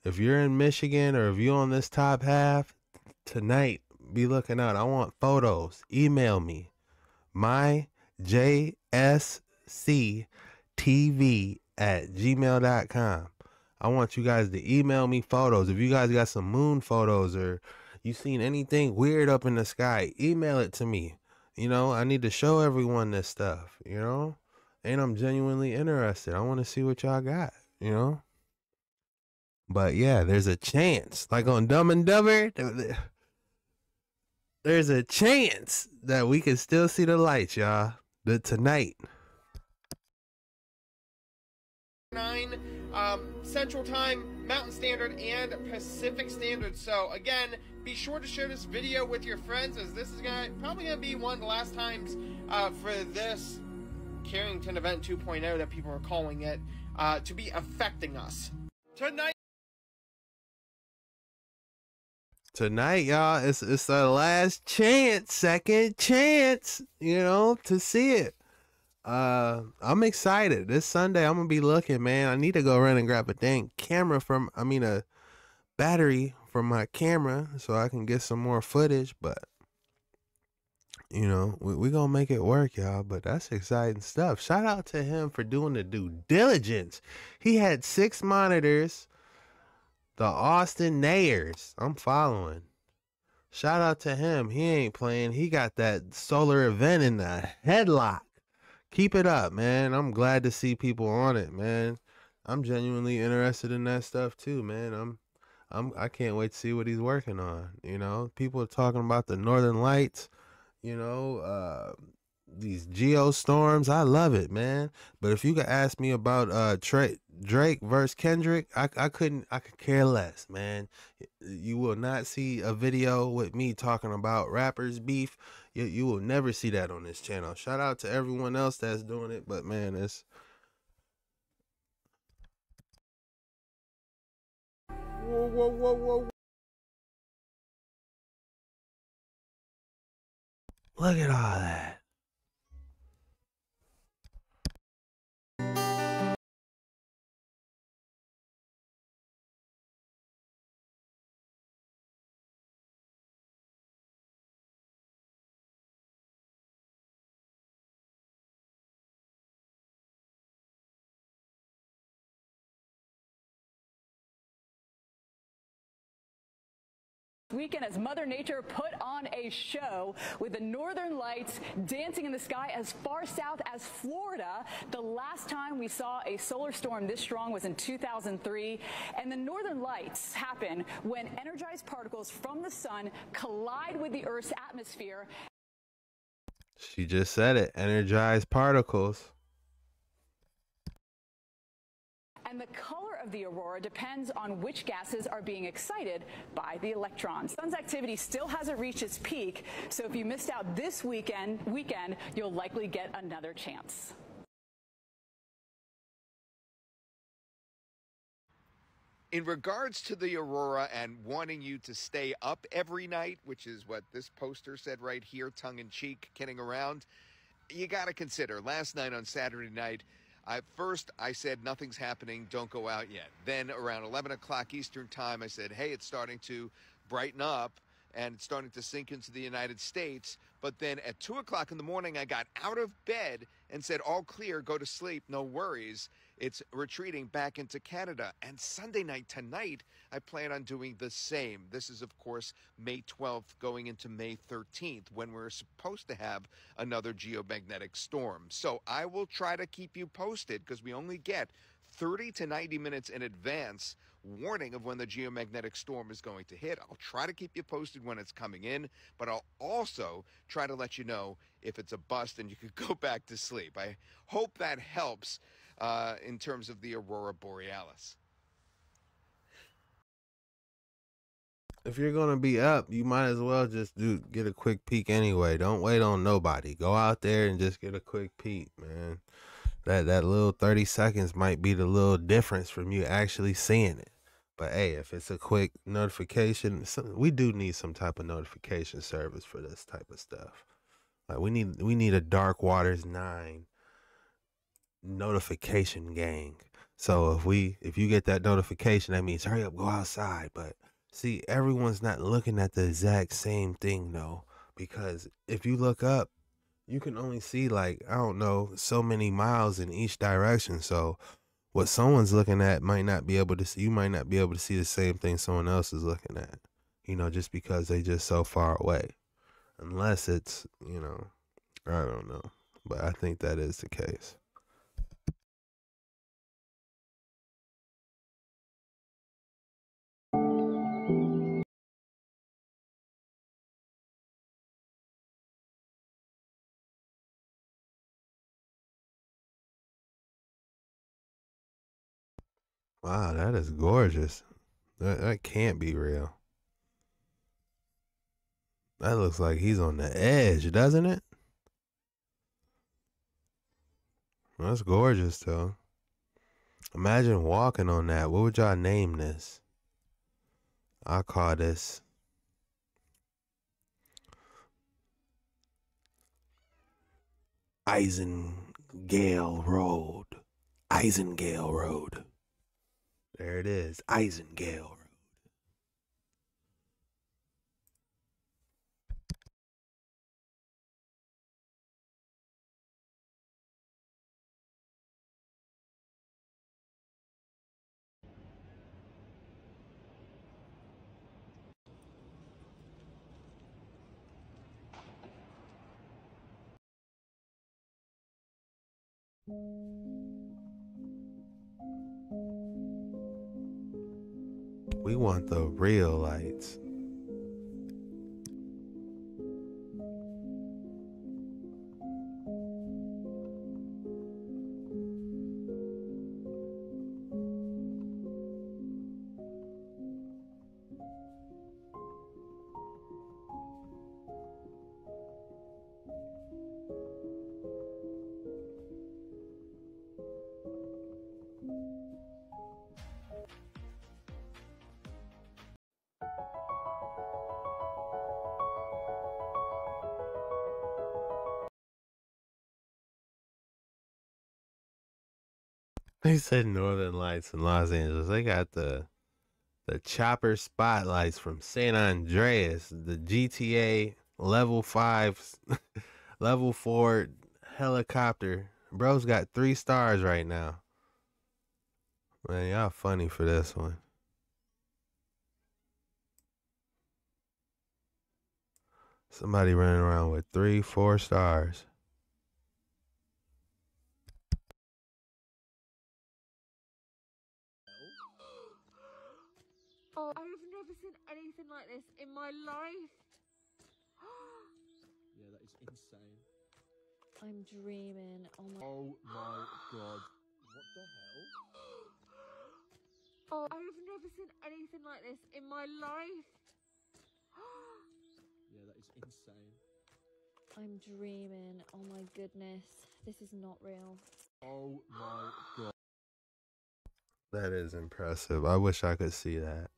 [SPEAKER 1] if you're in Michigan or if you're on this top half, tonight, be looking out. I want photos. Email me. myjsctv@gmail.com. I want you guys to email me photos. If you guys got some moon photos or you seen anything weird up in the sky, email it to me. I need to show everyone this stuff, and I'm genuinely interested. I want to see what y'all got, But yeah, there's a chance, like on Dumb and Dumber, there's a chance that we can still see the lights, y'all. Tonight.
[SPEAKER 12] 9 Central Time, Mountain Standard, and Pacific Standard. So again, be sure to share this video with your friends, as this is probably gonna be one of the last times for this Carrington Event 2.0 that people are calling it to be affecting us.
[SPEAKER 1] Tonight, y'all, it's the last chance, second chance, to see it. I'm excited. This Sunday, I'm gonna be looking, man. I need to go run and grab a dang a battery from my camera so I can get some more footage. But we gonna make it work, y'all. But that's exciting stuff. Shout out to him for doing the due diligence. He had 6 monitors. The Austin Nayers. I'm following. Shout out to him. He ain't playing. He got that solar event in the headlock. Keep it up, man. I'm glad to see people on it, man. I'm genuinely interested in that stuff too, man. I can't wait to see what he's working on. People are talking about the Northern Lights, these geostorms. I love it, man. But if you could ask me about Drake versus Kendrick, I could care less, man. You will not see a video with me talking about rappers beef. You will never see that on this channel. Shout out to everyone else that's doing it, but man, it's whoa. Look at all that.
[SPEAKER 3] weekend as Mother Nature put on a show with the northern lights dancing in the sky as far south as Florida. The last time we saw a solar storm this strong was in 2003, and the northern lights happen when energized particles from the sun collide with the Earth's atmosphere.
[SPEAKER 1] She just said it. Energized particles.
[SPEAKER 3] And the color of the aurora depends on which gases are being excited by the electrons. Sun's activity still hasn't reached its peak, so if you missed out this weekend, you'll likely get another chance.
[SPEAKER 5] In regards to the aurora and wanting you to stay up every night, which is what this poster said right here, tongue-in-cheek, kidding around, you got to consider. Last night on Saturday night, first I said nothing's happening, don't go out yet. Then around 11 o'clock Eastern time, I said, hey, it's starting to brighten up and it's starting to sink into the United States. But then at 2 o'clock in the morning, I got out of bed and said, all clear, go to sleep, no worries. It's retreating back into Canada. And Sunday night, tonight, I plan on doing the same. This is, of course, May 12th going into May 13th when we're supposed to have another geomagnetic storm. So I will try to keep you posted because we only get 30 to 90 minutes in advance warning of when the geomagnetic storm is going to hit. I'll try to keep you posted when it's coming in, but I'll also try to let you know if it's a bust and you could go back to sleep. I hope that helps in terms of the aurora borealis.
[SPEAKER 1] If you're gonna be up, you might as well just get a quick peek anyway. Don't wait on nobody. Go out there and just get a quick peek, man. That little 30 seconds might be the little difference from you actually seeing it. But hey, if it's a quick notification, we do need some type of notification service for this type of stuff. Like we need a Dark Waters 9 notification gang. So if you get that notification, that means hurry up, go outside. But see, everyone's not looking at the exact same thing though, because if you look up, you can only see like, I don't know, so many miles in each direction. So what someone's looking at might not be able to see, you might not be able to see the same thing someone else is looking at, just because they just so far away. Unless it's, I don't know. But I think that is the case. Wow, that is gorgeous. That can't be real. That looks like he's on the edge, doesn't it? That's gorgeous, though. Imagine walking on that. What would y'all name this? I call this Isingale Road. Isingale Road. There it is, Isingale Road. We want the real lights. They said Northern Lights in Los Angeles. They got the chopper spotlights from San Andreas, the GTA level 5, level 4 helicopter. Bro's got 3 stars right now. Man, y'all funny for this one. Somebody running around with 3, 4 stars.
[SPEAKER 6] Oh, I have never seen anything like this in my life.
[SPEAKER 14] Yeah, that is insane.
[SPEAKER 6] I'm dreaming. Oh my.
[SPEAKER 14] Oh my god. What the hell?
[SPEAKER 6] Oh, I have never seen anything like this in my life.
[SPEAKER 14] Yeah, that is insane.
[SPEAKER 6] I'm dreaming. Oh my goodness. This is not real.
[SPEAKER 14] Oh my god.
[SPEAKER 1] That is impressive. I wish I could see that.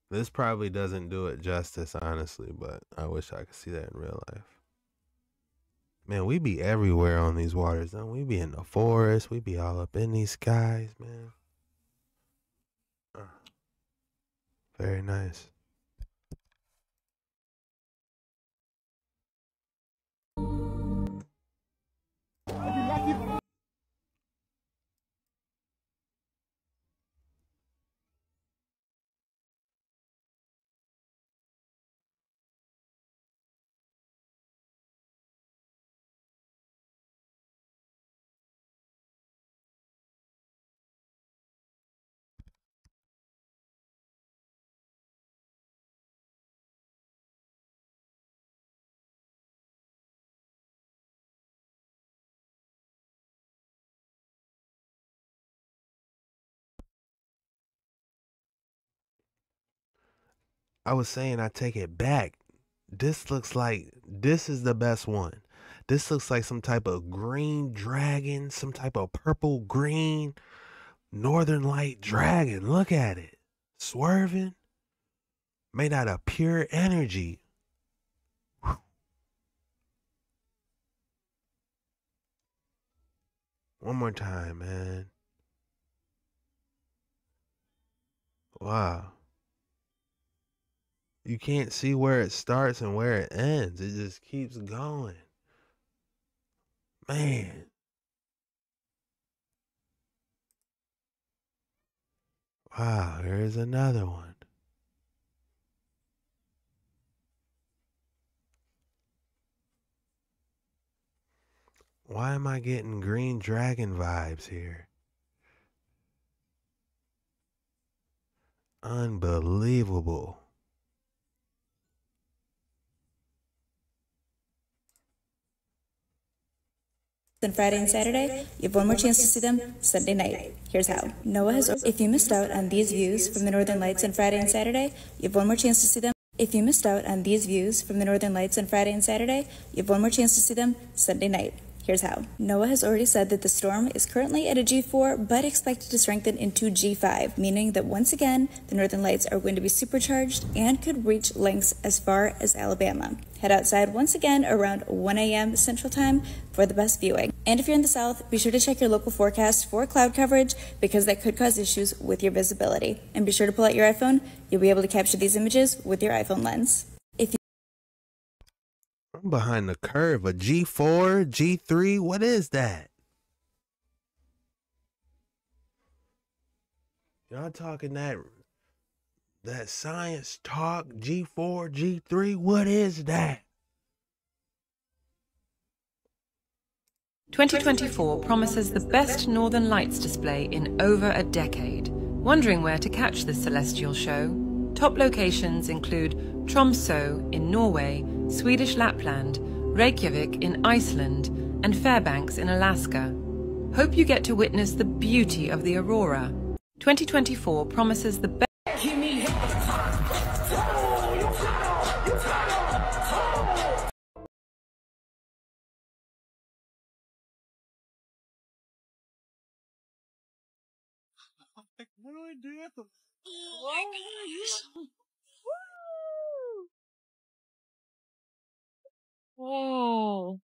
[SPEAKER 1] This probably doesn't do it justice, honestly, but I wish I could see that in real life. Man, we be everywhere on these waters, don't we? Be in the forest. We be all up in these skies, man. Very nice. I was saying I take it back. This looks like this is the best one. This looks like some type of green dragon, some type of purple green northern light dragon. Look at it. Swerving. Made out of pure energy. Whew. One more time, man. Wow. You can't see where it starts and where it ends. It just keeps going. Man. Wow, here's another one. Why am I getting green dragon vibes here? Unbelievable.
[SPEAKER 7] Then Friday and Saturday, you have one more chance to see them Sunday night. Here's how. Noah has. If you missed out on these views from the Northern Lights on Friday and Saturday, you have one more chance to see them. If you missed out on these views from the Northern Lights on Friday and Saturday, you have one more chance to see them Sunday night. Here's how. NOAA has already said that the storm is currently at a G4, but expected to strengthen into G5, meaning that once again, the Northern Lights are going to be supercharged and could reach lengths as far as Alabama. Head outside once again around 1 a.m. Central Time for the best viewing. And if you're in the South, be sure to check your local forecast for cloud coverage because that could cause issues with your visibility. And be sure to pull out your iPhone. You'll be able to capture these images with your iPhone lens.
[SPEAKER 1] I'm behind the curve. A G4, G3, what is that? Y'all talking that science talk, G4, G3, what is that?
[SPEAKER 8] 2024 promises the best Northern Lights display in over a decade. Wondering where to catch this celestial show? Top locations include Tromsø in Norway, Swedish Lapland, Reykjavik in Iceland, and Fairbanks in Alaska. Hope you get to witness the beauty of the aurora. 2024 promises the best.
[SPEAKER 13] What do I do at the...
[SPEAKER 6] Oh my gosh. Woo! Whoa.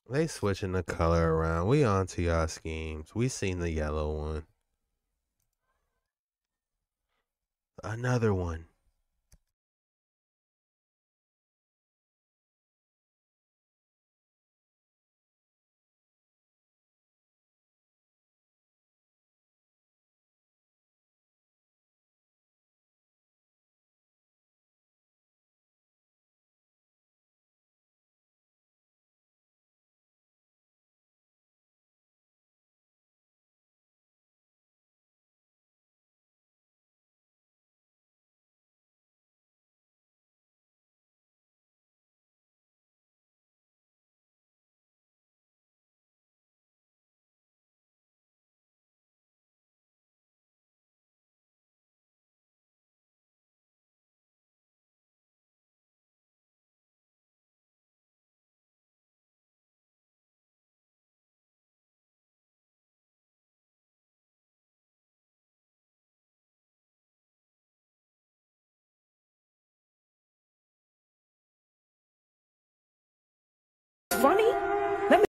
[SPEAKER 1] They switching the color around. We on to y'all schemes. We seen the yellow one. Another one.
[SPEAKER 15] funny? Let me.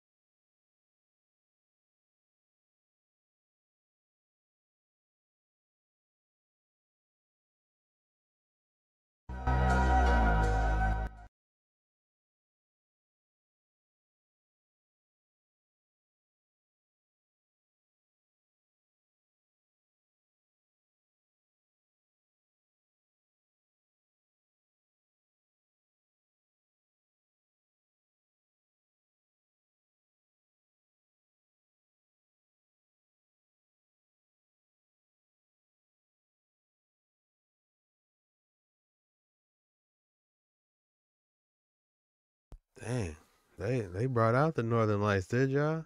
[SPEAKER 1] Dang, they brought out the Northern Lights, did y'all?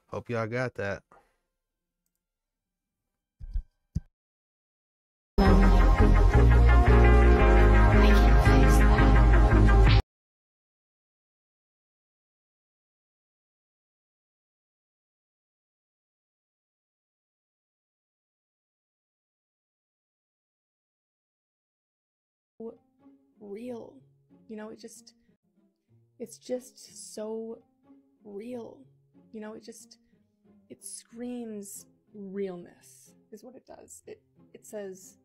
[SPEAKER 1] Hope y'all got that.
[SPEAKER 16] Real. You know, it's just so real. You know, it screams realness is what it does. It says,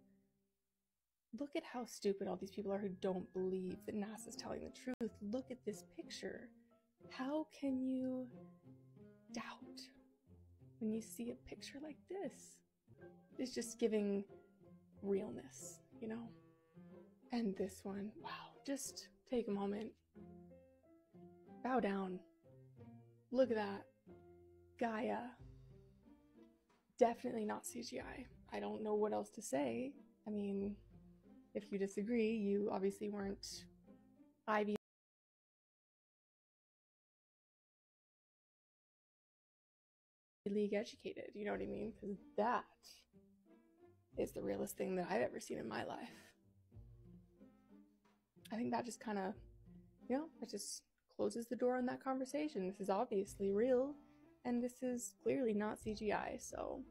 [SPEAKER 16] look at how stupid all these people are who don't believe that NASA's telling the truth. Look at this picture. How can you doubt when you see a picture like this? It's just giving realness, you know? And this one, wow, just take a moment. Bow down. Look at that. Gaia. Definitely not CGI. I don't know what else to say. I mean, if you disagree, you obviously weren't Ivy League educated, you know what I mean? Because that is the realest thing that I've ever seen in my life. I think that just kind of, you know, it just closes the door on that conversation. This is obviously real, and this is clearly not CGI, so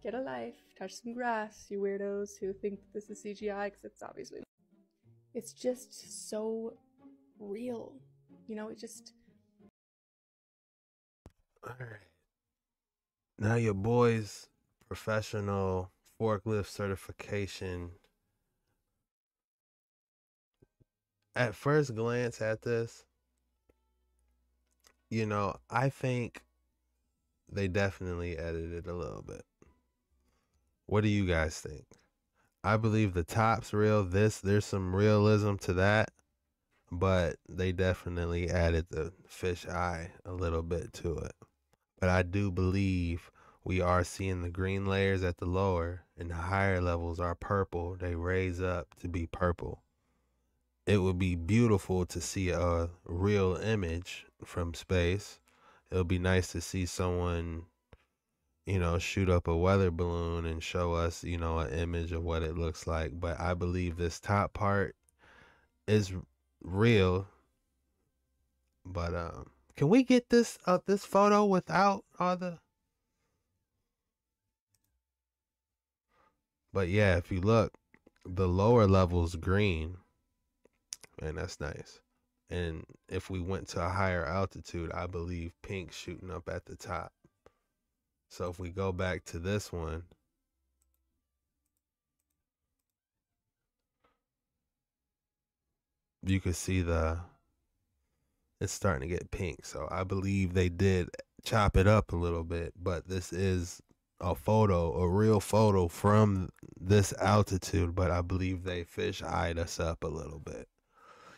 [SPEAKER 16] get a life, touch some grass, you weirdos who think this is CGI, because it's obviously, it's just so real, you know,
[SPEAKER 1] Alright. Now your boy's professional forklift certification. At first glance at this, you know, I think they definitely edited a little bit. What do you guys think? I believe the top's real. There's some realism to that, but they definitely added the fish eye a little bit to it. But I do believe we are seeing the green layers at the lower, and the higher levels are purple. They raise up to be purple. It would be beautiful to see a real image from space. It would be nice to see someone, you know, shoot up a weather balloon and show us, you know, an image of what it looks like. But I believe this top part is real. But can we get this photo without all the? But yeah, if you look, the lower level's green. Man, that's nice. And if we went to a higher altitude, I believe pink shooting up at the top. So if we go back to this one, you could see it's starting to get pink. So I believe they did chop it up a little bit, but this is a real photo from this altitude, but I believe they fish-eyed us up a little bit.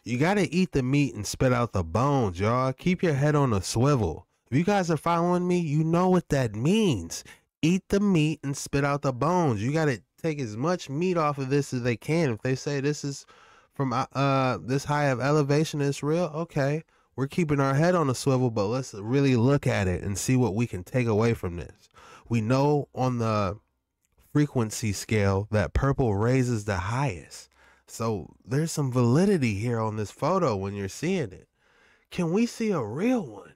[SPEAKER 1] You got to eat the meat and spit out the bones, y'all. Keep your head on a swivel. If you guys are following me, you know what that means. Eat the meat and spit out the bones. You got to take as much meat off of this as they can. If they say this is from this high of elevation, it's real, okay. We're keeping our head on a swivel, but let's really look at it and see what we can take away from this. We know on the frequency scale that purple raises the highest. So there's some validity here on this photo when you're seeing it. Can we see a real one?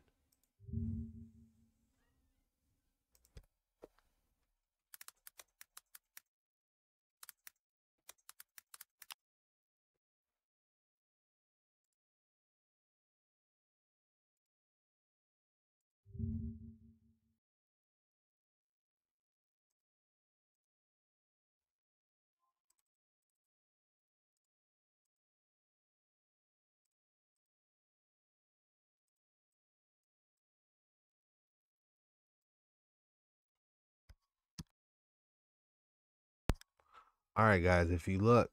[SPEAKER 1] All right, guys, if you look,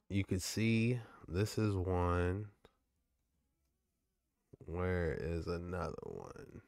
[SPEAKER 1] you could see this is one. Where is another one?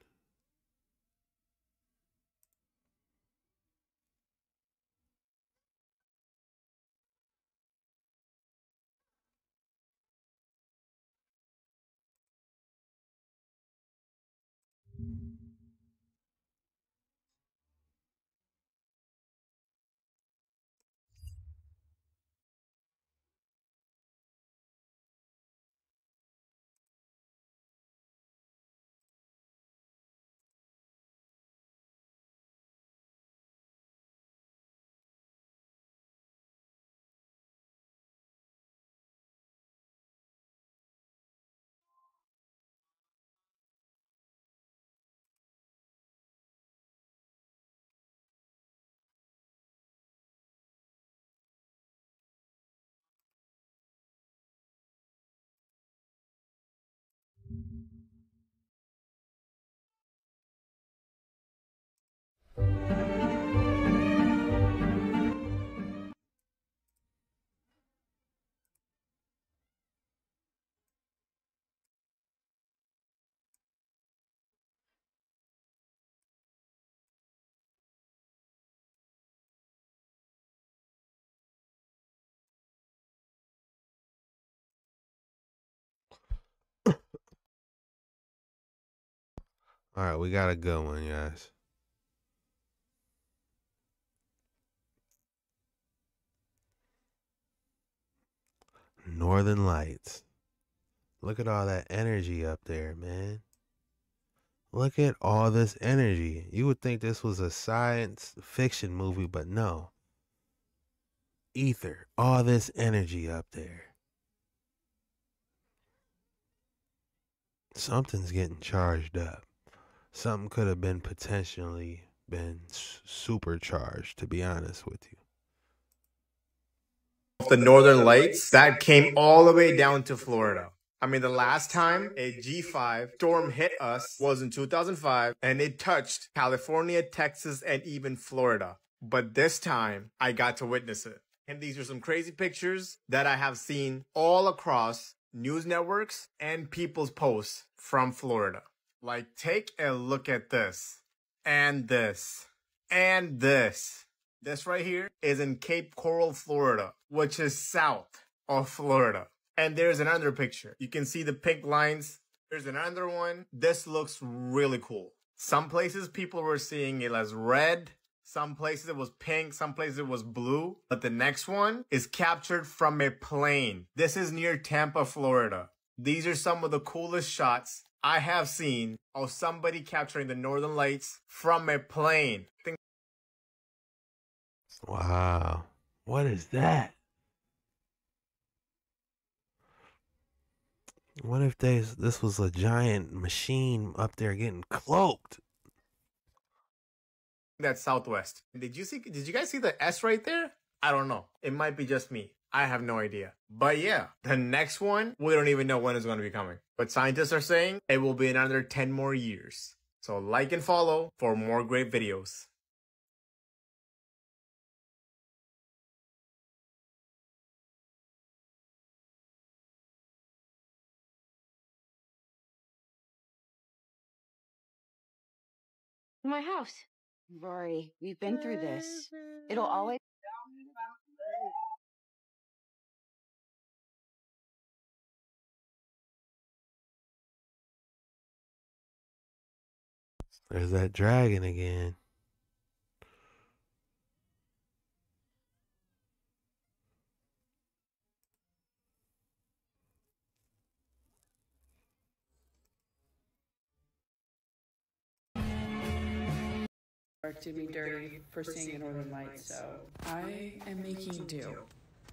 [SPEAKER 1] All right, we got a good one, guys. Northern Lights. Look at all that energy up there, man. Look at all this energy. You would think this was a science fiction movie, but no. Ether, all this energy up there. Something's getting charged up. Something could have been potentially been supercharged, to be honest with you.
[SPEAKER 19] The Northern Lights that came all the way down to Florida. I mean, the last time a G5 storm hit us was in 2005, and it touched California, Texas, and even Florida. But this time, I got to witness it. And these are some crazy pictures that I have seen all across news networks and people's posts from Florida. Like, take a look at this, and this, and this. This right here is in Cape Coral, Florida, which is south of Florida. And there's another picture. You can see the pink lines. There's another one. This looks really cool. Some places people were seeing it as red. Some places it was pink. Some places it was blue. But the next one is captured from a plane. This is near Tampa, Florida. These are some of the coolest shots I have seen of somebody capturing the Northern Lights from a plane.
[SPEAKER 1] Wow. What is that? What if this was a giant machine up there getting cloaked?
[SPEAKER 19] That's Southwest. Did you guys see the S right there? I don't know. It might be just me. I have no idea. But yeah, the next one, we don't even know when it's going to be coming. But scientists are saying it will be another 10 more years. So like and follow for more great videos.
[SPEAKER 4] My house. Rory, we've been through this. It'll always...
[SPEAKER 1] There's that dragon again.
[SPEAKER 11] Did me dirty for seeing the Northern Lights, so I am making do.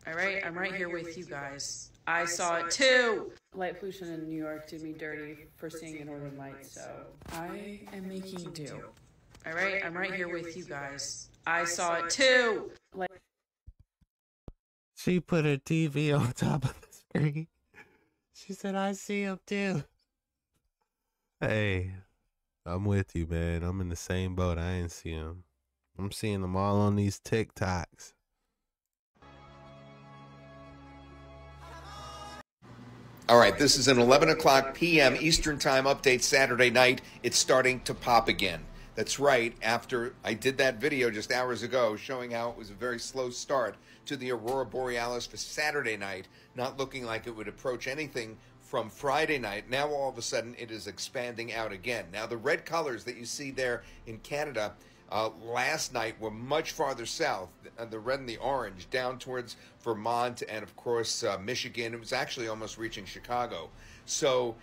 [SPEAKER 11] All right, I'm right here with you guys. I saw it too.
[SPEAKER 15] Light pollution in New York did me dirty for seeing the Northern Lights, so I am making do.
[SPEAKER 11] All right, I'm right here with you guys. I saw it too.
[SPEAKER 1] She put her TV on top of the screen. She said, I see him too. Hey, I'm with you, man. I'm in the same boat. I ain't see him. I'm seeing them all on these TikToks.
[SPEAKER 5] All right, this is an 11 o'clock p.m. Eastern Time update Saturday night. It's starting to pop again. That's right, after I did that video just hours ago showing how it was a very slow start to the Aurora Borealis for Saturday night, not looking like it would approach anything from Friday night. Now all of a sudden it is expanding out again. Now the red colors that you see there in Canada last night were much farther south, the red and the orange, down towards Vermont and, of course, Michigan. It was actually almost reaching Chicago. So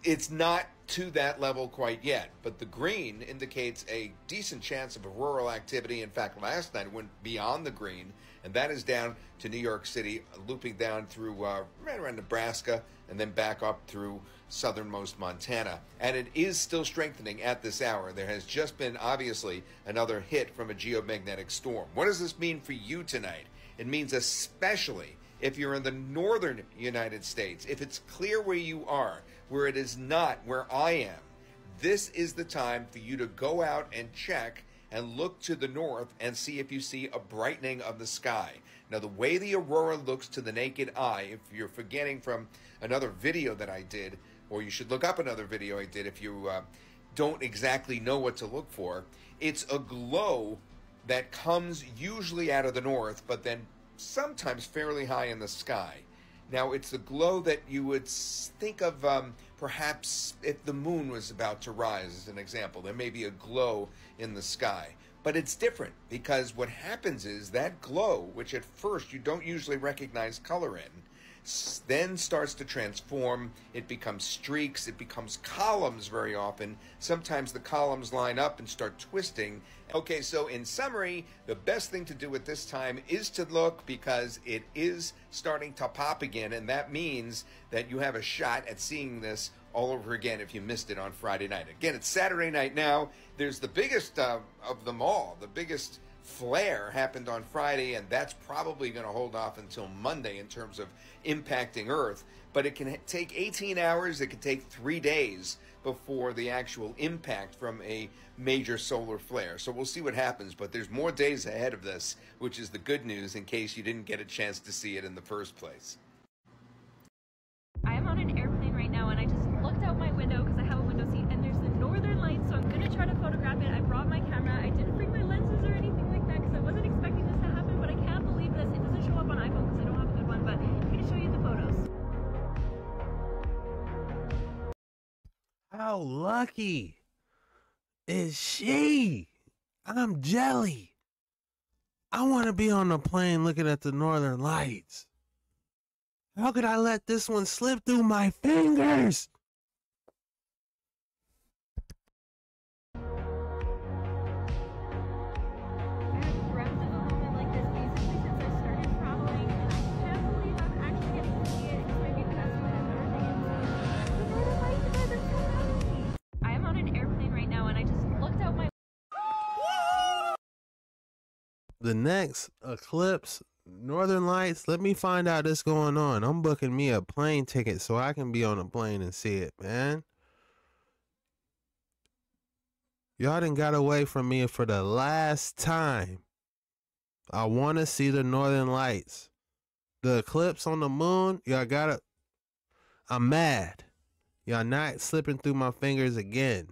[SPEAKER 5] it's not to that level quite yet, but the green indicates a decent chance of auroral activity. In fact, last night it went beyond the green, and that is down to New York City, looping down through right around Nebraska, and then back up through southernmost Montana. And it is still strengthening at this hour. There has just been, obviously, another hit from a geomagnetic storm. What does this mean for you tonight? It means especially if you're in the northern United States, if it's clear where you are, where it is not where I am, this is the time for you to go out and check and look to the north and see if you see a brightening of the sky. Now, the way the aurora looks to the naked eye, if you're forgetting from another video that I did, or you should look up another video I did if you don't exactly know what to look for, it's a glow that comes usually out of the north, but then sometimes fairly high in the sky. Now, it's a glow that you would think of perhaps if the moon was about to rise, as an example. There may be a glow in the sky. But it's different because what happens is that glow, which at first you don't usually recognize color in, then starts to transform. It becomes streaks. It becomes columns very often. Sometimes the columns line up and start twisting. Okay, so in summary, the best thing to do at this time is to look because it is starting to pop again, and that means that you have a shot at seeing this all over again if you missed it on Friday night. Again, it's Saturday night now. There's the biggest of them all. The biggest flare happened on Friday, and that's probably going to hold off until Monday in terms of impacting Earth. But it can take 18 hours. It can take 3 days before the actual impact from a major solar flare. So we'll see what happens, but there's more days ahead of this, which is the good news in case you didn't get a chance to see it in the first place.
[SPEAKER 6] I am on an airplane right now, and I just looked out my window because I have a window seat, and there's the northern lights, so I'm going to try to photograph it. I brought my camera. I didn't bring my lenses or anything like that because I wasn't expecting this to happen, but I can't believe this. It doesn't show up on iPhone because I don't have a good one, but I'm going to show you the photos.
[SPEAKER 1] How lucky is she? I'm jelly. I want to be on the plane looking at the northern lights. How could I let this one slip through my fingers?
[SPEAKER 6] I am on an airplane right now, and I just looked out my...
[SPEAKER 1] The next eclipse, Northern Lights, let me find out what's going on. I'm booking me a plane ticket so I can be on a plane and see it, man. Y'all done got away from me for the last time. I want to see the Northern Lights. The eclipse on the moon, y'all gotta... I'm mad. Y'all not slipping through my fingers again.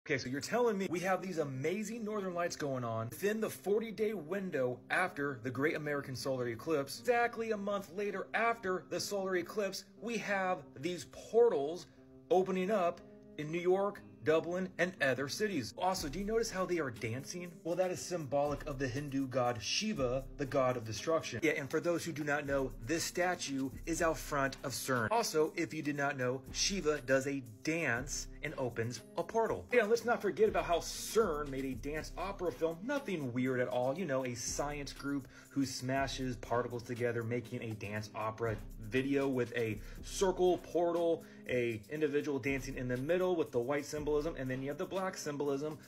[SPEAKER 20] Okay, so you're telling me we have these amazing northern lights going on within the 40-day window after the Great American Solar Eclipse. Exactly a month later after the solar eclipse, we have these portals opening up in New York, Dublin, and other cities. Also, do you notice how they are dancing? Well, that is symbolic of the Hindu god Shiva, the god of destruction. Yeah, and for those who do not know, this statue is out front of CERN. Also, if you did not know, Shiva does a dance and opens a portal. Yeah, let's not forget about how CERN made a dance opera film. Nothing weird at all. You know, a science group who smashes particles together, making a dance opera video with a circle portal, a individual dancing in the middle with the white symbolism, and then you have the black symbolism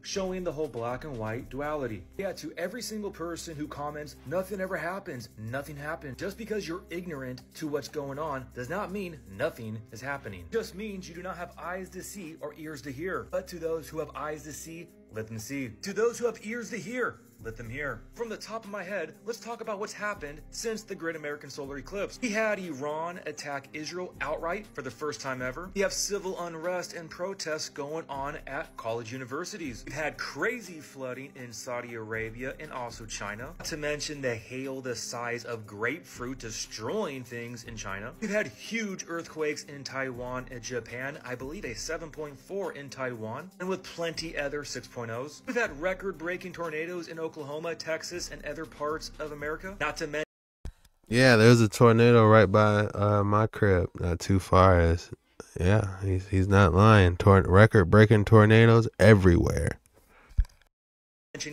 [SPEAKER 20] showing the whole black and white duality. Yeah, to every single person who comments, nothing ever happens, nothing happens. Just because you're ignorant to what's going on does not mean nothing is happening. It just means you do not have eyes to see or ears to hear. But to those who have eyes to see, let them see. To those who have ears to hear, let them hear. From the top of my head, let's talk about what's happened since the Great American Solar Eclipse. We had Iran attack Israel outright for the first time ever. We have civil unrest and protests going on at college universities. We've had crazy flooding in Saudi Arabia and also China. Not to mention the hail the size of grapefruit destroying things in China. We've had huge earthquakes in Taiwan and Japan. I believe a 7.4 in Taiwan, and with plenty other 6.0s. We've had record-breaking tornadoes in Oklahoma, Texas, and other parts of America. Not to mention,
[SPEAKER 1] yeah, there's a tornado right by my crib, not too far. As yeah, he's not lying. Record-breaking tornadoes everywhere.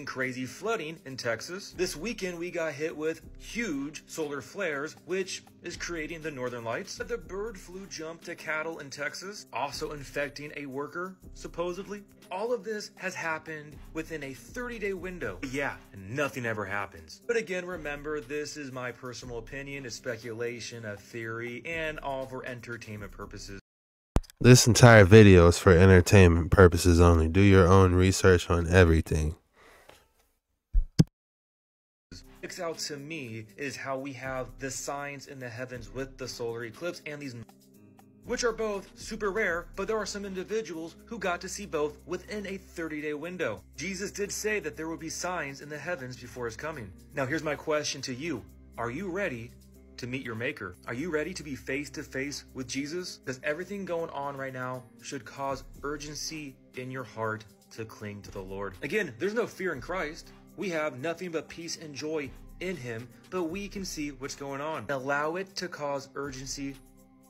[SPEAKER 20] crazy flooding in Texas. This weekend we got hit with huge solar flares, which is creating the northern lights. The bird flu jump to cattle in Texas, also infecting a worker, supposedly. All of this has happened within a 30-day window. Yeah, nothing ever happens. But again, remember, this is my personal opinion, a speculation, a theory, and all for entertainment purposes.
[SPEAKER 1] This entire video is for entertainment purposes only. Do your own research on everything.
[SPEAKER 20] Sticks out to me is how we have the signs in the heavens with the solar eclipse and these, which are both super rare, but there are some individuals who got to see both within a 30-day window. Jesus did say that there would be signs in the heavens before his coming. Now here's my question to you. Are you ready to meet your maker? Are you ready to be face to face with Jesus? Because everything going on right now should cause urgency in your heart to cling to the Lord. Again, there's no fear in Christ. We have nothing but peace and joy in him, but we can see what's going on. Allow it to cause urgency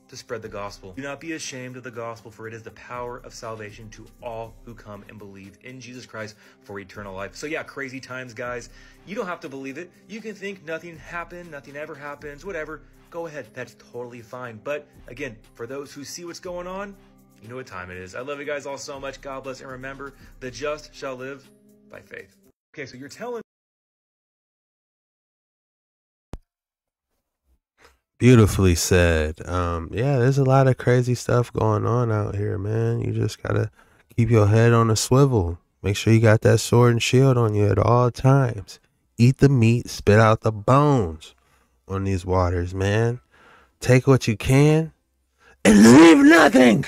[SPEAKER 20] to spread the gospel. Do not be ashamed of the gospel, for it is the power of salvation to all who come and believe in Jesus Christ for eternal life. So yeah, crazy times, guys. You don't have to believe it. You can think nothing happened, nothing ever happens, whatever. Go ahead, that's totally fine. But again, for those who see what's going on, you know what time it is. I love you guys all so much. God bless, and remember, the just shall live by faith. Okay, so you're telling.
[SPEAKER 1] Beautifully said. Yeah, there's a lot of crazy stuff going on out here, man. You just gotta keep your head on a swivel. Make sure you got that sword and shield on you at all times. Eat the meat, spit out the bones on these waters, man. Take what you can and leave nothing.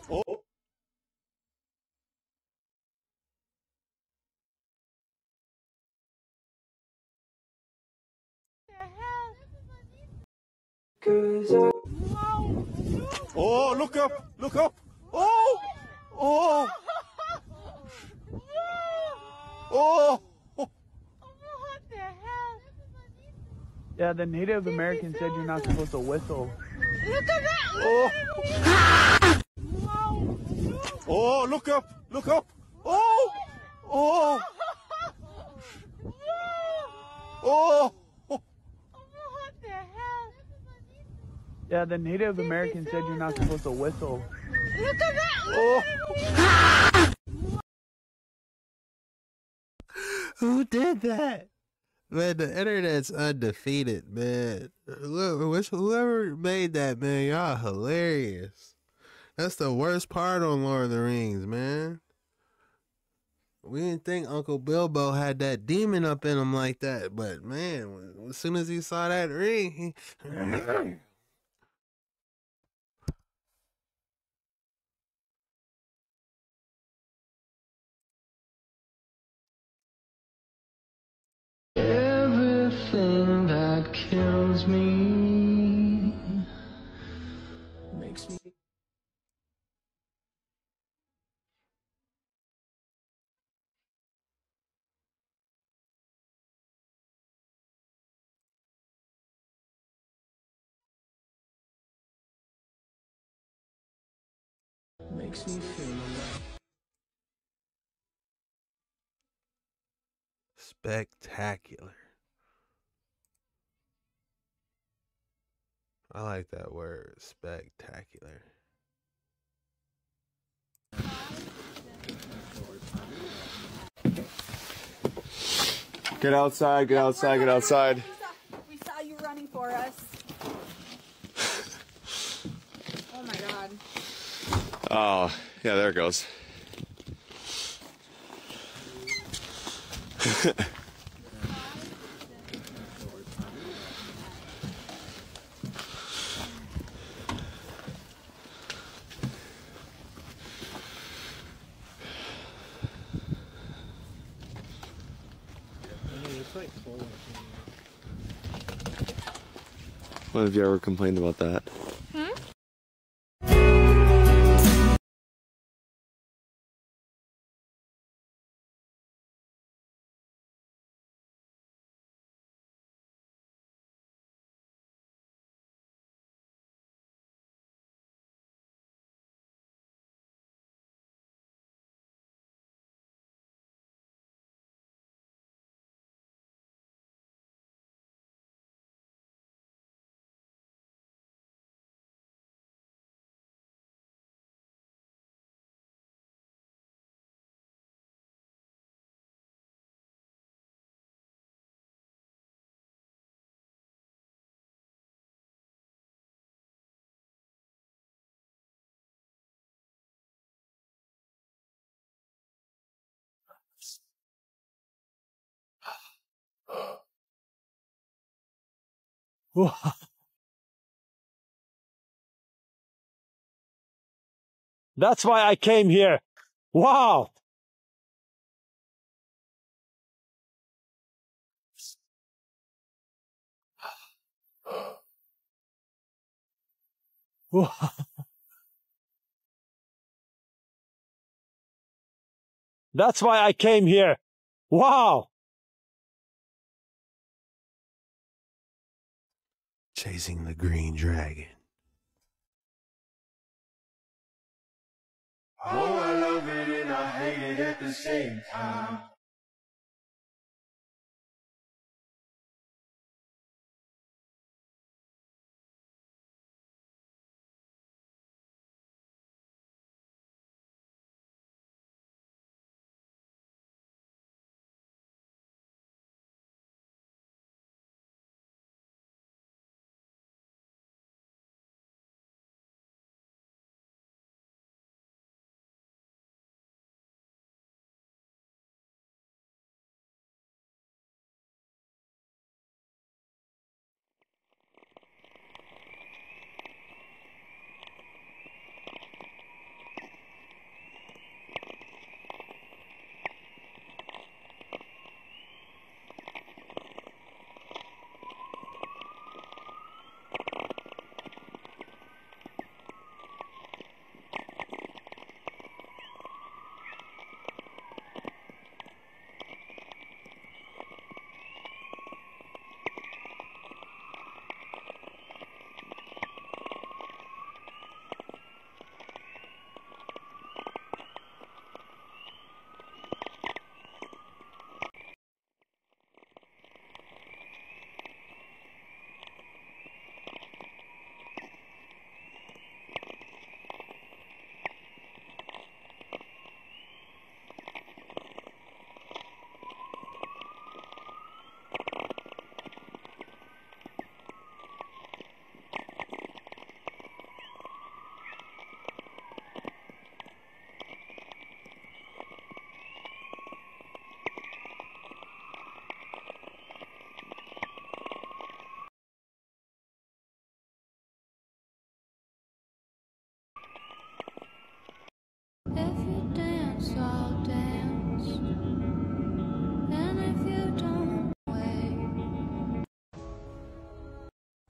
[SPEAKER 13] Oh. Oh, look up! Look up! Oh! Oh! Oh!
[SPEAKER 10] What the hell? Yeah, the Native American said you're not supposed to whistle.
[SPEAKER 13] Look at that! Oh! Oh, look up! Look up! Oh! Oh! Oh!
[SPEAKER 10] What the hell? Yeah, the Native American said you're not supposed to whistle.
[SPEAKER 13] Look at that! Oh!
[SPEAKER 1] Who did that? Man, the internet's undefeated, man. Whoever made that, man, y'all hilarious. That's the worst part on Lord of the Rings, man. We didn't think Uncle Bilbo had that demon up in him like that, but man, as soon as he saw that ring, he...
[SPEAKER 21] Everything that kills me makes me. Makes me feel alive.
[SPEAKER 1] Spectacular. I like that word, spectacular.
[SPEAKER 14] Get outside, get outside, get outside.
[SPEAKER 22] We saw you running for us. Oh my god.
[SPEAKER 14] Oh, yeah, there it goes. When have you ever complained about that?
[SPEAKER 13] That's why I came here. Wow. That's why I came here. Wow.
[SPEAKER 1] Chasing the green dragon.
[SPEAKER 21] Oh, I love it and I hate it at the same time.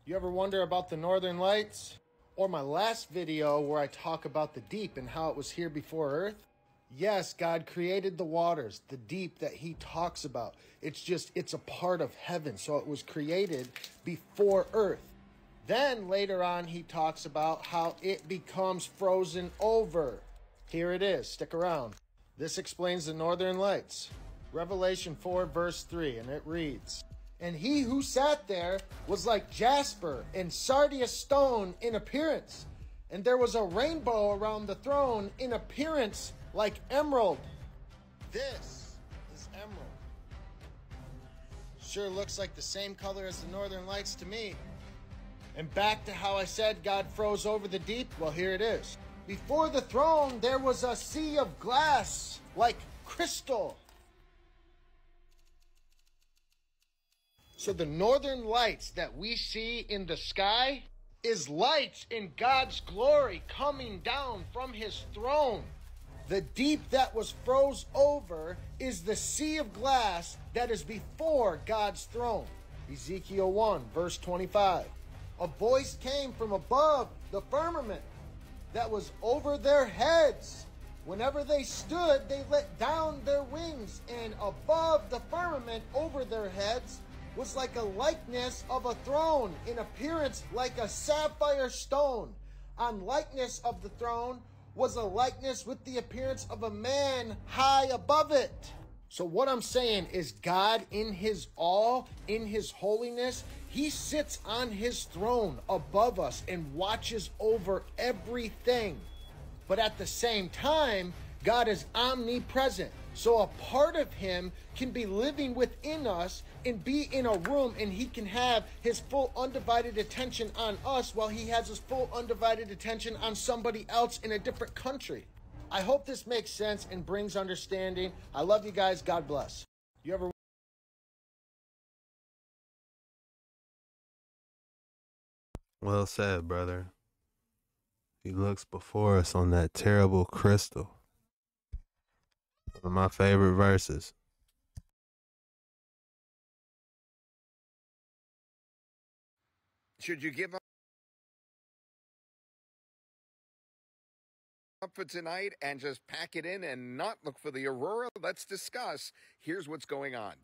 [SPEAKER 19] You ever wonder about the Northern Lights? Or my last video where I talk about the deep and how it was here before Earth? Yes, God created the waters, the deep that he talks about. It's a part of heaven, so it was created before Earth. Then later on, he talks about how it becomes frozen over. Here it is, stick around. This explains the Northern Lights. Revelation 4 verse 3, and it reads, "And he who sat there was like jasper and sardius stone in appearance. And there was a rainbow around the throne in appearance like emerald." This is emerald. Sure looks like the same color as the Northern Lights to me. And back to how I said God froze over the deep, well, here it is. Before the throne, there was a sea of glass like crystal. So the Northern Lights that we see in the sky is lights in God's glory coming down from his throne. The deep that was froze over is the sea of glass that is before God's throne. Ezekiel 1 verse 25. A voice came from above the firmament that was over their heads. Whenever they stood, they let down their wings, and above the firmament over their heads was like a likeness of a throne, in appearance like a sapphire stone. On likeness of the throne was a likeness with the appearance of a man high above it. So what I'm saying is God in his awe, in his holiness, he sits on his throne above us and watches over everything. But at the same time, God is omnipresent. So a part of him can be living within us and be in a room, and he can have his full undivided attention on us while he has his full undivided attention on somebody else in a different country. I hope this makes sense and brings understanding. I love you guys. God bless. You ever...
[SPEAKER 1] Well said, brother. He looks before us on that terrible crystal. One of my favorite verses.
[SPEAKER 5] Should you give up for tonight and just pack it in and not look for the aurora? Let's discuss. Here's what's going on.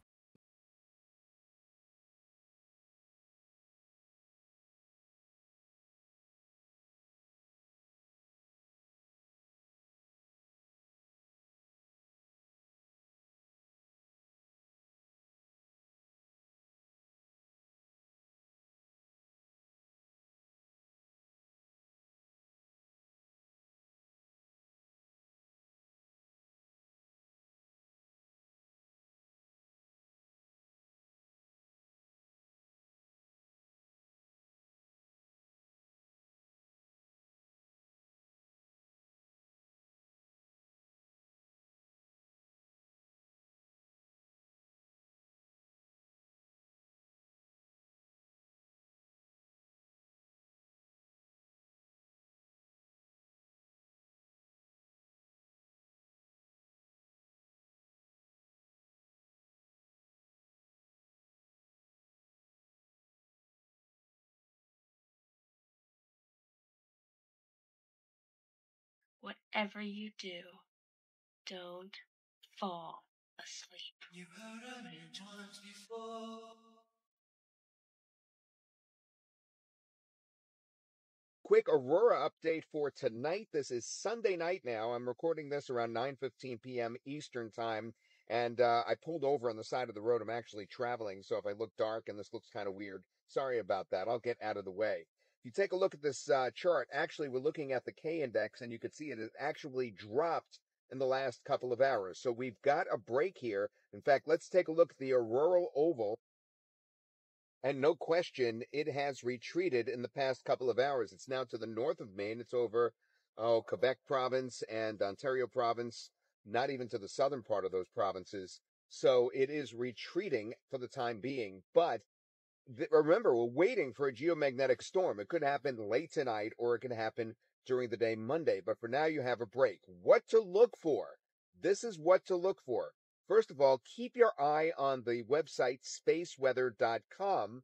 [SPEAKER 9] Whatever you do, don't fall asleep. You heard of me once before.
[SPEAKER 5] Quick aurora update for tonight. This is Sunday night now. I'm recording this around 9:15 p.m. Eastern time, and I pulled over on the side of the road. I'm actually traveling, so if I look dark and this looks kind of weird, sorry about that. I'll get out of the way. If you take a look at this chart, actually we're looking at the K index, and you can see it has actually dropped in the last couple of hours. So we've got a break here. In fact, let's take a look at the auroral oval. And no question, it has retreated in the past couple of hours. It's now to the north of Maine. It's over, Quebec province and Ontario province, not even to the southern part of those provinces. So it is retreating for the time being. But remember, we're waiting for a geomagnetic storm. It could happen late tonight, or it can happen during the day Monday. But for now, you have a break. What to look for? This is what to look for. First of all, keep your eye on the website spaceweather.com.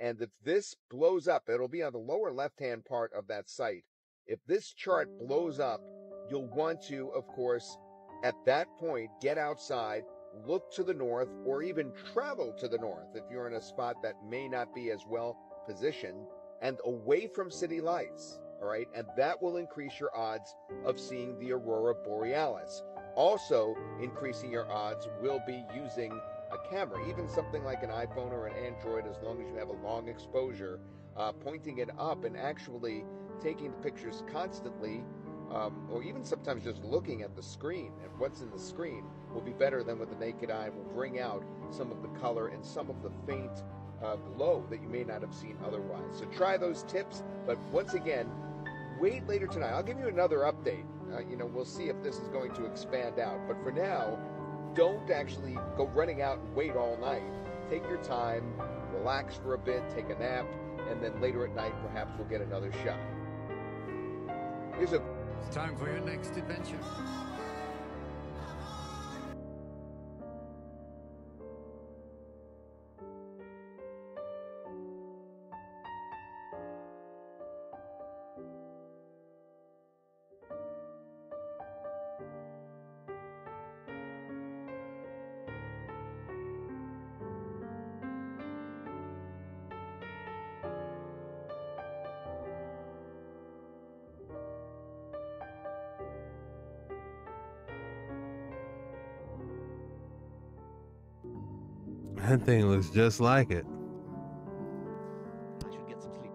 [SPEAKER 5] And if this blows up, it'll be on the lower left-hand part of that site. If this chart blows up, you'll want to, of course, at that point, get outside, look to the north, or even travel to the north if you're in a spot that may not be as well positioned, and away from city lights, all right? And that will increase your odds of seeing the aurora borealis. Also, increasing your odds will be using a camera, even something like an iPhone or an Android, as long as you have a long exposure, pointing it up and actually taking the pictures constantly, or even sometimes just looking at the screen and what's in the screen will be better than with the naked eye. Will bring out some of the color and some of the faint glow that you may not have seen otherwise. So try those tips, but once again, wait later tonight. I'll give you another update. We'll see if this is going to expand out, but for now, don't actually go running out and wait all night. Take your time, relax for a bit, take a nap, and then later at night, perhaps we'll get another shot.
[SPEAKER 17] It's time for your next adventure.
[SPEAKER 1] That thing looks just like it.
[SPEAKER 18] I should get some sleep.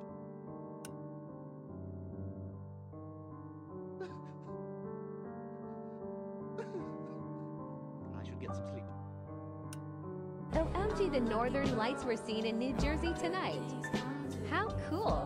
[SPEAKER 18] I should get some sleep.
[SPEAKER 23] OMG, the Northern Lights were seen in New Jersey tonight. How cool!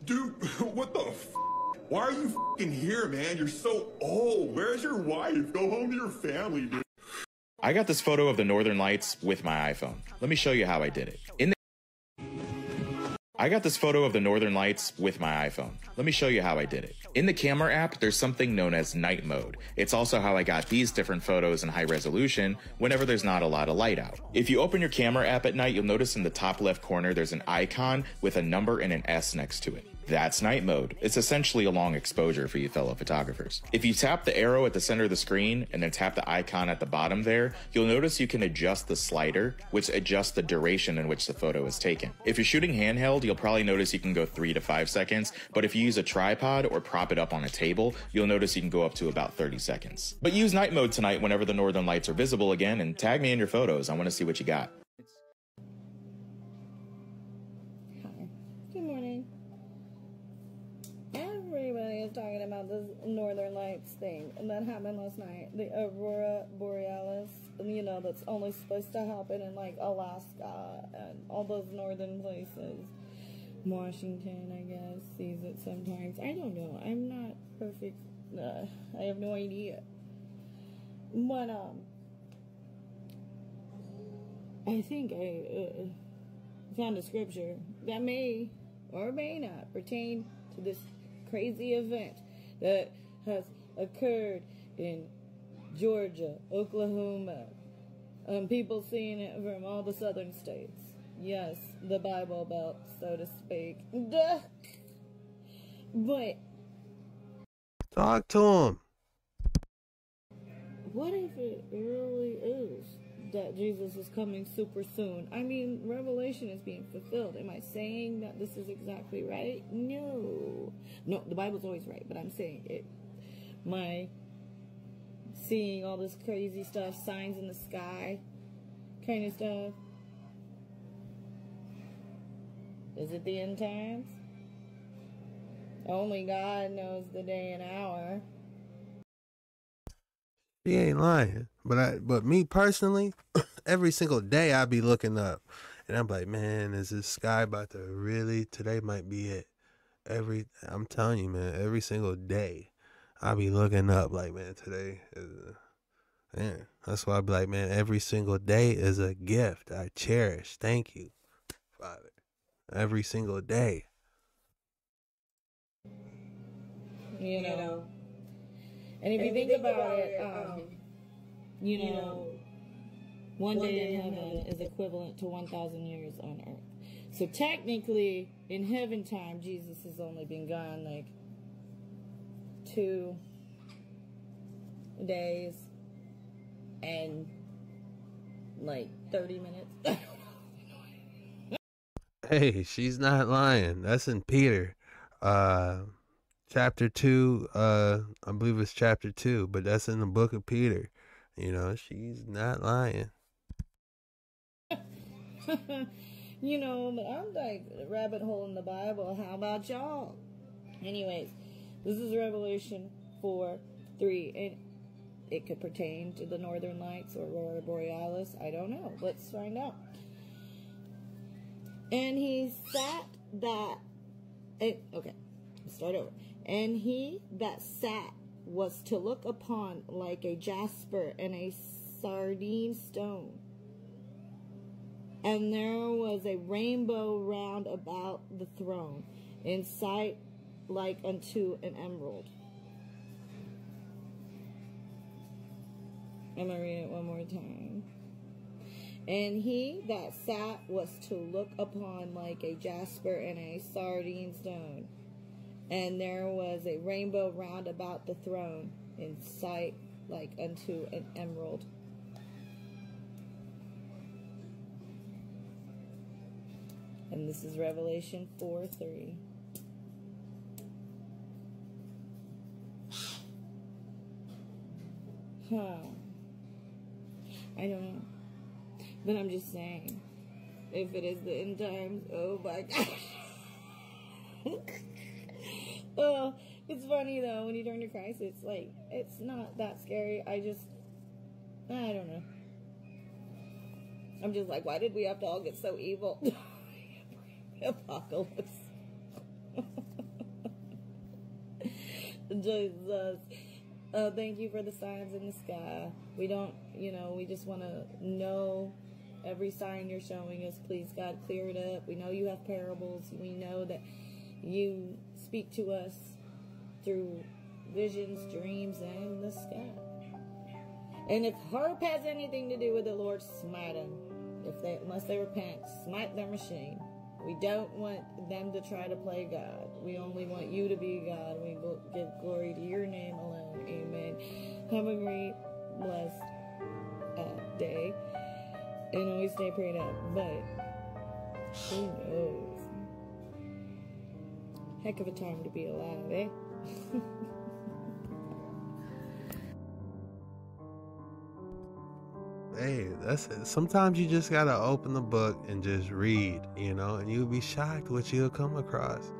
[SPEAKER 13] Dude, what the f? Why are you f***ing here, man? You're so old. Where's your wife? Go home to your family, dude.
[SPEAKER 24] I got this photo of the Northern Lights with my iPhone. Let me show you how I did it. I got this photo of the Northern Lights with my iPhone. Let me show you how I did it. In the camera app, there's something known as night mode. It's also how I got these different photos in high resolution whenever there's not a lot of light out. If you open your camera app at night, you'll notice in the top left corner there's an icon with a number and an S next to it. That's night mode. It's essentially a long exposure for you fellow photographers. If you tap the arrow at the center of the screen and then tap the icon at the bottom there, you'll notice you can adjust the slider, which adjusts the duration in which the photo is taken. If you're shooting handheld, you'll probably notice you can go 3 to 5 seconds, but if you use a tripod or prop it up on a table, you'll notice you can go up to about 30 seconds. But use night mode tonight whenever the Northern Lights are visible again and tag me in your photos. I want to see what you got.
[SPEAKER 25] Good morning. Everybody is talking about this Northern Lights thing, and that happened last night. The Aurora Borealis, that's only supposed to happen in, like, Alaska and all those northern places. Washington, I guess, sees it sometimes. I don't know. I'm not perfect. I have no idea. But, I think I found a scripture that may or may not pertain to this crazy event that has occurred in Georgia, Oklahoma, people seeing it from all the southern states. Yes, the Bible Belt, so to speak. Duh. But
[SPEAKER 1] talk to him.
[SPEAKER 25] What if it really is that Jesus is coming super soon? I mean, Revelation is being fulfilled. Am I saying that this is exactly right? No. No, the Bible's always right, but I'm saying it. My seeing all this crazy stuff, signs in the sky kind of stuff. Is it the end times? Only God knows the day and hour.
[SPEAKER 1] She ain't lying. But me personally, every single day I be looking up. And I'm like, man, is this sky about to really, today might be it. I'm telling you, man, every single day I be looking up like, man, today is man. That's why I be like, man, every single day is a gift I cherish. Thank you, Father. Every single day.
[SPEAKER 25] You know. And if you think about it, you know, one day in heaven is equivalent to 1,000 years on earth. So technically, in heaven time, Jesus has only been gone like 2 days and like 30 minutes.
[SPEAKER 1] Hey, she's not lying. That's in Peter. Chapter 2, I believe it's chapter 2, but that's in the book of Peter. You know, she's not lying.
[SPEAKER 25] You know, but I'm like a rabbit hole in the Bible. How about y'all? Anyways, this is Revelation 4:3, and it could pertain to the Northern Lights or Aurora Borealis. I don't know. Let's find out. And he sat okay, let's start over. And he that sat was to look upon like a jasper and a sardine stone. And there was a rainbow round about the throne, in sight like unto an emerald. I'm going to read it one more time. And he that sat was to look upon like a jasper and a sardine stone. And there was a rainbow round about the throne, in sight like unto an emerald. And this is Revelation 4:3. I don't know. But I'm just saying, if it is the end times, oh my gosh. Oh, it's funny though, when you turn to Christ, it's like, it's not that scary. I don't know. I'm just like, why did we have to all get so evil? Apocalypse. Jesus. Thank you for the signs in the sky. We don't, we just want to know every sign you're showing us. Please, God, clear it up. We know you have parables. We know that you speak to us through visions, dreams, and the sky. And if HAARP has anything to do with it, Lord, smite them. Unless they repent, smite their machine. We don't want them to try to play God. We only want you to be God. We give glory to your name alone. Amen. Have a great, blessed day. And always stay prayed up. But who knows? Heck of a time to be alive, eh?
[SPEAKER 1] Hey, that's it. Sometimes you just gotta open the book and just read, and you'll be shocked what you'll come across.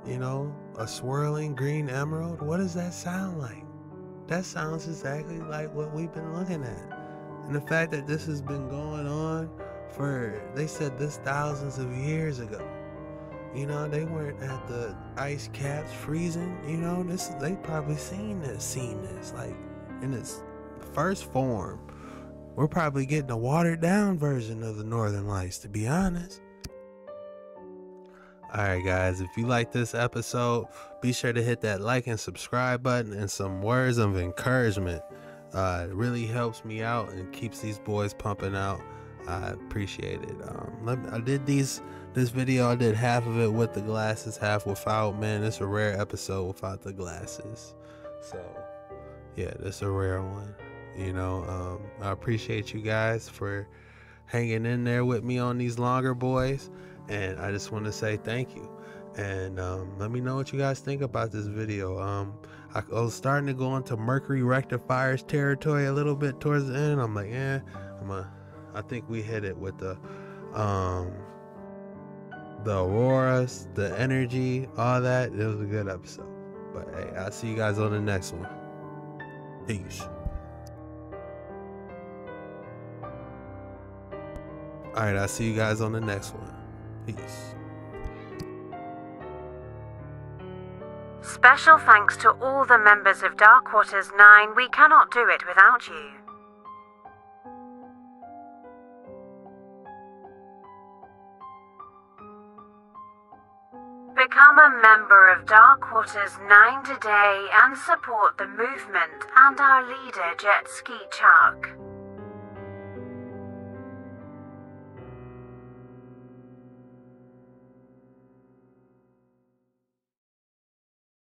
[SPEAKER 1] A swirling green emerald. What does that sound like? That sounds exactly like what we've been looking at. And the fact that this has been going on they said this thousands of years ago. They weren't at the ice caps freezing. They probably seen this like in its first form. We're probably getting a watered down version of the Northern Lights, to be honest. Alright guys, if you like this episode, be sure to hit that like and subscribe button and some words of encouragement. It really helps me out and keeps these boys pumping out. I appreciate it. I did this video, I did half of it with the glasses, half without. Man, it's a rare episode without the glasses. So, yeah, this is a rare one. I appreciate you guys for hanging in there with me on these longer boys, and I just want to say thank you. And let me know what you guys think about this video. I was starting to go into Mercury Rectifier's territory a little bit towards the end. I'm like, I think we hit it with the auroras, the energy, all that. It was a good episode. But hey, I'll see you guys on the next one. Peace. Alright, I'll see you guys on the next one. Peace.
[SPEAKER 2] Special thanks to all the members of Dark Waters 9. We cannot do it without you. Become a member of Dark Waters 9 today and support the movement and our leader, Jet Ski Chuck.